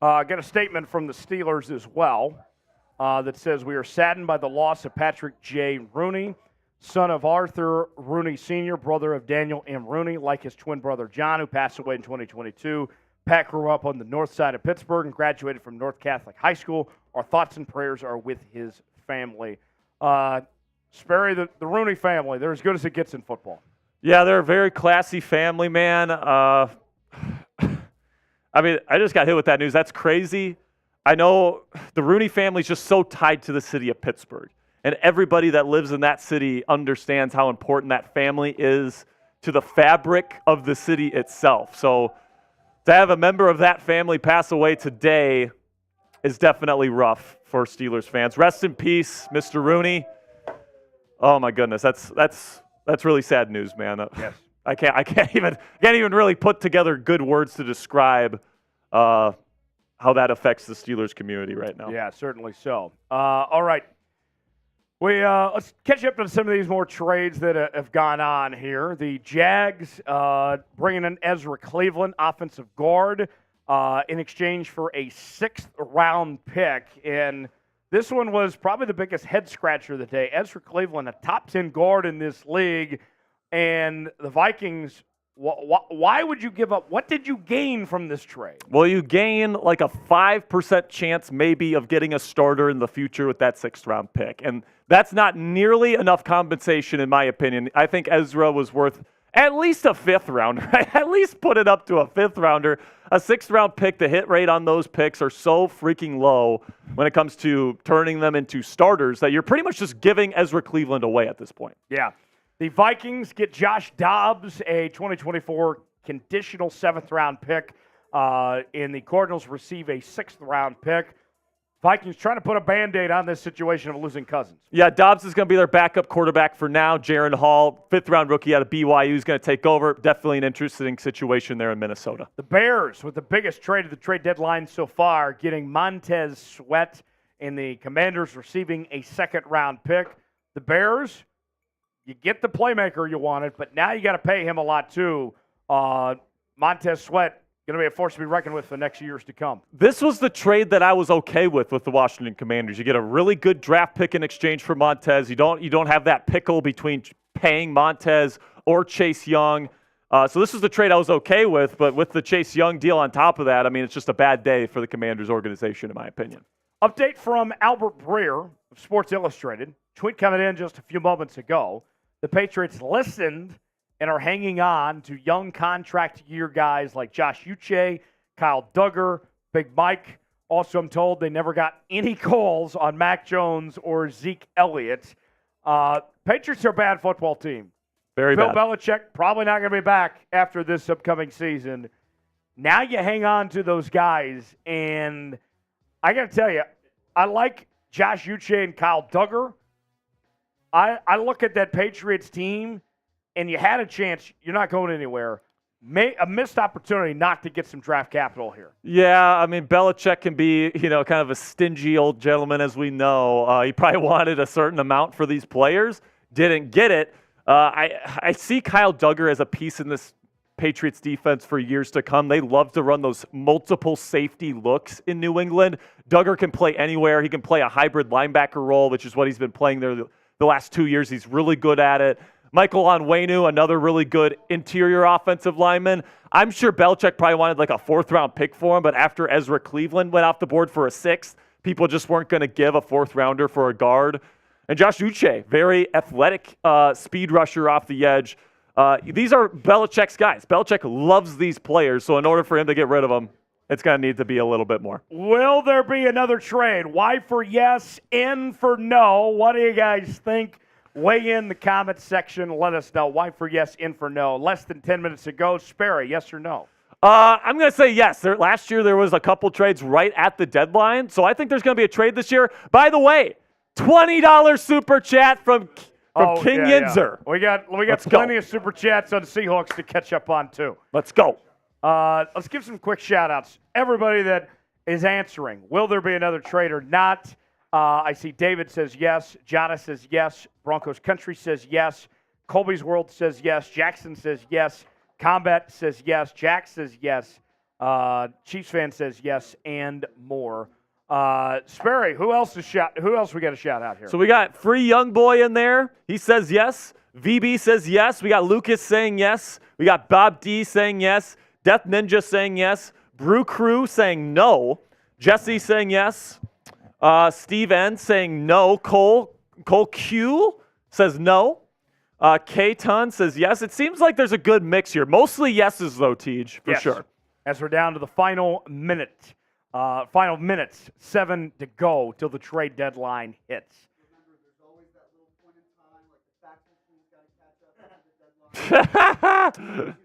I got a statement from the Steelers as well that says, we are saddened by the loss of Patrick J. Rooney, son of Arthur Rooney Sr., brother of Daniel M. Rooney, like his twin brother John, who passed away in 2022. Pat grew up on the north side of Pittsburgh and graduated from North Catholic High School. Our thoughts and prayers are with his family. Sperry, the Rooney family, they're as good as it gets in football.
Yeah, they're a very classy family, man. I mean, I just got hit with that news. That's crazy. I know the Rooney family is just so tied to the city of Pittsburgh. And everybody that lives in that city understands how important that family is to the fabric of the city itself. So to have a member of that family pass away today is definitely rough for Steelers fans. Rest in peace, Mr. Rooney. Oh my goodness, that's really sad news, man.
Yes.
I can't even really put together good words to describe how that affects the Steelers community right now.
Yeah, certainly so. All right. Let's catch up on some of these more trades that have gone on here. The Jags bringing in Ezra Cleveland, offensive guard, in exchange for a 6th-round pick. And This one was probably the biggest head scratcher of the day. Ezra Cleveland, a top 10 guard in this league, and the Vikings. Why would you give up? What did you gain from this trade?
Well, you gain like a 5% chance maybe of getting a starter in the future with that 6th-round pick. And that's not nearly enough compensation, in my opinion. I think Ezra was worth at least a 5th rounder. Right? At least put it up to a 5th rounder. A 6th-round pick, the hit rate on those picks are so freaking low when it comes to turning them into starters that you're pretty much just giving Ezra Cleveland away at this point.
Yeah. The Vikings get Josh Dobbs, a 2024 conditional 7th-round pick, and the Cardinals receive a 6th-round pick. Vikings trying to put a Band-Aid on this situation of losing Cousins.
Yeah, Dobbs is going to be their backup quarterback for now. Jaron Hall, 5th-round rookie out of BYU, is going to take over. Definitely an interesting situation there in Minnesota.
The Bears, with the biggest trade of the trade deadline so far, getting Montez Sweat, and the Commanders receiving a 2nd-round pick. The Bears, you get the playmaker you wanted, but now you got to pay him a lot too. Montez Sweat, going to be a force to be reckoned with for the next years to come.
This was the trade that I was okay with the Washington Commanders. You get a really good draft pick in exchange for Montez. You don't have that pickle between paying Montez or Chase Young. So this was the trade I was okay with, but with the Chase Young deal on top of that, I mean, it's just a bad day for the Commanders organization, in my opinion.
Update from Albert Breer of Sports Illustrated. Tweet coming in just a few moments ago. The Patriots listened and are hanging on to young contract year guys like Josh Uche, Kyle Duggar, Big Mike. Also, I'm told they never got any calls on Mac Jones or Zeke Elliott. Patriots are a bad football team.
Very
Bill
bad.
Belichick probably not going to be back after this upcoming season. Now you hang on to those guys, and I got to tell you, I like Josh Uche and Kyle Duggar. I look at that Patriots team, and you had a chance. You're not going anywhere. A missed opportunity not to get some draft capital here.
Yeah, I mean, Belichick can be, kind of a stingy old gentleman, as we know. He probably wanted a certain amount for these players, didn't get it. I see Kyle Duggar as a piece in this Patriots defense for years to come. They love to run those multiple safety looks in New England. Duggar can play anywhere. He can play a hybrid linebacker role, which is what he's been playing there the last 2 years. He's really good at it. Michael Onwenu, another really good interior offensive lineman. I'm sure Belichick probably wanted like a 4th-round pick for him, but after Ezra Cleveland went off the board for a 6th, people just weren't going to give a 4th-rounder for a guard. And Josh Uche, very athletic speed rusher off the edge. These are Belichick's guys. Belichick loves these players, so in order for him to get rid of them, it's going to need to be a little bit more.
Will there be another trade? Y for yes, N for no. What do you guys think? Weigh in the comments section. Let us know. Y for yes, N for no. Less than 10 minutes ago. Sperry, yes or no?
I'm going to say yes. Last year there was a couple trades right at the deadline, so I think there's going to be a trade this year. By the way, $20 super chat from King Yinzer.
Yeah. We got plenty of super chats on the Seahawks to catch up on too.
Let's go.
Let's give some quick shout-outs. Everybody that is answering, will there be another trade or not? I see David says yes. Jana says yes. Broncos Country says yes. Colby's World says yes. Jackson says yes. Combat says yes. Jack says yes. Chiefs fan says yes, and more. Sperry, who else we got to shout out here?
So we got Free Young Boy in there. He says yes. VB says yes. We got Lucas saying yes. We got Bob D saying yes. Death Ninja saying yes. Brew Crew saying no. Jesse saying yes. Steve N saying no. Cole Q says no. K-Ton says yes. It seems like there's a good mix here. Mostly yeses, though, Tej, for sure.
As we're down to the final minutes, 7 to go till the trade deadline hits.
Remember, there's always that little point in time, like the fax machine's got to catch up after the deadline.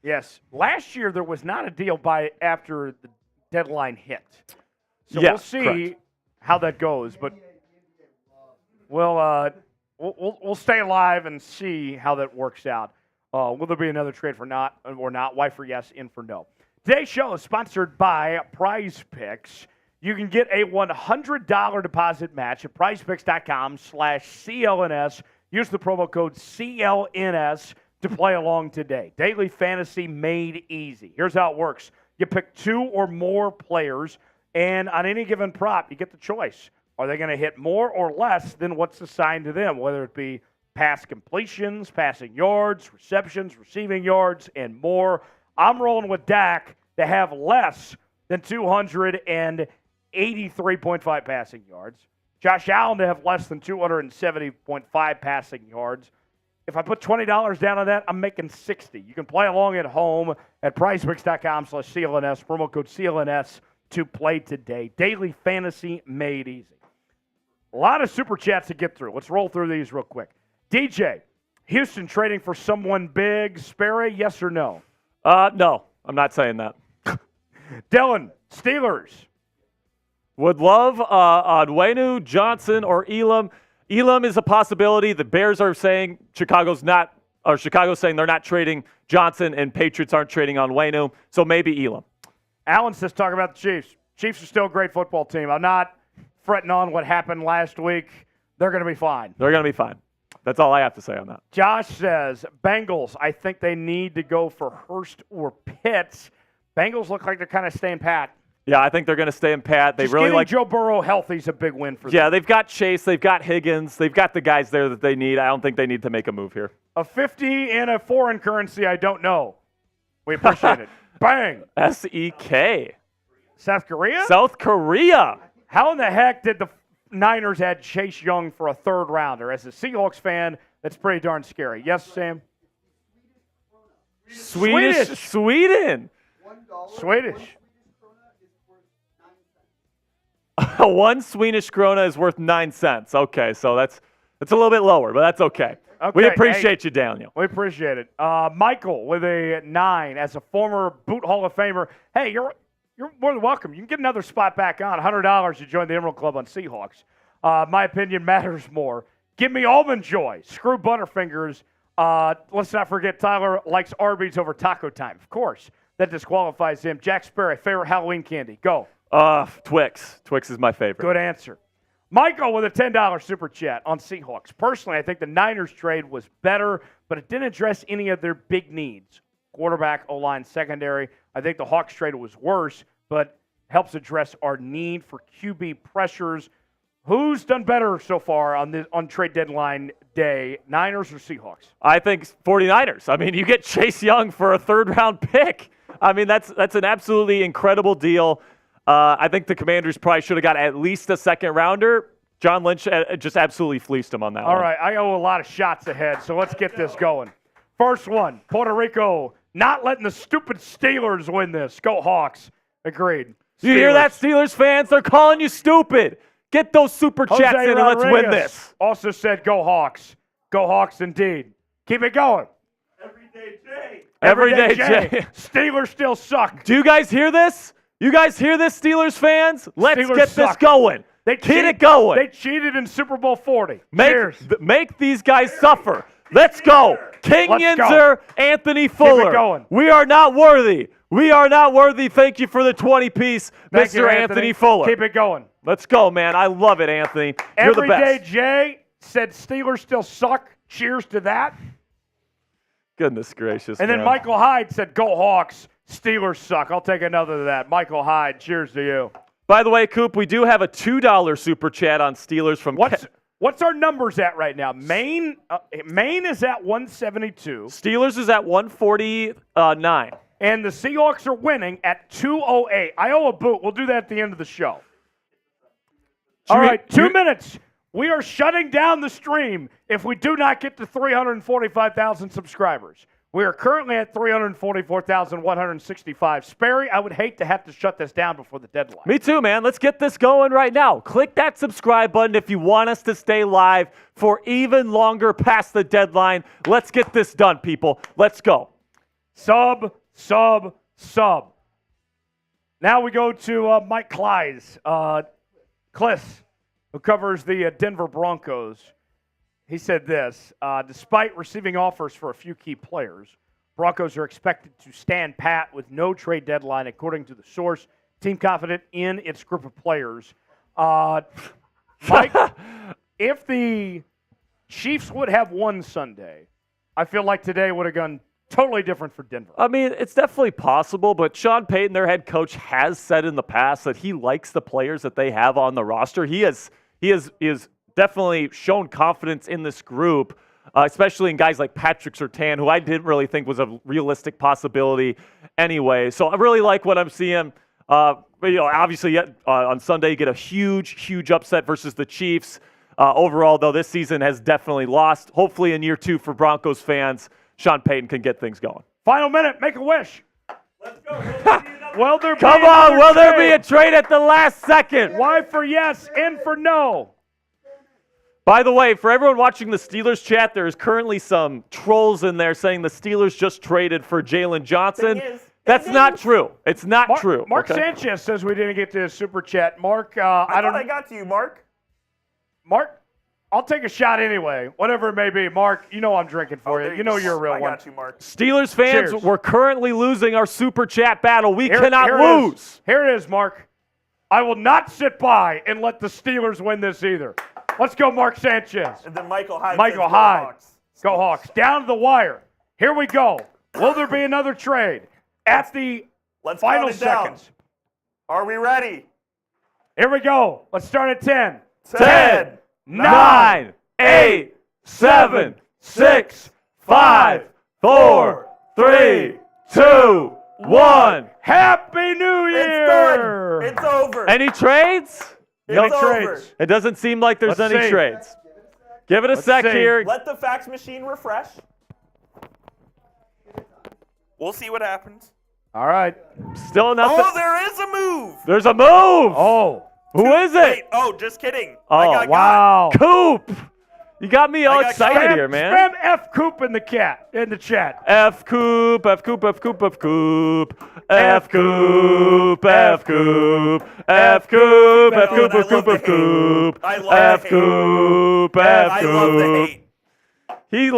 Yes. Last year, there was not a deal after the deadline hit. So
Yeah,
we'll see
correct.
how that goes. But we'll stay alive and see how that works out. Will there be another trade or not? Y for yes, N for no. Today's show is sponsored by PrizePicks. You can get a $100 deposit match at PrizePicks.com/CLNS. Use the promo code CLNS to play along today. Daily fantasy made easy. Here's how it works. You pick 2 or more players. And on any given prop, you get the choice. Are they going to hit more or less than what's assigned to them, whether it be pass completions, passing yards, receptions, receiving yards, and more? I'm rolling with Dak to have less than 283.5 passing yards. Josh Allen to have less than 270.5 passing yards. If I put $20 down on that, I'm making $60. You can play along at home at PrizePicks.com/CLNS, promo code CLNS to play today. Daily fantasy made easy. A lot of super chats to get through. Let's roll through these real quick. DJ, Houston trading for someone big. Sperry, yes or no?
No, I'm not saying that.
Dylan, Steelers.
Would love Onwenu, Johnson, or Elam. Elam is a possibility. The Bears are saying Chicago's saying they're not trading Johnson, and Patriots aren't trading Onwenu. So maybe Elam.
Alan says talk about the Chiefs. Chiefs are still a great football team. I'm not fretting on what happened last week. They're going to be fine.
They're going to be fine. That's all I have to say on that.
Josh says Bengals. I think they need to go for Hurst or Pitts. Bengals look like they're kind of staying pat.
Yeah, I think they're going to stay in pat. They
Just
really
getting
like
Joe Burrow healthy is a big win for them.
Yeah, they've got Chase, they've got Higgins, they've got the guys there that they need. I don't think they need to make a move here.
A 50 in a foreign currency, I don't know. We appreciate it. Bang.
SEK.
South Korea?
South Korea.
How in the heck did the Niners add Chase Young for a third rounder? As a Seahawks fan, that's pretty darn scary. Yes, Sam?
Sweden.
$1.
Swedish.
One Swedish krona is worth 9 cents. Okay, so that's a little bit lower, but that's okay. We appreciate you, Daniel.
We appreciate it. Michael with a 9 as a former Boot Hall of Famer. Hey, you're more than welcome. You can get another spot back on. $100 to join the Emerald Club on Seahawks. My opinion matters more. Give me Almond Joy. Screw Butterfingers. Let's not forget Tyler likes Arby's over Taco Time. Of course, that disqualifies him. Jack Sperry, favorite Halloween candy. Go.
Twix. Twix is my favorite.
Good answer. Michael with a $10 super chat on Seahawks. Personally, I think the Niners trade was better, but it didn't address any of their big needs. Quarterback, O-line, secondary. I think the Hawks trade was worse, but helps address our need for QB pressures. Who's done better so far on trade deadline day, Niners or Seahawks?
I think 49ers. I mean, you get Chase Young for a third-round pick. I mean, that's an absolutely incredible deal. I think the Commanders probably should have got at least a second-rounder. John Lynch just absolutely fleeced him on that one.
All right, I owe a lot of shots ahead, so let's get this going. First one, Puerto Rico not letting the stupid Steelers win this. Go Hawks. Agreed.
You hear that, Steelers fans? They're calling you stupid. Get those super chats in and let's win this.
Also said go Hawks. Go Hawks indeed. Keep it going.
Everyday Jay.
Everyday Jay.
Steelers still suck.
Do you guys hear this? You guys hear this, Steelers fans? Let's
Steelers
get
suck.
this going. Get it going.
They cheated in Super Bowl 40. Cheers.
Make these guys suffer. Let's go. King Yinzer, Anthony Fuller.
Keep it going.
We are not worthy. We are not worthy. Thank you for the 20-piece, Mr. Anthony Fuller.
Keep it going.
Let's go, man. I love it, Anthony. You're the best.
Everyday Jay said Steelers still suck. Cheers to that.
Goodness gracious,
And then
man.
Michael Hyde said, go Hawks. Steelers suck. I'll take another of that. Michael Hyde, cheers to you.
By the way, Coop, we do have a $2 super chat on Steelers from
What's our numbers at right now? Maine is at 172.
Steelers is at 149.
And the Seahawks are winning at 208. I owe a boot. We'll do that at the end of the show. All right, 2 minutes. We are shutting down the stream if we do not get to 345,000 subscribers. We are currently at 344,165. Sperry, I would hate to have to shut this down before the deadline.
Me too, man. Let's get this going right now. Click that subscribe button if you want us to stay live for even longer past the deadline. Let's get this done, people. Let's go.
Sub. Now we go to Mike Kleiss, who covers the Denver Broncos. He said this, despite receiving offers for a few key players, Broncos are expected to stand pat with no trade deadline, according to the source. Team confident in its group of players. Mike, if the Chiefs would have won Sunday, I feel like today would have gone totally different for Denver.
I mean, it's definitely possible, but Sean Payton, their head coach, has said in the past that he likes the players that they have on the roster. He has definitely shown confidence in this group, especially in guys like Patrick Surtain, who I didn't really think was a realistic possibility anyway. So I really like what I'm seeing. Obviously, on Sunday, you get a huge upset versus the Chiefs. Overall, though, this season has definitely lost. Hopefully, in year 2 for Broncos fans, Sean Payton can get things going.
Final minute, make a wish.
Let's go.
Will there be
Come on, will there be a
trade?
trade at the last second?
Y for yes, N for no.
By the way, for everyone watching the Steelers chat, there's currently some trolls in there saying the Steelers just traded for Jaylon Johnson. That's not true. It's not true.
Mark
okay?
Sanchez says we didn't get to his super chat. Mark,
I got to you, Mark.
Mark, I'll take a shot anyway, whatever it may be. Mark, you know I'm drinking for you. You know you're a real one.
I got you, Mark.
Steelers fans,
Cheers.
we're currently losing our super chat battle. We cannot
here
lose.
Here it is, Mark. I will not sit by and let the Steelers win this either. Let's go, Mark Sanchez.
And then Michael Hyde.
Michael Hyde. Go Hawks. Down to the wire. Here we go. Will there be another trade at the final seconds?
Are we ready?
Here we go. Let's start at 10.
10, 9, 8, 7, 6, 5, 4, 3, 2, 1.
Happy New Year!
It's done. It's over.
Any trades?
It's over.
trades.
It doesn't seem like there's
Let's
any
see.
trades. Give it a sec
see.
here.
Let the fax machine refresh. We'll see what happens.
All right.
Still nothing.
Oh, there is a move.
There's a move.
Oh.
Who is it?
Wait, just kidding.
Oh,
I got
Wow.
Coop. You got me all
I got
excited
Spam-
here, man.
Spam F Coop in the chat.
F Coop, F Coop, F Coop, F Coop, F Coop, F Coop, F Coop, F Coop, F Coop, F Coop,
I love
F
the hate.
Coop,
Man,
F
I love the
Coop.
hate.
He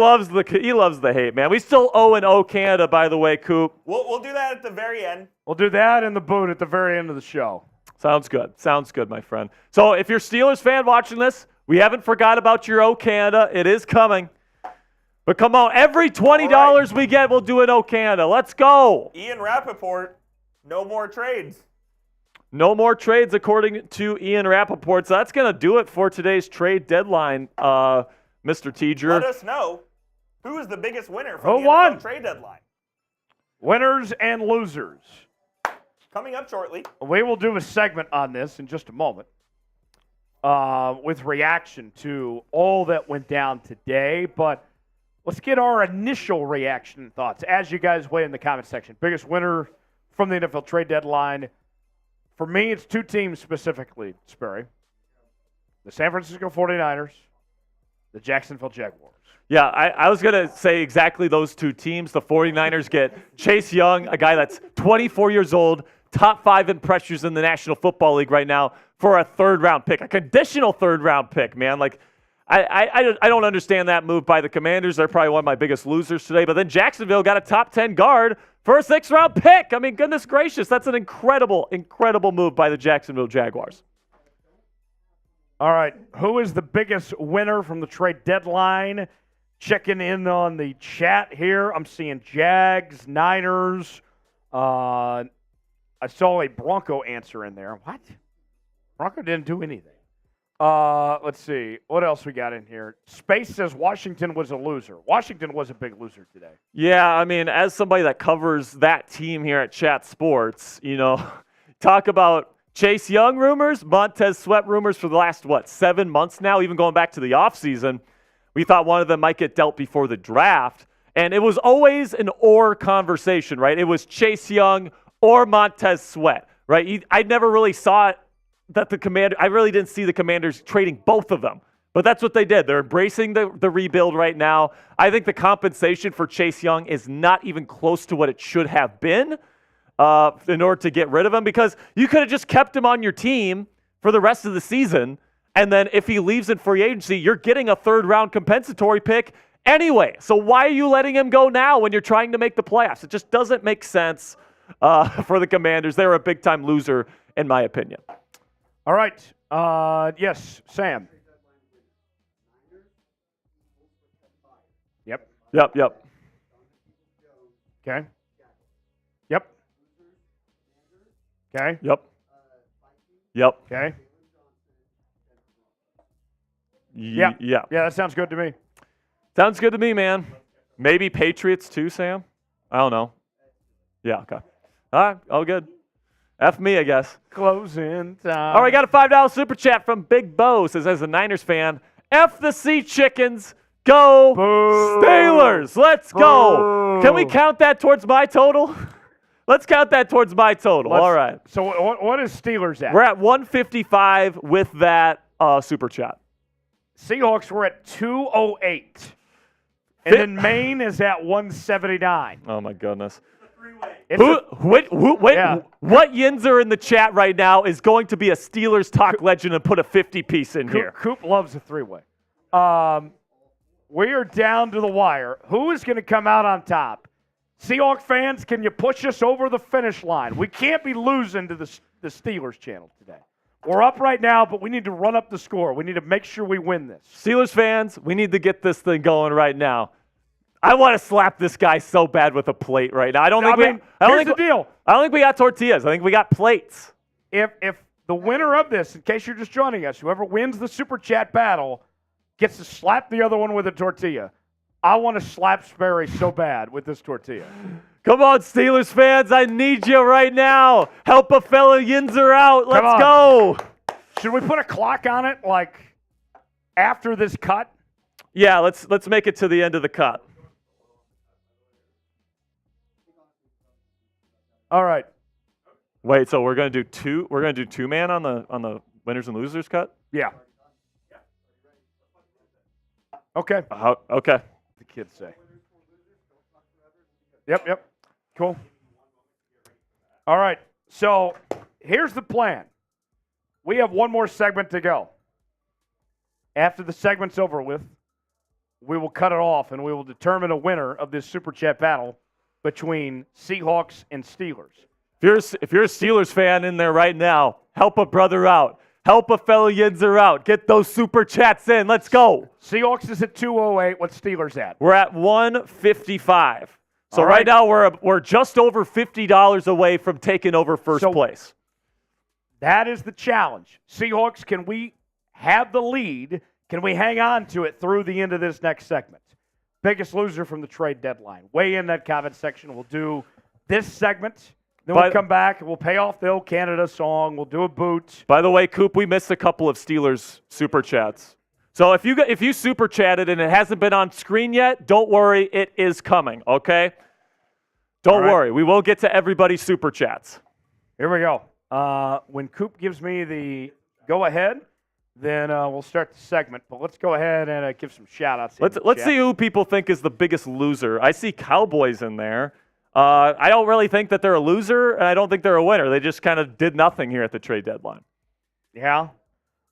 loves the hate, man. We still 0-0 Canada, by the way, Coop.
We'll do that at the very end.
We'll do that in the boot at the very end of the show.
Sounds good. Sounds good, my friend. So if you're a Steelers fan watching this, we haven't forgot about your O Canada. It is coming. But come on, every $20 we get, we'll do an O Canada. Let's go.
Ian Rappaport, no more trades.
No more trades, according to Ian Rappaport. So that's going to do it for today's trade deadline, Mr. Teager.
Let us know who is the biggest winner from
Who
the
won?
NFL trade deadline.
Winners and losers.
Coming up shortly.
We will do a segment on this in just a moment with reaction to all that went down today. But let's get our initial reaction and thoughts as you guys weigh in the comment section. Biggest winner from the NFL trade deadline. For me, it's two teams specifically, Sperry. The San Francisco 49ers, the Jacksonville Jaguars.
Yeah, I was going to say exactly those two teams. The 49ers get Chase Young, a guy that's 24 years old, top 5 in pressures in the National Football League right now for a third-round pick, a conditional third-round pick, man. Like, I don't understand that move by the Commanders. They're probably one of my biggest losers today. But then Jacksonville got a top 10 guard for a 6th-round pick. I mean, goodness gracious, that's an incredible, incredible move by the Jacksonville Jaguars.
All right, who is the biggest winner from the trade deadline? Checking in on the chat here. I'm seeing Jags, Niners. I saw a Bronco answer in there. What? Bronco didn't do anything. Let's see. What else we got in here? Space says Washington was a loser. Washington was a big loser today.
Yeah, I mean, as somebody that covers that team here at Chat Sports, you know, talk about Chase Young rumors, Montez Sweat rumors for the last, 7 months now, even going back to the offseason. We thought one of them might get dealt before the draft. And it was always an or conversation, right? It was Chase Young or Montez Sweat, right? I never really saw it that I really didn't see the Commanders trading both of them. But that's what they did. They're embracing the rebuild right now. I think the compensation for Chase Young is not even close to what it should have been in order to get rid of him, because you could have just kept him on your team for the rest of the season. And then if he leaves in free agency, you're getting a 3rd-round compensatory pick anyway. So why are you letting him go now when you're trying to make the playoffs? It just doesn't make sense for the Commanders. They're a big-time loser, in my opinion.
All right. Yes, Sam.
Yep.
Okay. Yep. Okay.
Yep. Yep.
Okay.
Yeah.
Yeah, that sounds good to me.
Sounds good to me, man. Maybe Patriots too, Sam? I don't know. Yeah, okay. All right, all good. F me, I guess.
Closing time.
All right, got a $5 super chat from Big Bo. Says, as a Niners fan, F the Sea Chickens. Go
Boo.
Steelers. Let's go.
Boo.
Can we count that towards my total? Let's count that towards my total. All right.
So what is Steelers at?
We're at 155 with that super chat.
Seahawks were at 208. And then Maine is at 179.
Oh, my goodness.
It's
Wait,
Yeah.
what Yinzer in the chat right now is going to be a Steelers talk legend and put a 50-piece in here?
Coop loves a three-way. We are down to the wire. Who is going to come out on top? Seahawks fans, can you push us over the finish line? We can't be losing to the Steelers channel today. We're up right now, but we need to run up the score. We need to make sure we win this.
Steelers fans, we need to get this thing going right now. I want to slap this guy so bad with a plate right now.
Here's the deal.
I don't think we got tortillas. I think we got plates.
If the winner of this, in case you're just joining us, whoever wins the Super Chat battle gets to slap the other one with a tortilla. I want to slap Sperry so bad with this tortilla.
Come on, Steelers fans. I need you right now. Help a fellow Yinzer out. Let's go.
Should we put a clock on it, like, after this cut?
Yeah, let's make it to the end of the cut.
All right.
Wait, so we're gonna do two-man on the winners and losers cut?
Yeah. Okay.
Okay.
The kids say. Yep. Cool. All right. So here's the plan. We have one more segment to go. After the segment's over with, we will cut it off and we will determine a winner of this Super Chat battle between Seahawks and Steelers.
If you're a Steelers fan in there right now, help a brother out. Help a fellow Yinzer out. Get those super chats in. Let's go.
Seahawks is at 208. What's Steelers at?
We're at 155. So
All
right now we're just over $50 away from taking over first place.
That is the challenge. Seahawks, can we have the lead? Can we hang on to it through the end of this next segment? Biggest loser from the trade deadline. Weigh in that comment section. We'll do this segment. Then we'll come back and we'll pay off the old Canada song. We'll do a boot.
By the way, Coop, we missed a couple of Steelers super chats. So if you super chatted and it hasn't been on screen yet, don't worry, it is coming, okay? Don't worry. We will get to everybody's super chats.
Here we go. When Coop gives me the go-ahead, then we'll start the segment. But let's go ahead and give some shout-outs.
Let's see who people think is the biggest loser. I see Cowboys in there. I don't really think that they're a loser, and I don't think they're a winner. They just kind of did nothing here at the trade deadline.
Yeah.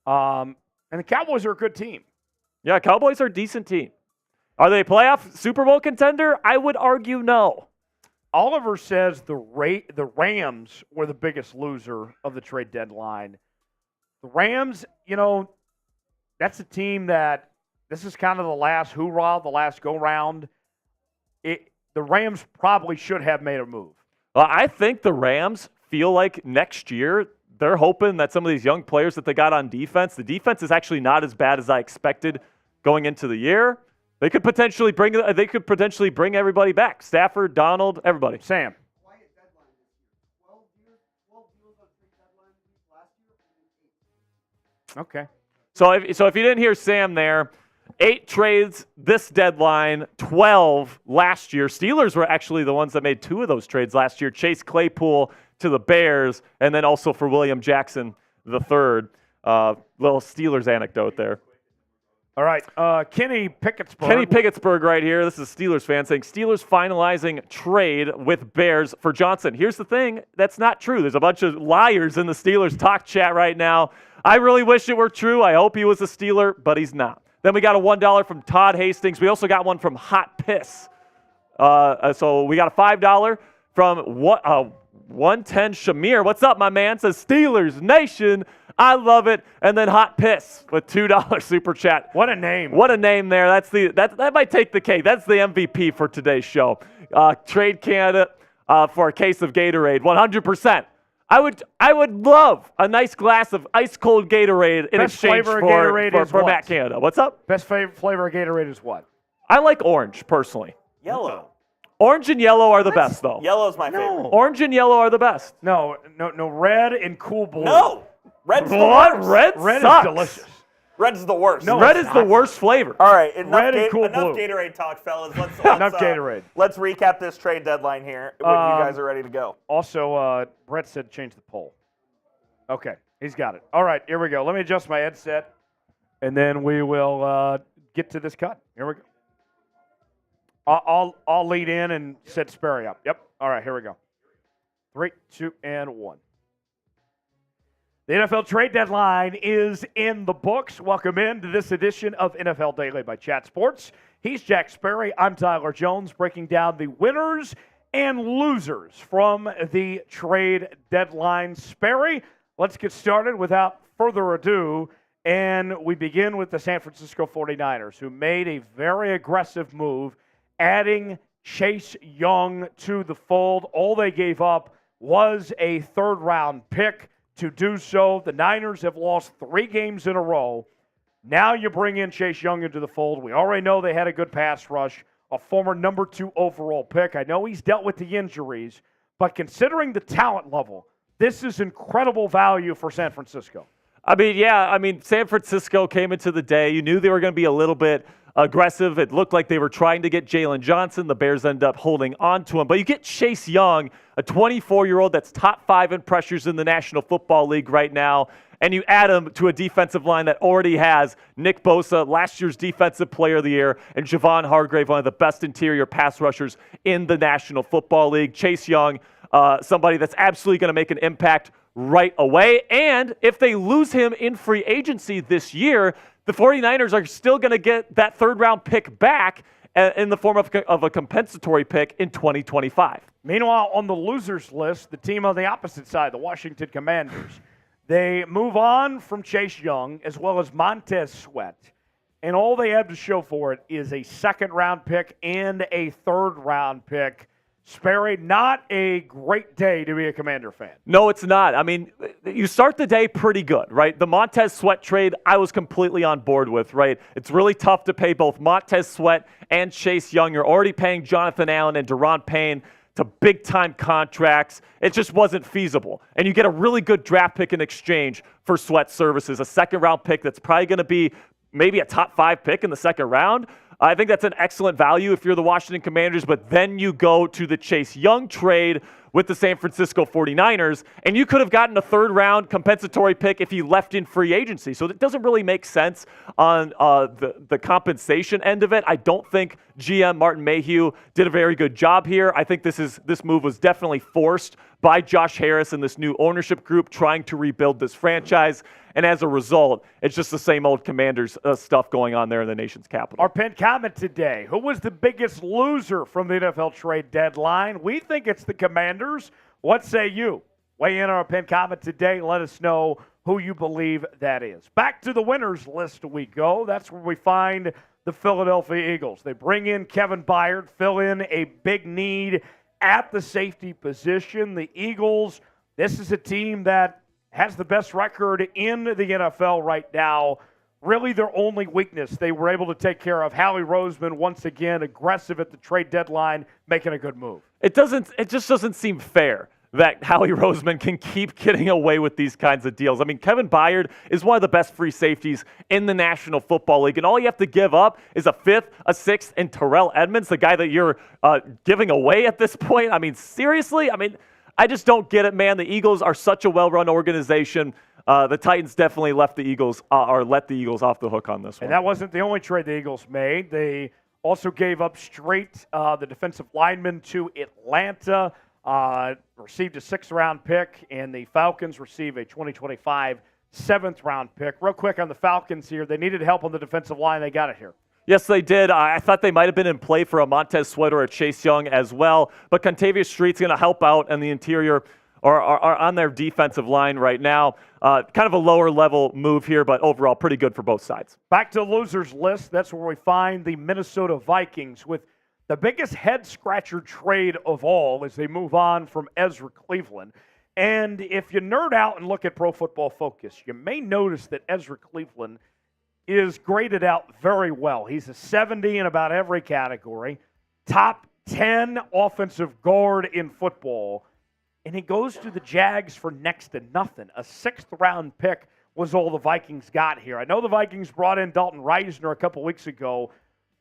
And the Cowboys are a good team.
Yeah, Cowboys are a decent team. Are they a playoff Super Bowl contender? I would argue no.
Oliver says the Rams were the biggest loser of the trade deadline. The Rams, that's a team that this is kind of the last hoorah, the last go-round. The Rams probably should have made a move.
Well, I think the Rams feel like next year they're hoping that some of these young players that they got on defense, the defense is actually not as bad as I expected going into the year. They could potentially bring everybody back. Stafford, Donald, everybody.
Sam.
Quiet deadline this year. 12 deals on trade deadline last year.
Okay.
So if you didn't hear Sam there, 8 trades this deadline, 12 last year. Steelers were actually the ones that made 2 of those trades last year. Chase Claypool to the Bears, and then also for William Jackson the third. Little Steelers anecdote there.
All right. Kenny Pickettsburg.
Kenny Pickettsburg right here. This is a Steelers fan saying Steelers finalizing trade with Bears for Johnson. Here's the thing. That's not true. There's a bunch of liars in the Steelers talk chat right now. I really wish it were true. I hope he was a Steeler, but he's not. Then we got a $1 from Todd Hastings. We also got one from Hot Piss. So we got a $5 from 110 Shamir. What's up, my man? Says Steelers Nation. I love it. And then Hot Piss with $2 super chat.
What a name.
What a name there. That might take the cake. That's the MVP for today's show. trade candidate for a case of Gatorade. 100%. I would love a nice glass of ice cold Gatorade in
Best
exchange
flavor of Gatorade
for
is
Matt
what?
Canada. What's up?
Best flavor of Gatorade is what?
I like orange personally.
Yellow.
Orange and yellow are the best though.
Yellow's my favorite.
Orange and yellow are the best.
No, red and cool blue.
No. Red's the
What?
worst.
Red
is
sucks.
delicious.
Red's the worst.
No,
Red
it's
is the
not.
worst flavor.
All right, enough,
Red and cool
enough
blue.
Gatorade talk, fellas. Let's
Enough Gatorade.
Let's recap this trade deadline here when you guys are ready to go.
Also, Brett said change the poll. Okay, he's got it. All right, here we go. Let me adjust my headset, and then we will get to this cut. Here we go. I'll lead in and set Sperry up. Yep. All right, here we go. 3, 2, and 1. The NFL trade deadline is in the books. Welcome in to this edition of NFL Daily by Chat Sports. He's Jack Sperry. I'm Tyler Jones, breaking down the winners and losers from the trade deadline. Sperry, let's get started without further ado. And we begin with the San Francisco 49ers, who made a very aggressive move, adding Chase Young to the fold. All they gave up was a third-round pick to do so. The Niners have lost 3 games in a row. Now you bring in Chase Young into the fold. We already know they had a good pass rush, a former number 2 overall pick. I know he's dealt with the injuries, but considering the talent level, this is incredible value for San Francisco.
San Francisco came into the day. You knew they were going to be a little bit aggressive. It looked like they were trying to get Jaylon Johnson. The Bears ended up holding on to him. But you get Chase Young, a 24-year-old that's top 5 in pressures in the National Football League right now, and you add him to a defensive line that already has Nick Bosa, last year's Defensive Player of the Year, and Javon Hargrave, one of the best interior pass rushers in the National Football League. Chase Young, somebody that's absolutely going to make an impact right away. And if they lose him in free agency this year, the 49ers are still going to get that third-round pick back in the form of a compensatory pick in 2025.
Meanwhile, on the losers list, the team on the opposite side, the Washington Commanders, they move on from Chase Young as well as Montez Sweat, and all they have to show for it is a second-round pick and a third-round pick. Sperry, not a great day to be a Commander fan.
No, it's not. I mean, you start the day pretty good, right? The Montez Sweat trade, I was completely on board with, right? It's really tough to pay both Montez Sweat and Chase Young. You're already paying Jonathan Allen and Daron Payne to big-time contracts. It just wasn't feasible. And you get a really good draft pick in exchange for Sweat services, a second-round pick that's probably going to be maybe a top 5 pick in the second round. I think that's an excellent value if you're the Washington Commanders, but then you go to the Chase Young trade with the San Francisco 49ers, and you could have gotten a third-round compensatory pick if he left in free agency. So it doesn't really make sense on the compensation end of it. I don't think GM Martin Mayhew did a very good job here. I think this move was definitely forced by Josh Harris and this new ownership group trying to rebuild this franchise. And as a result, it's just the same old Commanders stuff going on there in the nation's capital.
Our pinned comment today, who was the biggest loser from the NFL trade deadline? We think it's the Commanders. What say you? Weigh in on our pinned comment today. Let us know who you believe that is. Back to the winners list we go. That's where we find the Philadelphia Eagles. They bring in Kevin Byard, fill in a big need at the safety position. The Eagles, this is a team that has the best record in the NFL right now. Really their only weakness, they were able to take care of. Howie Roseman, once again, aggressive at the trade deadline, making a good move.
It just doesn't seem fair that Howie Roseman can keep getting away with these kinds of deals. I mean, Kevin Byard is one of the best free safeties in the National Football League, and all you have to give up is a 5th, a 6th, and Terrell Edmonds, the guy that you're giving away at this point. I mean, seriously? I mean, I just don't get it, man. The Eagles are such a well-run organization. The Titans definitely let the Eagles off the hook on this one.
And that wasn't the only trade the Eagles made. They also gave up straight the defensive lineman to Atlanta, received a 6th-round pick, and the Falcons receive a 2025 7th-round pick. Real quick on the Falcons here, they needed help on the defensive line. They got it here.
Yes, they did. I thought they might have been in play for a Montez Sweat or a Chase Young as well, but Contavious Street's going to help out in the interior or on their defensive line right now. Kind of a lower-level move here, but overall pretty good for both sides.
Back to the losers list. That's where we find the Minnesota Vikings with the biggest head-scratcher trade of all as they move on from Ezra Cleveland. And if you nerd out and look at Pro Football Focus, you may notice that Ezra Cleveland is graded out very well. He's a 70 in about every category, top 10 offensive guard in football, and he goes to the Jags for next to nothing. A 6th-round pick was all the Vikings got here. I know the Vikings brought in Dalton Reisner a couple weeks ago.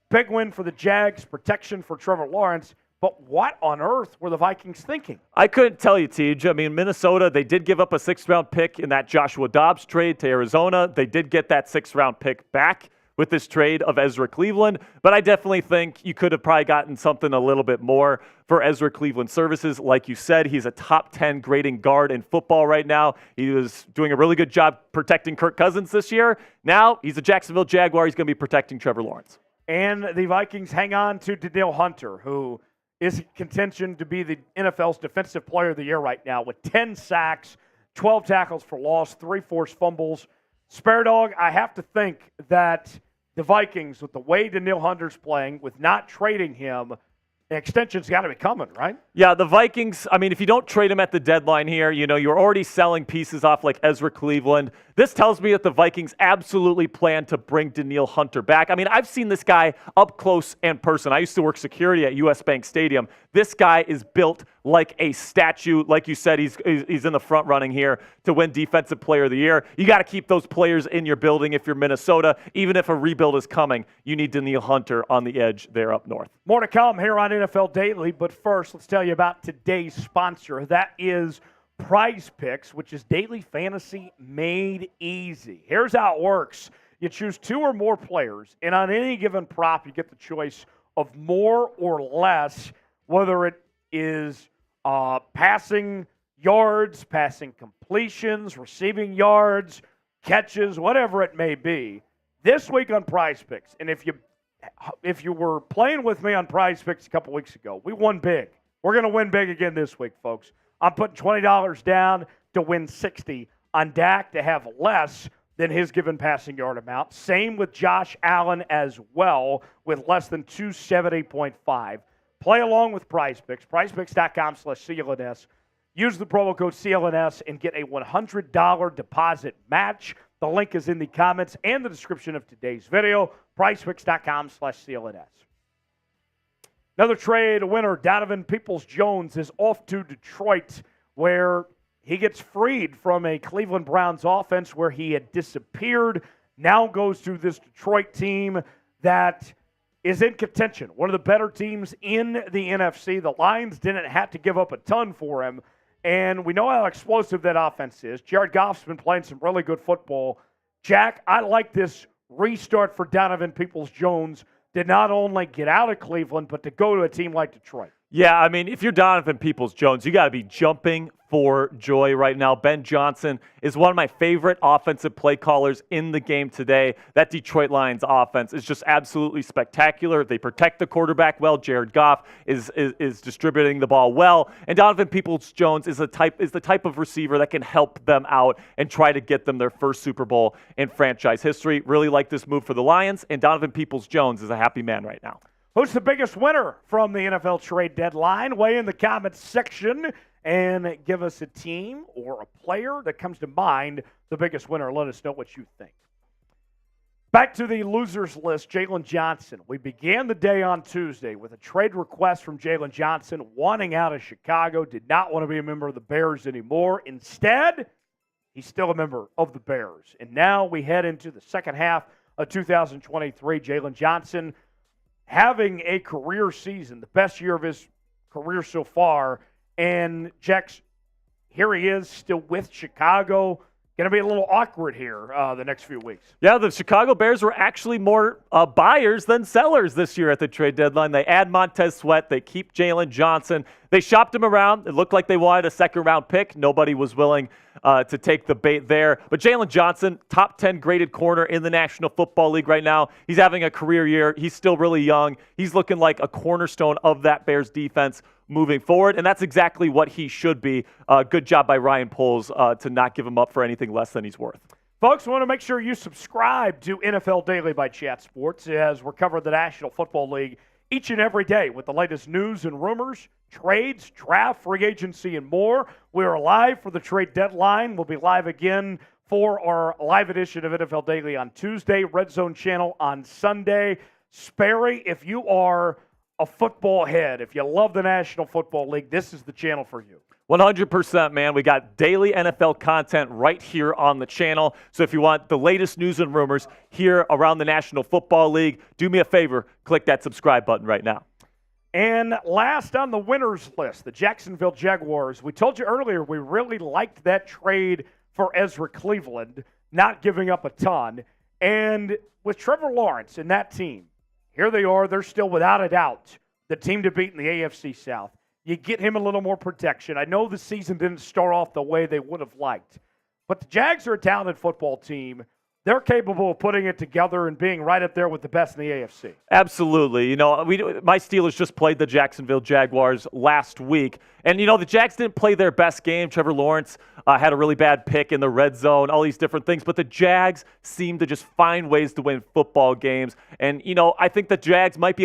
Big win for the Jags, protection for Trevor Lawrence. But what on earth were the Vikings thinking?
I couldn't tell you, Tej. I mean, Minnesota, they did give up a 6th-round pick in that Joshua Dobbs trade to Arizona. They did get that 6th-round pick back with this trade of Ezra Cleveland. But I definitely think you could have probably gotten something a little bit more for Ezra Cleveland's services. Like you said, he's a top 10 grading guard in football right now. He was doing a really good job protecting Kirk Cousins this year. Now he's a Jacksonville Jaguar. He's going to be protecting Trevor Lawrence.
And the Vikings hang on to Danielle Hunter, who is in contention to be the NFL's Defensive Player of the Year right now with 10 sacks, 12 tackles for loss, 3 forced fumbles. Spare Dog, I have to think that the Vikings, with the way Danielle Hunter's playing, with not trading him, an extension's got to be coming, right?
Yeah, the Vikings, I mean, if you don't trade him at the deadline here, you know, you're already selling pieces off like Ezra Cleveland. This tells me that the Vikings absolutely plan to bring Danielle Hunter back. I mean, I've seen this guy up close and personal. I used to work security at US Bank Stadium. This guy is built like a statue. Like you said, he's in the front running here to win Defensive Player of the Year. You got to keep those players in your building if you're Minnesota. Even if a rebuild is coming, you need Danielle Hunter on the edge there up north.
More to come here on NFL Daily, but first, let's tell you about today's sponsor. That is PrizePicks, which is daily fantasy made easy. Here's how it works. You choose 2 or more players, and on any given prop, you get the choice of more or less, whether it is passing yards, passing completions, receiving yards, catches, whatever it may be. This week on PrizePicks, and if you were playing with me on PrizePicks a couple weeks ago, we won big. We're going to win big again this week, folks. I'm putting $20 down to win $60 on Dak to have less than his given passing yard amount. Same with Josh Allen as well, with less than 270.5. Play along with PrizePicks. PrizePicks.com/CLNS. Use the promo code CLNS and get a $100 deposit match. The link is in the comments and the description of today's video. PrizePicks.com/CLNS. Another trade winner, Donovan Peoples-Jones, is off to Detroit, where he gets freed from a Cleveland Browns offense where he had disappeared. Now goes to this Detroit team that is in contention, one of the better teams in the NFC. The Lions didn't have to give up a ton for him, and we know how explosive that offense is. Jared Goff's been playing some really good football. Jack, I like this restart for Donovan Peoples-Jones to not only get out of Cleveland, but to go to a team like Detroit.
Yeah, I mean, if you're Donovan Peoples-Jones, you got to be jumping for joy right now. Ben Johnson is one of my favorite offensive play callers in the game today. That Detroit Lions offense is just absolutely spectacular. They protect the quarterback well. Jared Goff is distributing the ball well. And Donovan Peoples-Jones is the type of receiver that can help them out and try to get them their first Super Bowl in franchise history. Really like this move for the Lions, and Donovan Peoples-Jones is a happy man right now.
Who's the biggest winner from the NFL trade deadline? Weigh in the comments section and give us a team or a player that comes to mind, the biggest winner. Let us know what you think. Back to the losers list, Jaylon Johnson. We began the day on Tuesday with a trade request from Jaylon Johnson wanting out of Chicago, did not want to be a member of the Bears anymore. Instead, he's still a member of the Bears. And now we head into the second half of 2023. Jaylon Johnson having a career season, the best year of his career so far. And Jax, here he is still with Chicago. Going to be a little awkward here the next few weeks. Yeah,
the Chicago Bears were actually more buyers than sellers this year at the trade deadline. They add Montez Sweat. They keep Jaylon Johnson. They shopped him around. It looked like they wanted a second-round pick. Nobody was willing to take the bait there. But Jaylon Johnson, top 10 graded corner in the National Football League right now. He's having a career year. He's still really young. He's looking like a cornerstone of that Bears defense moving forward, and that's exactly what he should be. Good job by Ryan Poles to not give him up for anything less than he's worth.
Folks, I want to make sure you subscribe to NFL Daily by Chat Sports as we're covering the National Football League each and every day with the latest news and rumors, trades, draft, free agency, and more. We are live for the trade deadline. We'll be live again for our live edition of NFL Daily on Tuesday, Red Zone Channel on Sunday. Sperry, if you are a football head, if you love the National Football League, this is the channel for you.
100%, man. We got daily NFL content right here on the channel. So if you want the latest news and rumors here around the National Football League, do me a favor, click that subscribe button right now.
And last on the winners list, the Jacksonville Jaguars. We told you earlier we really liked that trade for Ezra Cleveland, not giving up a ton. And with Trevor Lawrence and that team, here they are. They're still, without a doubt, the team to beat in the AFC South. You get him a little more protection. I know the season didn't start off the way they would have liked, but the Jags are a talented football team. They're capable of putting it together and being right up there with the best in the AFC.
Absolutely. You know, my Steelers just played the Jacksonville Jaguars last week. And, you know, the Jags didn't play their best game. Trevor Lawrence had a really bad pick in the red zone, all these different things. But the Jags seem to just find ways to win football games. And, you know, I think the Jags might be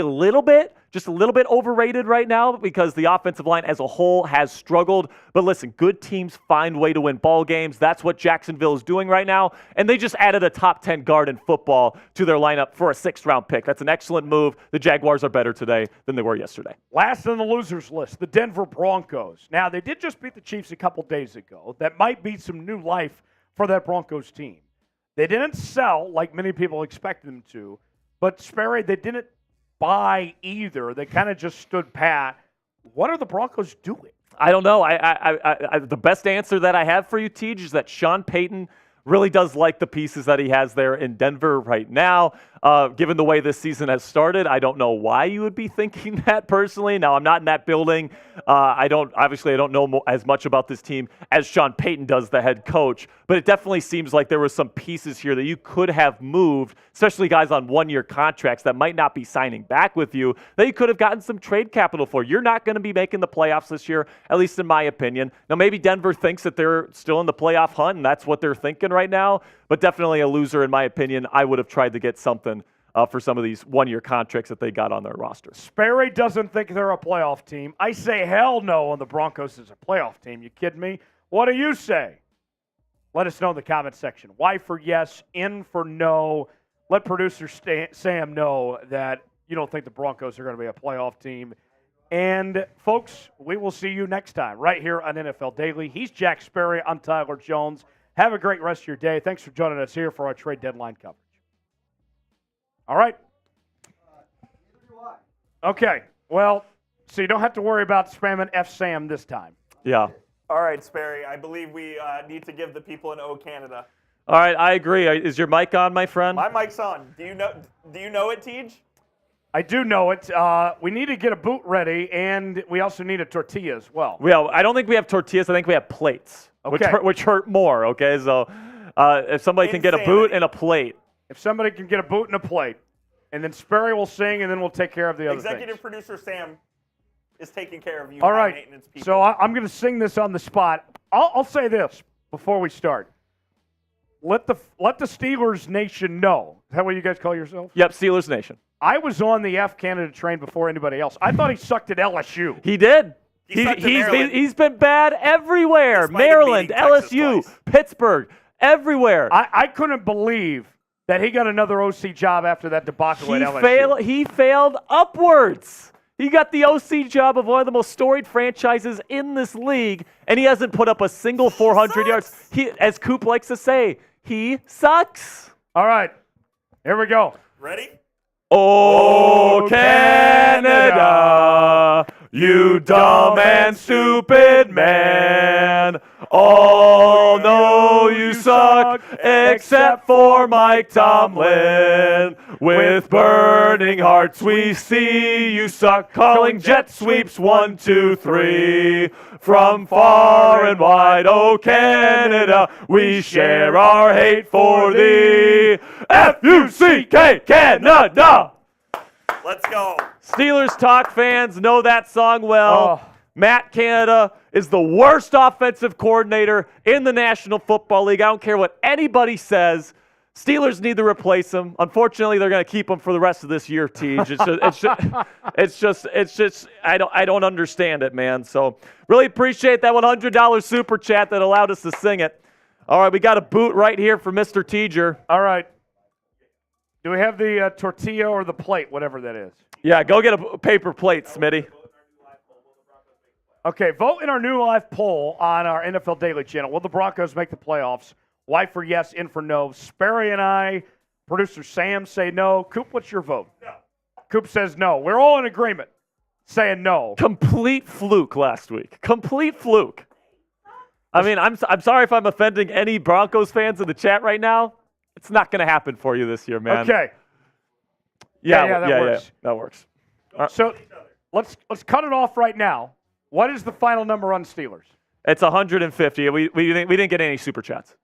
just a little bit overrated right now because the offensive line as a whole has struggled. But listen, good teams find a way to win ball games. That's what Jacksonville is doing right now. And they just added a top 10 guard in football to their lineup for a 6th-round pick. That's an excellent move. The Jaguars are better today than they were yesterday.
Last on the losers list, the Denver Broncos. Now, they did just beat the Chiefs a couple days ago. That might be some new life for that Broncos team. They didn't sell like many people expected them to, but Sperry, they didn't buy either. They kind of just stood pat. What are the Broncos doing?
I don't know. The best answer that I have for you, Tej, is that Sean Payton really does like the pieces that he has there in Denver right now. Given the way this season has started, I don't know why you would be thinking that personally. Now, I'm not in that building. I don't know as much about this team as Sean Payton does, the head coach. But it definitely seems like there were some pieces here that you could have moved, especially guys on one-year contracts that might not be signing back with you, that you could have gotten some trade capital for. You're not going to be making the playoffs this year, at least in my opinion. Now, maybe Denver thinks that they're still in the playoff hunt, and that's what they're thinking right now. But definitely a loser, in my opinion. I would have tried to get something for some of these one-year contracts that they got on their roster.
Sperry doesn't think they're a playoff team. I say hell no on the Broncos as a playoff team. You kidding me? What do you say? Let us know in the comment section. Y for yes, N for no. Let producer Sam know that you don't think the Broncos are going to be a playoff team. And, folks, we will see you next time right here on NFL Daily. He's Jack Sperry. I'm Tyler Jones. Have a great rest of your day. Thanks for joining us here for our trade deadline coverage. All right.
Neither do I.
Okay. Well, so you don't have to worry about spamming F Sam this time.
Yeah.
All right, Sperry, I believe we need to give the people in O Canada.
All right, I agree. Is your mic on, my friend?
My mic's on. Do you know it, Tej?
I do know it. We need to get a boot ready, and we also need a tortilla as well.
Well, I don't think we have tortillas. I think we have plates,
Okay.
which hurt more, okay? So if somebody can get a boot and a plate.
If somebody can get a boot and a plate, and then Sperry will sing, and then we'll take care of the other
Executive
things.
producer Sam is taking care of you.
All right.
Maintenance people.
So I'm going to sing this on the spot. I'll say this before we start. Let the Steelers Nation know. Is that what you guys call yourself?
Yep, Steelers Nation.
I was on the F Canada train before anybody else. I thought he sucked at LSU.
He did.
He's
been bad everywhere.
Despite
Maryland,
beating Texas
LSU,
twice.
Pittsburgh, everywhere.
I couldn't believe that he got another OC job after that debacle at LSU.
He failed upwards. He got the OC job of one of the most storied franchises in this league, and he hasn't put up a single 400 yards. As Coop likes to say, he sucks.
All right. Here we go.
Ready?
Oh, Canada, you dumb and stupid man. All know you suck except for Mike Tomlin. With burning hearts we see you suck, calling jet sweeps 1, 2, 3. From far and wide, oh Canada, we share our hate for thee. F-U-C-K, Canada!
Let's go.
Steelers Talk fans know that song well. Matt Canada is the worst offensive coordinator in the National Football League. I don't care what anybody says. Steelers need to replace him. Unfortunately, they're going to keep him for the rest of this year, Teej. It's just I don't understand it, man. So really appreciate that $100 super chat that allowed us to sing it. All right, we got a boot right here for Mr. Teeger.
All right. Do we have the tortilla or the plate, whatever that is?
Yeah, go get a paper plate, Smitty.
Okay, vote in our new live poll on our NFL Daily channel. Will the Broncos make the playoffs? Y for yes, in for no. Sperry and I, producer Sam, say no. Coop, what's your vote? No. Coop says no. We're all in agreement saying no.
Complete fluke last week. Complete fluke. I mean, I'm sorry if I'm offending any Broncos fans in the chat right now. It's not going to happen for you this year, man.
Okay.
Yeah,
that works.
Yeah, that works.
So let's cut it off right now. What is the final number on Steelers?
It's 150. We didn't get any super chats.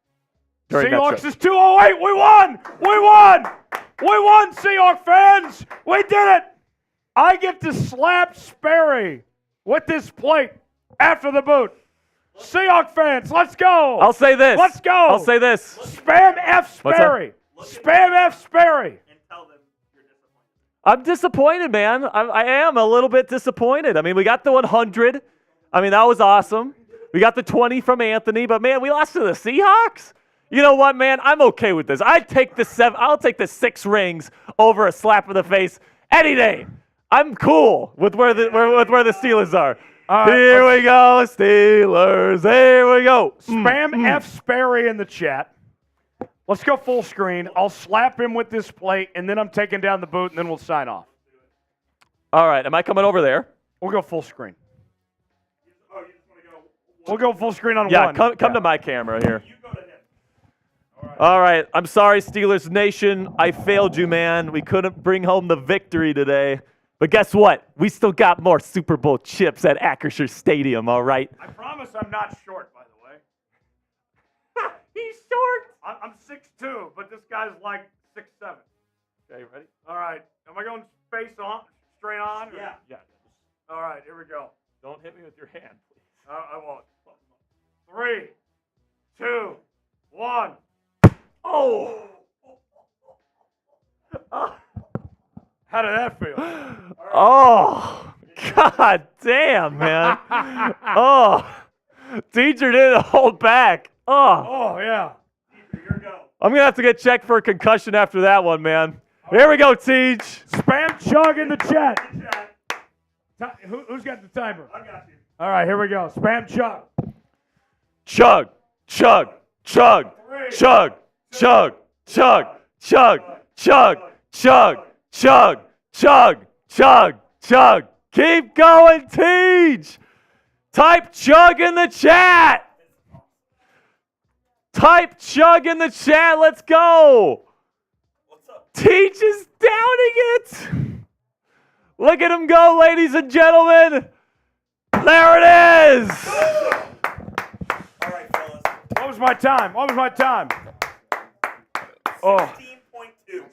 Seahawks is 208. We won! We won! We won, Seahawks fans! We did it! I get to slap Sperry with this plate after the boot. Seahawks fans, let's go!
I'll say this.
Let's go!
I'll say this.
Spam F Sperry. Spam F Sperry.
I'm disappointed, man. I am a little bit disappointed. I mean, we got the 100. I mean, that was awesome. We got the 20 from Anthony, but man, we lost to the Seahawks? You know what, man? I'm okay with this. I'll take the 6 rings over a slap in the face any day. I'm cool with where the Steelers are. Here we go, Steelers. Here we go.
Spam F Sperry in the chat. Let's go full screen. I'll slap him with this plate, and then I'm taking down the boot, and then we'll sign off.
All right. Am I coming over there?
We'll go full screen. We'll go full screen on one.
Yeah, come to my camera here. All right. I'm sorry, Steelers Nation. I failed you, man. We couldn't bring home the victory today. But guess what? We still got more Super Bowl chips at Acrisure Stadium, all right?
I promise I'm not short, by the way.
He's short.
I'm 6'2", but this guy's like 6'7".
Okay, you ready?
All right. Am I going face on, straight on? Or?
Yeah.
All right, here we go.
Don't hit me with your hand, please.
I won't. 3, 2, 1.
Oh!
How did that feel?
Oh! God damn, man. Oh! Teacher didn't hold back. Oh!
Oh, yeah.
I'm going to have to get checked for a concussion after that one, man. Here we go, Teach.
Spam chug in the chat. Who's got the timer?
I got you.
All right, here we go. Spam chug.
Chug, chug, chug, chug, chug, chug, chug, chug, chug, chug, chug, chug, chug. Keep going, Teach. Type chug in the chat. Type chug in the chat. Let's go.
What's up?
Teach is downing it. Look at him go, ladies and gentlemen. There it is.
All right, fellas.
What was my time? Oh.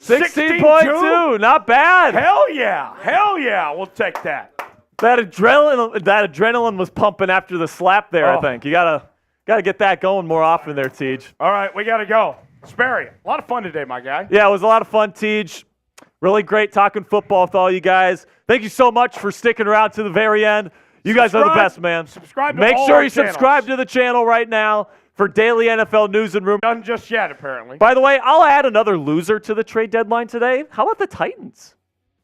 16.2.
16.2. Not bad.
Hell yeah. We'll take that.
That adrenaline was pumping after the slap there, I think. You gotta get that going more often there, Teej.
All right, we got to go. Sperry, a lot of fun today, my guy.
Yeah, it was a lot of fun, Teej. Really great talking football with all you guys. Thank you so much for sticking around to the very end. You guys are the best, man.
Subscribe to
Make
all
sure
our
you
channels.
subscribe to the channel right now for daily NFL news and rumors.
Done just yet, apparently.
By the way, I'll add another loser to the trade deadline today. How about the Titans?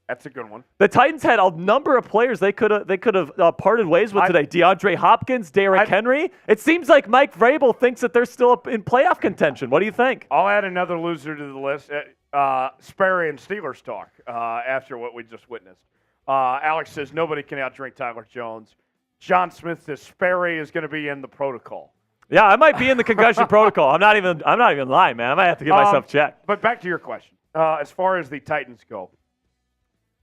That's a good one.
The Titans had a number of players they could have parted ways with today. DeAndre Hopkins, Derrick Henry. It seems like Mike Vrabel thinks that they're still in playoff contention. What do you think?
I'll add another loser to the list. Sperry and Steelers talk after what we just witnessed. Alex says nobody can outdrink Tyler Jones. John Smith says Sperry is going to be in the protocol.
Yeah, I might be in the concussion protocol. I'm not even lying, man. I might have to get myself checked.
But back to your question. As far as the Titans go,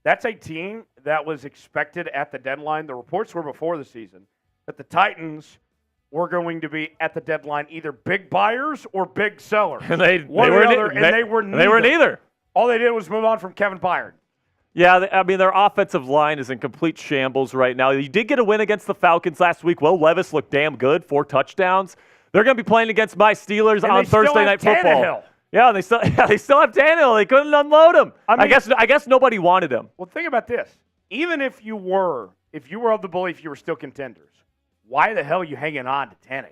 that's a team that was expected at the deadline. The reports were before the season that the Titans were going to be at the deadline either big buyers or big sellers.
And they were neither.
All they did was move on from Kevin Byard.
Yeah, I mean, their offensive line is in complete shambles right now. You did get a win against the Falcons last week. Will Levis looked damn good, 4 touchdowns. They're going to be playing against my Steelers on Thursday Night Football. Yeah, they still have Tannehill. They couldn't unload him. I guess nobody wanted him.
Well, think about this. Even if you were of the belief you were still contenders, why the hell are you hanging on to Tannehill?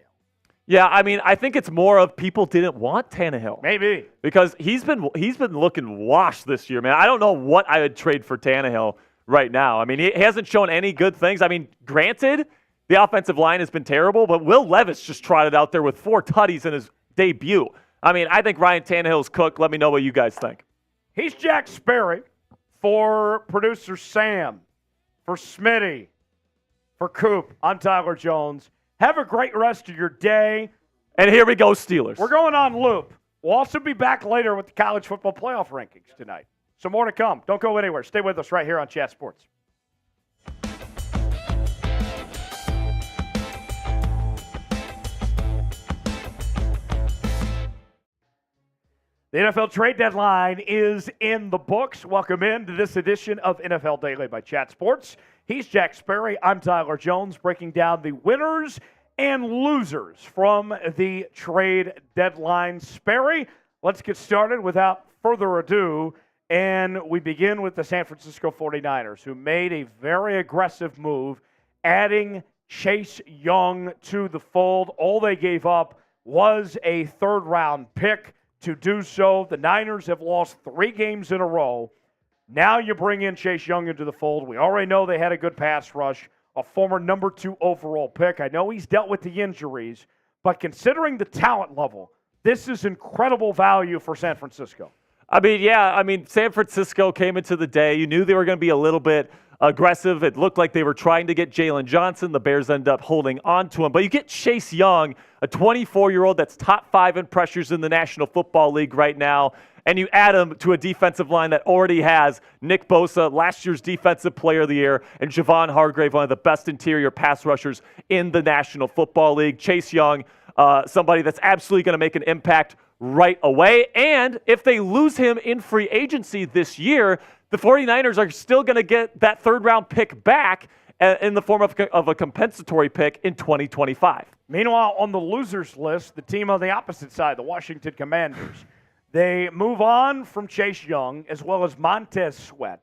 Yeah, I mean, I think it's more of people didn't want Tannehill.
Maybe.
Because he's been looking washed this year, man. I don't know what I would trade for Tannehill right now. I mean, he hasn't shown any good things. I mean, granted, the offensive line has been terrible, but Will Levis just trotted out there with 4 tutties in his debut. I mean, I think Ryan Tannehill's cooked. Let me know what you guys think.
He's Jack Sperry for producer Sam, for Smitty, for Coop. I'm Tyler Jones. Have a great rest of your day.
And here we go, Steelers.
We're going on loop. We'll also be back later with the college football playoff rankings tonight. So more to come. Don't go anywhere. Stay with us right here on Chat Sports. The NFL trade deadline is in the books. Welcome in to this edition of NFL Daily by Chat Sports. He's Jack Sperry. I'm Tyler Jones, breaking down the winners and losers from the trade deadline. Sperry, let's get started without further ado. And we begin with the San Francisco 49ers, who made a very aggressive move, adding Chase Young to the fold. All they gave up was a third-round pick. To do so, the Niners have lost 3 games in a row. Now you bring in Chase Young into the fold. We already know they had a good pass rush, a former number 2 overall pick. I know he's dealt with the injuries, but considering the talent level, this is incredible value for San Francisco.
I mean, San Francisco came into the day. You knew they were going to be a little bit aggressive. It looked like they were trying to get Jaylon Johnson. The Bears ended up holding on to him. But you get Chase Young, a 24-year-old that's top 5 in pressures in the National Football League right now, and you add him to a defensive line that already has Nick Bosa, last year's Defensive Player of the Year, and Javon Hargrave, one of the best interior pass rushers in the National Football League. Chase Young, somebody that's absolutely going to make an impact right away. And if they lose him in free agency this year, the 49ers are still going to get that third-round pick back in the form of a compensatory pick in 2025.
Meanwhile, on the losers list, the team on the opposite side, the Washington Commanders, they move on from Chase Young as well as Montez Sweat,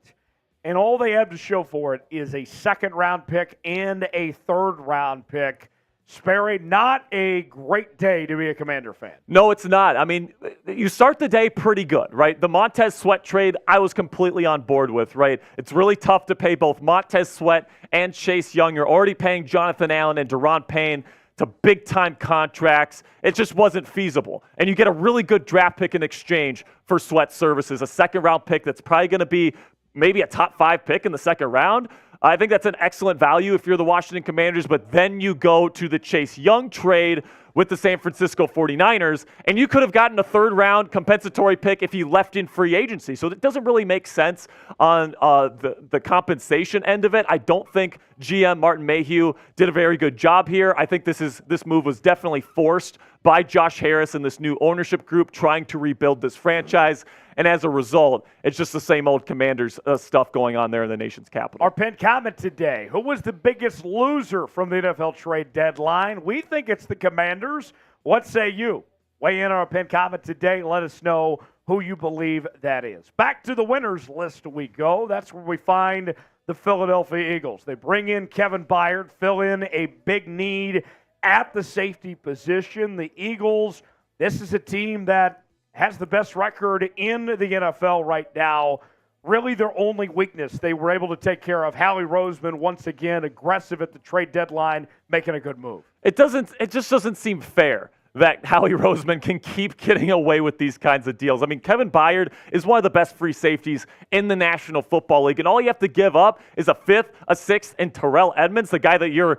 and all they have to show for it is a second-round pick and a third-round pick. Sperry, not a great day to be a Commander fan.
No, it's not. I mean, you start the day pretty good, right? The Montez Sweat trade, I was completely on board with, right? It's really tough to pay both Montez Sweat and Chase Young. You're already paying Jonathan Allen and Daron Payne to big-time contracts. It just wasn't feasible. And you get a really good draft pick in exchange for Sweat services, a second-round pick that's probably going to be maybe a top 5 pick in the second round. I think that's an excellent value if you're the Washington Commanders, but then you go to the Chase Young trade with the San Francisco 49ers, and you could have gotten a third-round compensatory pick if he left in free agency. So it doesn't really make sense on the compensation end of it. I don't think GM Martin Mayhew did a very good job here. I think this move was definitely forced by Josh Harris and this new ownership group trying to rebuild this franchise. And as a result, it's just the same old Commanders stuff going on there in the nation's capital.
Our pinned comment today, who was the biggest loser from the NFL trade deadline? We think it's the Commanders. What say you? Weigh in on our pinned comment today. Let us know who you believe that is. Back to the winners list we go. That's where we find the Philadelphia Eagles. They bring in Kevin Byard, fill in a big need at the safety position. The Eagles, this is a team that has the best record in the NFL right now. Really their only weakness they were able to take care of. Howie Roseman, once again, aggressive at the trade deadline, making a good move.
It just doesn't seem fair that Howie Roseman can keep getting away with these kinds of deals. I mean, Kevin Byard is one of the best free safeties in the National Football League, and all you have to give up is a 5th, a 6th, and Terrell Edmonds, the guy that you're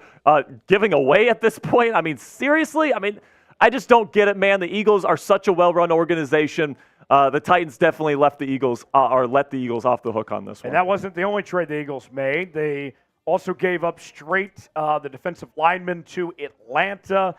giving away at this point. I mean, seriously? I mean, I just don't get it, man. The Eagles are such a well-run organization. The Titans definitely let the Eagles off the hook on this one.
And that wasn't the only trade the Eagles made. They also gave up straight the defensive lineman to Atlanta,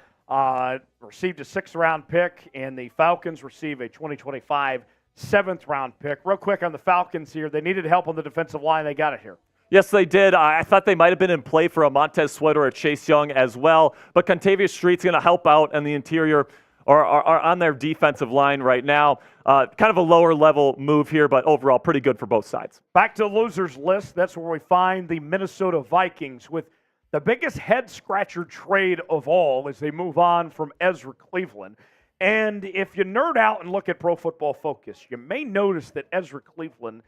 received a 6th-round pick, and the Falcons receive a 2025 7th-round pick. Real quick on the Falcons here, they needed help on the defensive line. They got it here.
Yes, they did. I thought they might have been in play for a Montez Sweat or a Chase Young as well, but Contavious Street's going to help out in the interior are on their defensive line right now. Kind of a lower level move here, but overall pretty good for both sides.
Back to the losers list. That's where we find the Minnesota Vikings with the biggest head-scratcher trade of all as they move on from Ezra Cleveland. And if you nerd out and look at Pro Football Focus, you may notice that Ezra Cleveland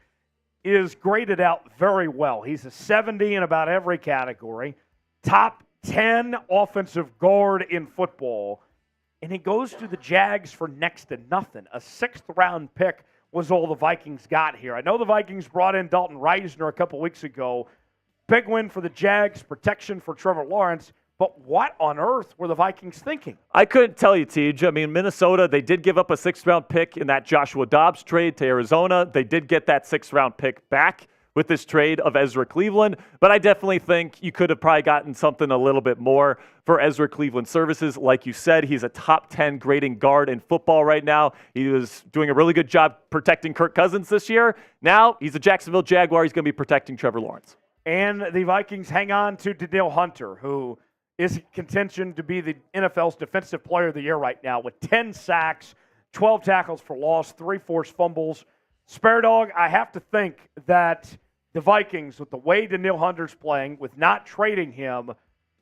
is graded out very well. He's a 70 in about every category, top 10 offensive guard in football, and he goes to the Jags for next to nothing. A sixth-round pick was all the Vikings got here. I know the Vikings brought in Dalton Reisner a couple weeks ago. Big win for the Jags, protection for Trevor Lawrence. But what on earth were the Vikings thinking?
I couldn't tell you, Tej. I mean, Minnesota, they did give up a sixth-round pick in that Joshua Dobbs trade to Arizona. They did get that sixth-round pick back with this trade of Ezra Cleveland. But I definitely think you could have probably gotten something a little bit more for Ezra Cleveland's services. Like you said, he's a top 10 grading guard in football right now. He was doing a really good job protecting Kirk Cousins this year. Now he's a Jacksonville Jaguar. He's going to be protecting Trevor Lawrence.
And the Vikings hang on to Danielle Hunter, who is contention to be the NFL's Defensive Player of the Year right now with 10 sacks, 12 tackles for loss, 3 forced fumbles. Spare Dog, I have to think that the Vikings, with the way Danielle Hunter's playing, with not trading him,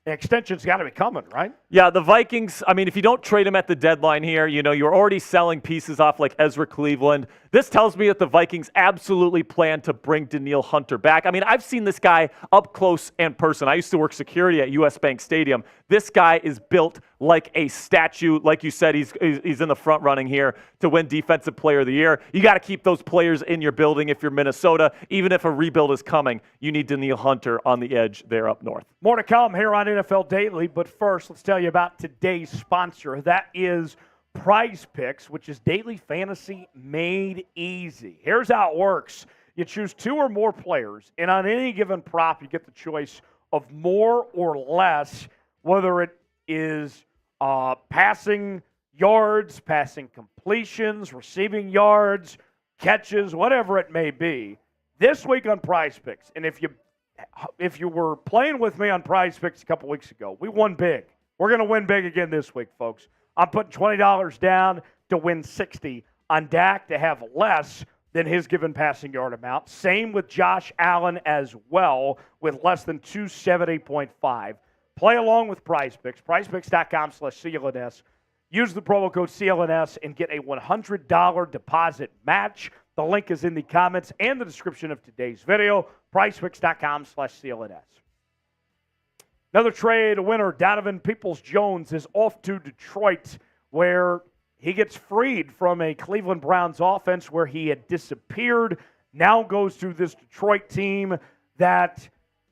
an extension's got to be coming, right?
Yeah, the Vikings, I mean, if you don't trade him at the deadline here, you're already selling pieces off like Ezra Cleveland. This tells me that the Vikings absolutely plan to bring Danielle Hunter back. I mean, I've seen this guy up close and personal. I used to work security at US Bank Stadium. This guy is built like a statue. Like you said, he's in the front running here to win Defensive Player of the Year. You got to keep those players in your building if you're Minnesota. Even if a rebuild is coming, you need Danielle Hunter on the edge there up north.
More to come here on NFL Daily, but first, let's tell you about today's sponsor. That is PrizePicks, which is daily fantasy made easy. Here's how it works. You choose 2 or more players, and on any given prop, you get the choice of more or less, whether it is passing yards, passing completions, receiving yards, catches, whatever it may be. This week on PrizePicks, and if you were playing with me on PrizePicks a couple weeks ago, we won big. We're going to win big again this week, folks. I'm putting $20 down to win $60 on Dak to have less than his given passing yard amount. Same with Josh Allen as well with less than 270.5. Play along with PrizePicks. PrizePicks.com/CLNS. Use the promo code CLNS and get a $100 deposit match. The link is in the comments and the description of today's video. PrizePicks.com/CLNS. Another trade winner, Donovan Peoples-Jones, is off to Detroit, where he gets freed from a Cleveland Browns offense where he had disappeared. Now goes to this Detroit team that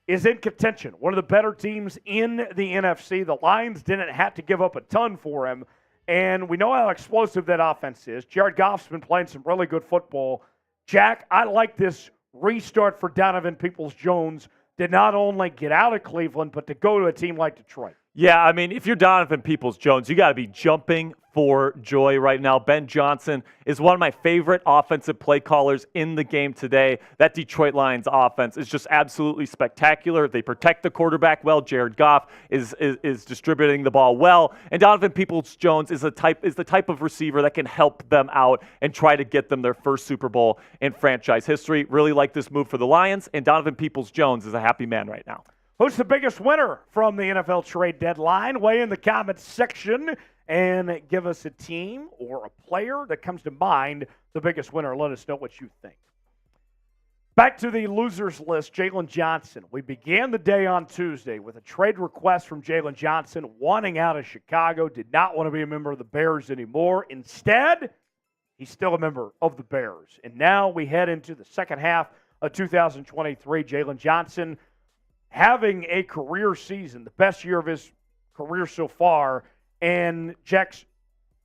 is in contention, one of the better teams in the NFC. The Lions didn't have to give up a ton for him, and we know how explosive that offense is. Jared Goff's been playing some really good football. Jack, I like this restart for Donovan Peoples-Jones to not only get out of Cleveland, but to go to a team like Detroit.
Yeah, I mean, if you're Donovan Peoples-Jones, you got to be jumping for joy right now. Ben Johnson is one of my favorite offensive play callers in the game today. That Detroit Lions offense is just absolutely spectacular. They protect the quarterback well. Jared Goff is distributing the ball well, and Donovan Peoples-Jones is the type of receiver that can help them out and try to get them their first Super Bowl in franchise history. Really like this move for the Lions, and Donovan Peoples-Jones is a happy man right now.
Who's the biggest winner from the NFL trade deadline? Weigh in the comments section and give us a team or a player that comes to mind, the biggest winner. Let us know what you think. Back to the losers list, Jaylon Johnson. We began the day on Tuesday with a trade request from Jaylon Johnson wanting out of Chicago, did not want to be a member of the Bears anymore. Instead, he's still a member of the Bears. And now we head into the second half of 2023. Jaylon Johnson having a career season, the best year of his career so far. And Jax,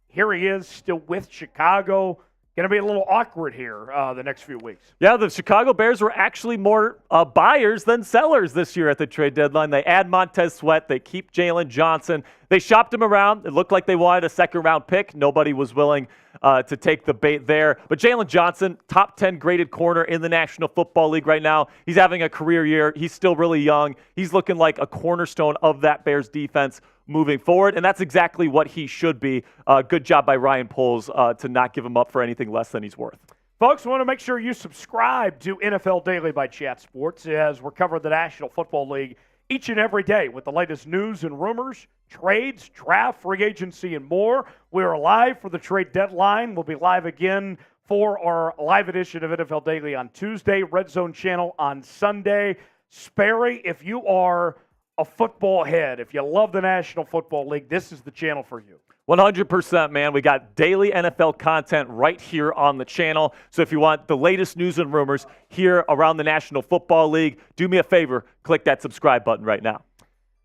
here he is still with Chicago. Going to be a little awkward here the next few weeks.
Yeah, the Chicago Bears were actually more buyers than sellers this year at the trade deadline. They add Montez Sweat. They keep Jaylon Johnson. They shopped him around. It looked like they wanted a second-round pick. Nobody was willing to take the bait there. But Jaylon Johnson, top 10 graded corner in the National Football League right now. He's having a career year. He's still really young. He's looking like a cornerstone of that Bears defense moving forward, and that's exactly what he should be. Good job by Ryan Poles to not give him up for anything less than he's worth.
Folks, we want to make sure you subscribe to NFL Daily by Chat Sports as we're covering the National Football League each and every day with the latest news and rumors, trades, draft, free agency, and more. We are live for the trade deadline. We'll be live again for our live edition of NFL Daily on Tuesday, Red Zone Channel on Sunday. Sperry, if you are a football head, if you love the National Football League, this is the channel for you.
100%, man. We got daily NFL content right here on the channel. So if you want the latest news and rumors here around the National Football League, do me a favor, click that subscribe button right now.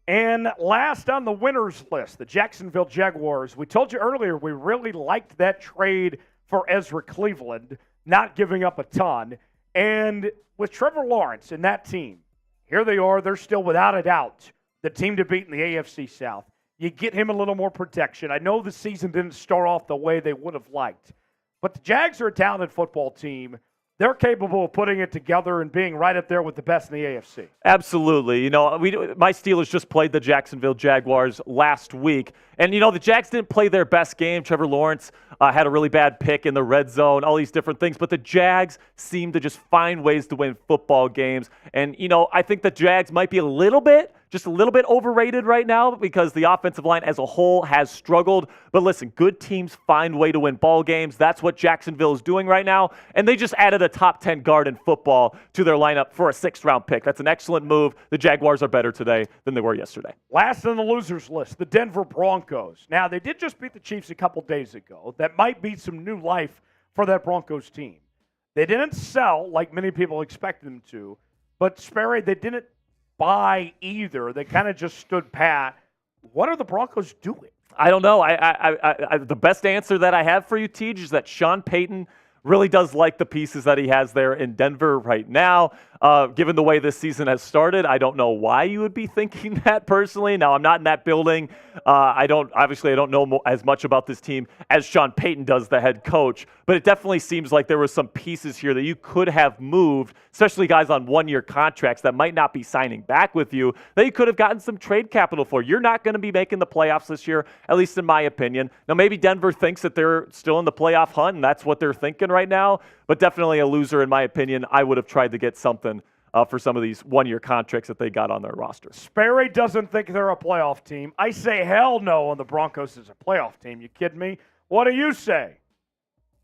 And last on the winners list, the Jacksonville Jaguars. We told you earlier we really liked that trade for Ezra Cleveland, not giving up a ton. And with Trevor Lawrence and that team, here they are. They're still, without a doubt, the team to beat in the AFC South. You get him a little more protection. I know the season didn't start off the way they would have liked, but the Jags are a talented football team. They're capable of putting it together and being right up there with the best in the AFC.
Absolutely. You know, my Steelers just played the Jacksonville Jaguars last week. And, you know, the Jags didn't play their best game. Trevor Lawrence had a really bad pick in the red zone, all these different things. But the Jags seem to just find ways to win football games. And, you know, I think the Jags might be just a little bit overrated right now because the offensive line as a whole has struggled. But listen, good teams find way to win ball games. That's what Jacksonville is doing right now. And they just added a top 10 guard in football to their lineup for a 6th-round pick. That's an excellent move. The Jaguars are better today than they were yesterday.
Last on the losers list, the Denver Broncos. Now, they did just beat the Chiefs a couple days ago. That might be some new life for that Broncos team. They didn't sell like many people expected them to, but Sperry, they didn't buy either. They kind of just stood pat. What are the Broncos doing?
I don't know. The best answer that I have for you, Tej, is that Sean Payton really does like the pieces that he has there in Denver right now. Given the way this season has started, I don't know why you would be thinking that personally. Now, I'm not in that building. I don't know as much about this team as Sean Payton does, the head coach. But it definitely seems like there were some pieces here that you could have moved, especially guys on one-year contracts that might not be signing back with you, that you could have gotten some trade capital for. You're not going to be making the playoffs this year, at least in my opinion. Now, maybe Denver thinks that they're still in the playoff hunt, and that's what they're thinking right now. But definitely a loser, in my opinion. I would have tried to get something for some of these one-year contracts that they got on their roster.
Sperry doesn't think they're a playoff team. I say hell no on the Broncos as a playoff team. You kidding me? What do you say?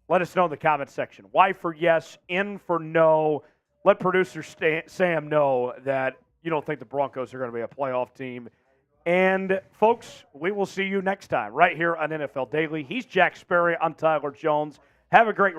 Let us know in the comment section. Y for yes, N for no. Let producer Sam know that you don't think the Broncos are going to be a playoff team. And, folks, we will see you next time right here on NFL Daily. He's Jack Sperry. I'm Tyler Jones. Have a great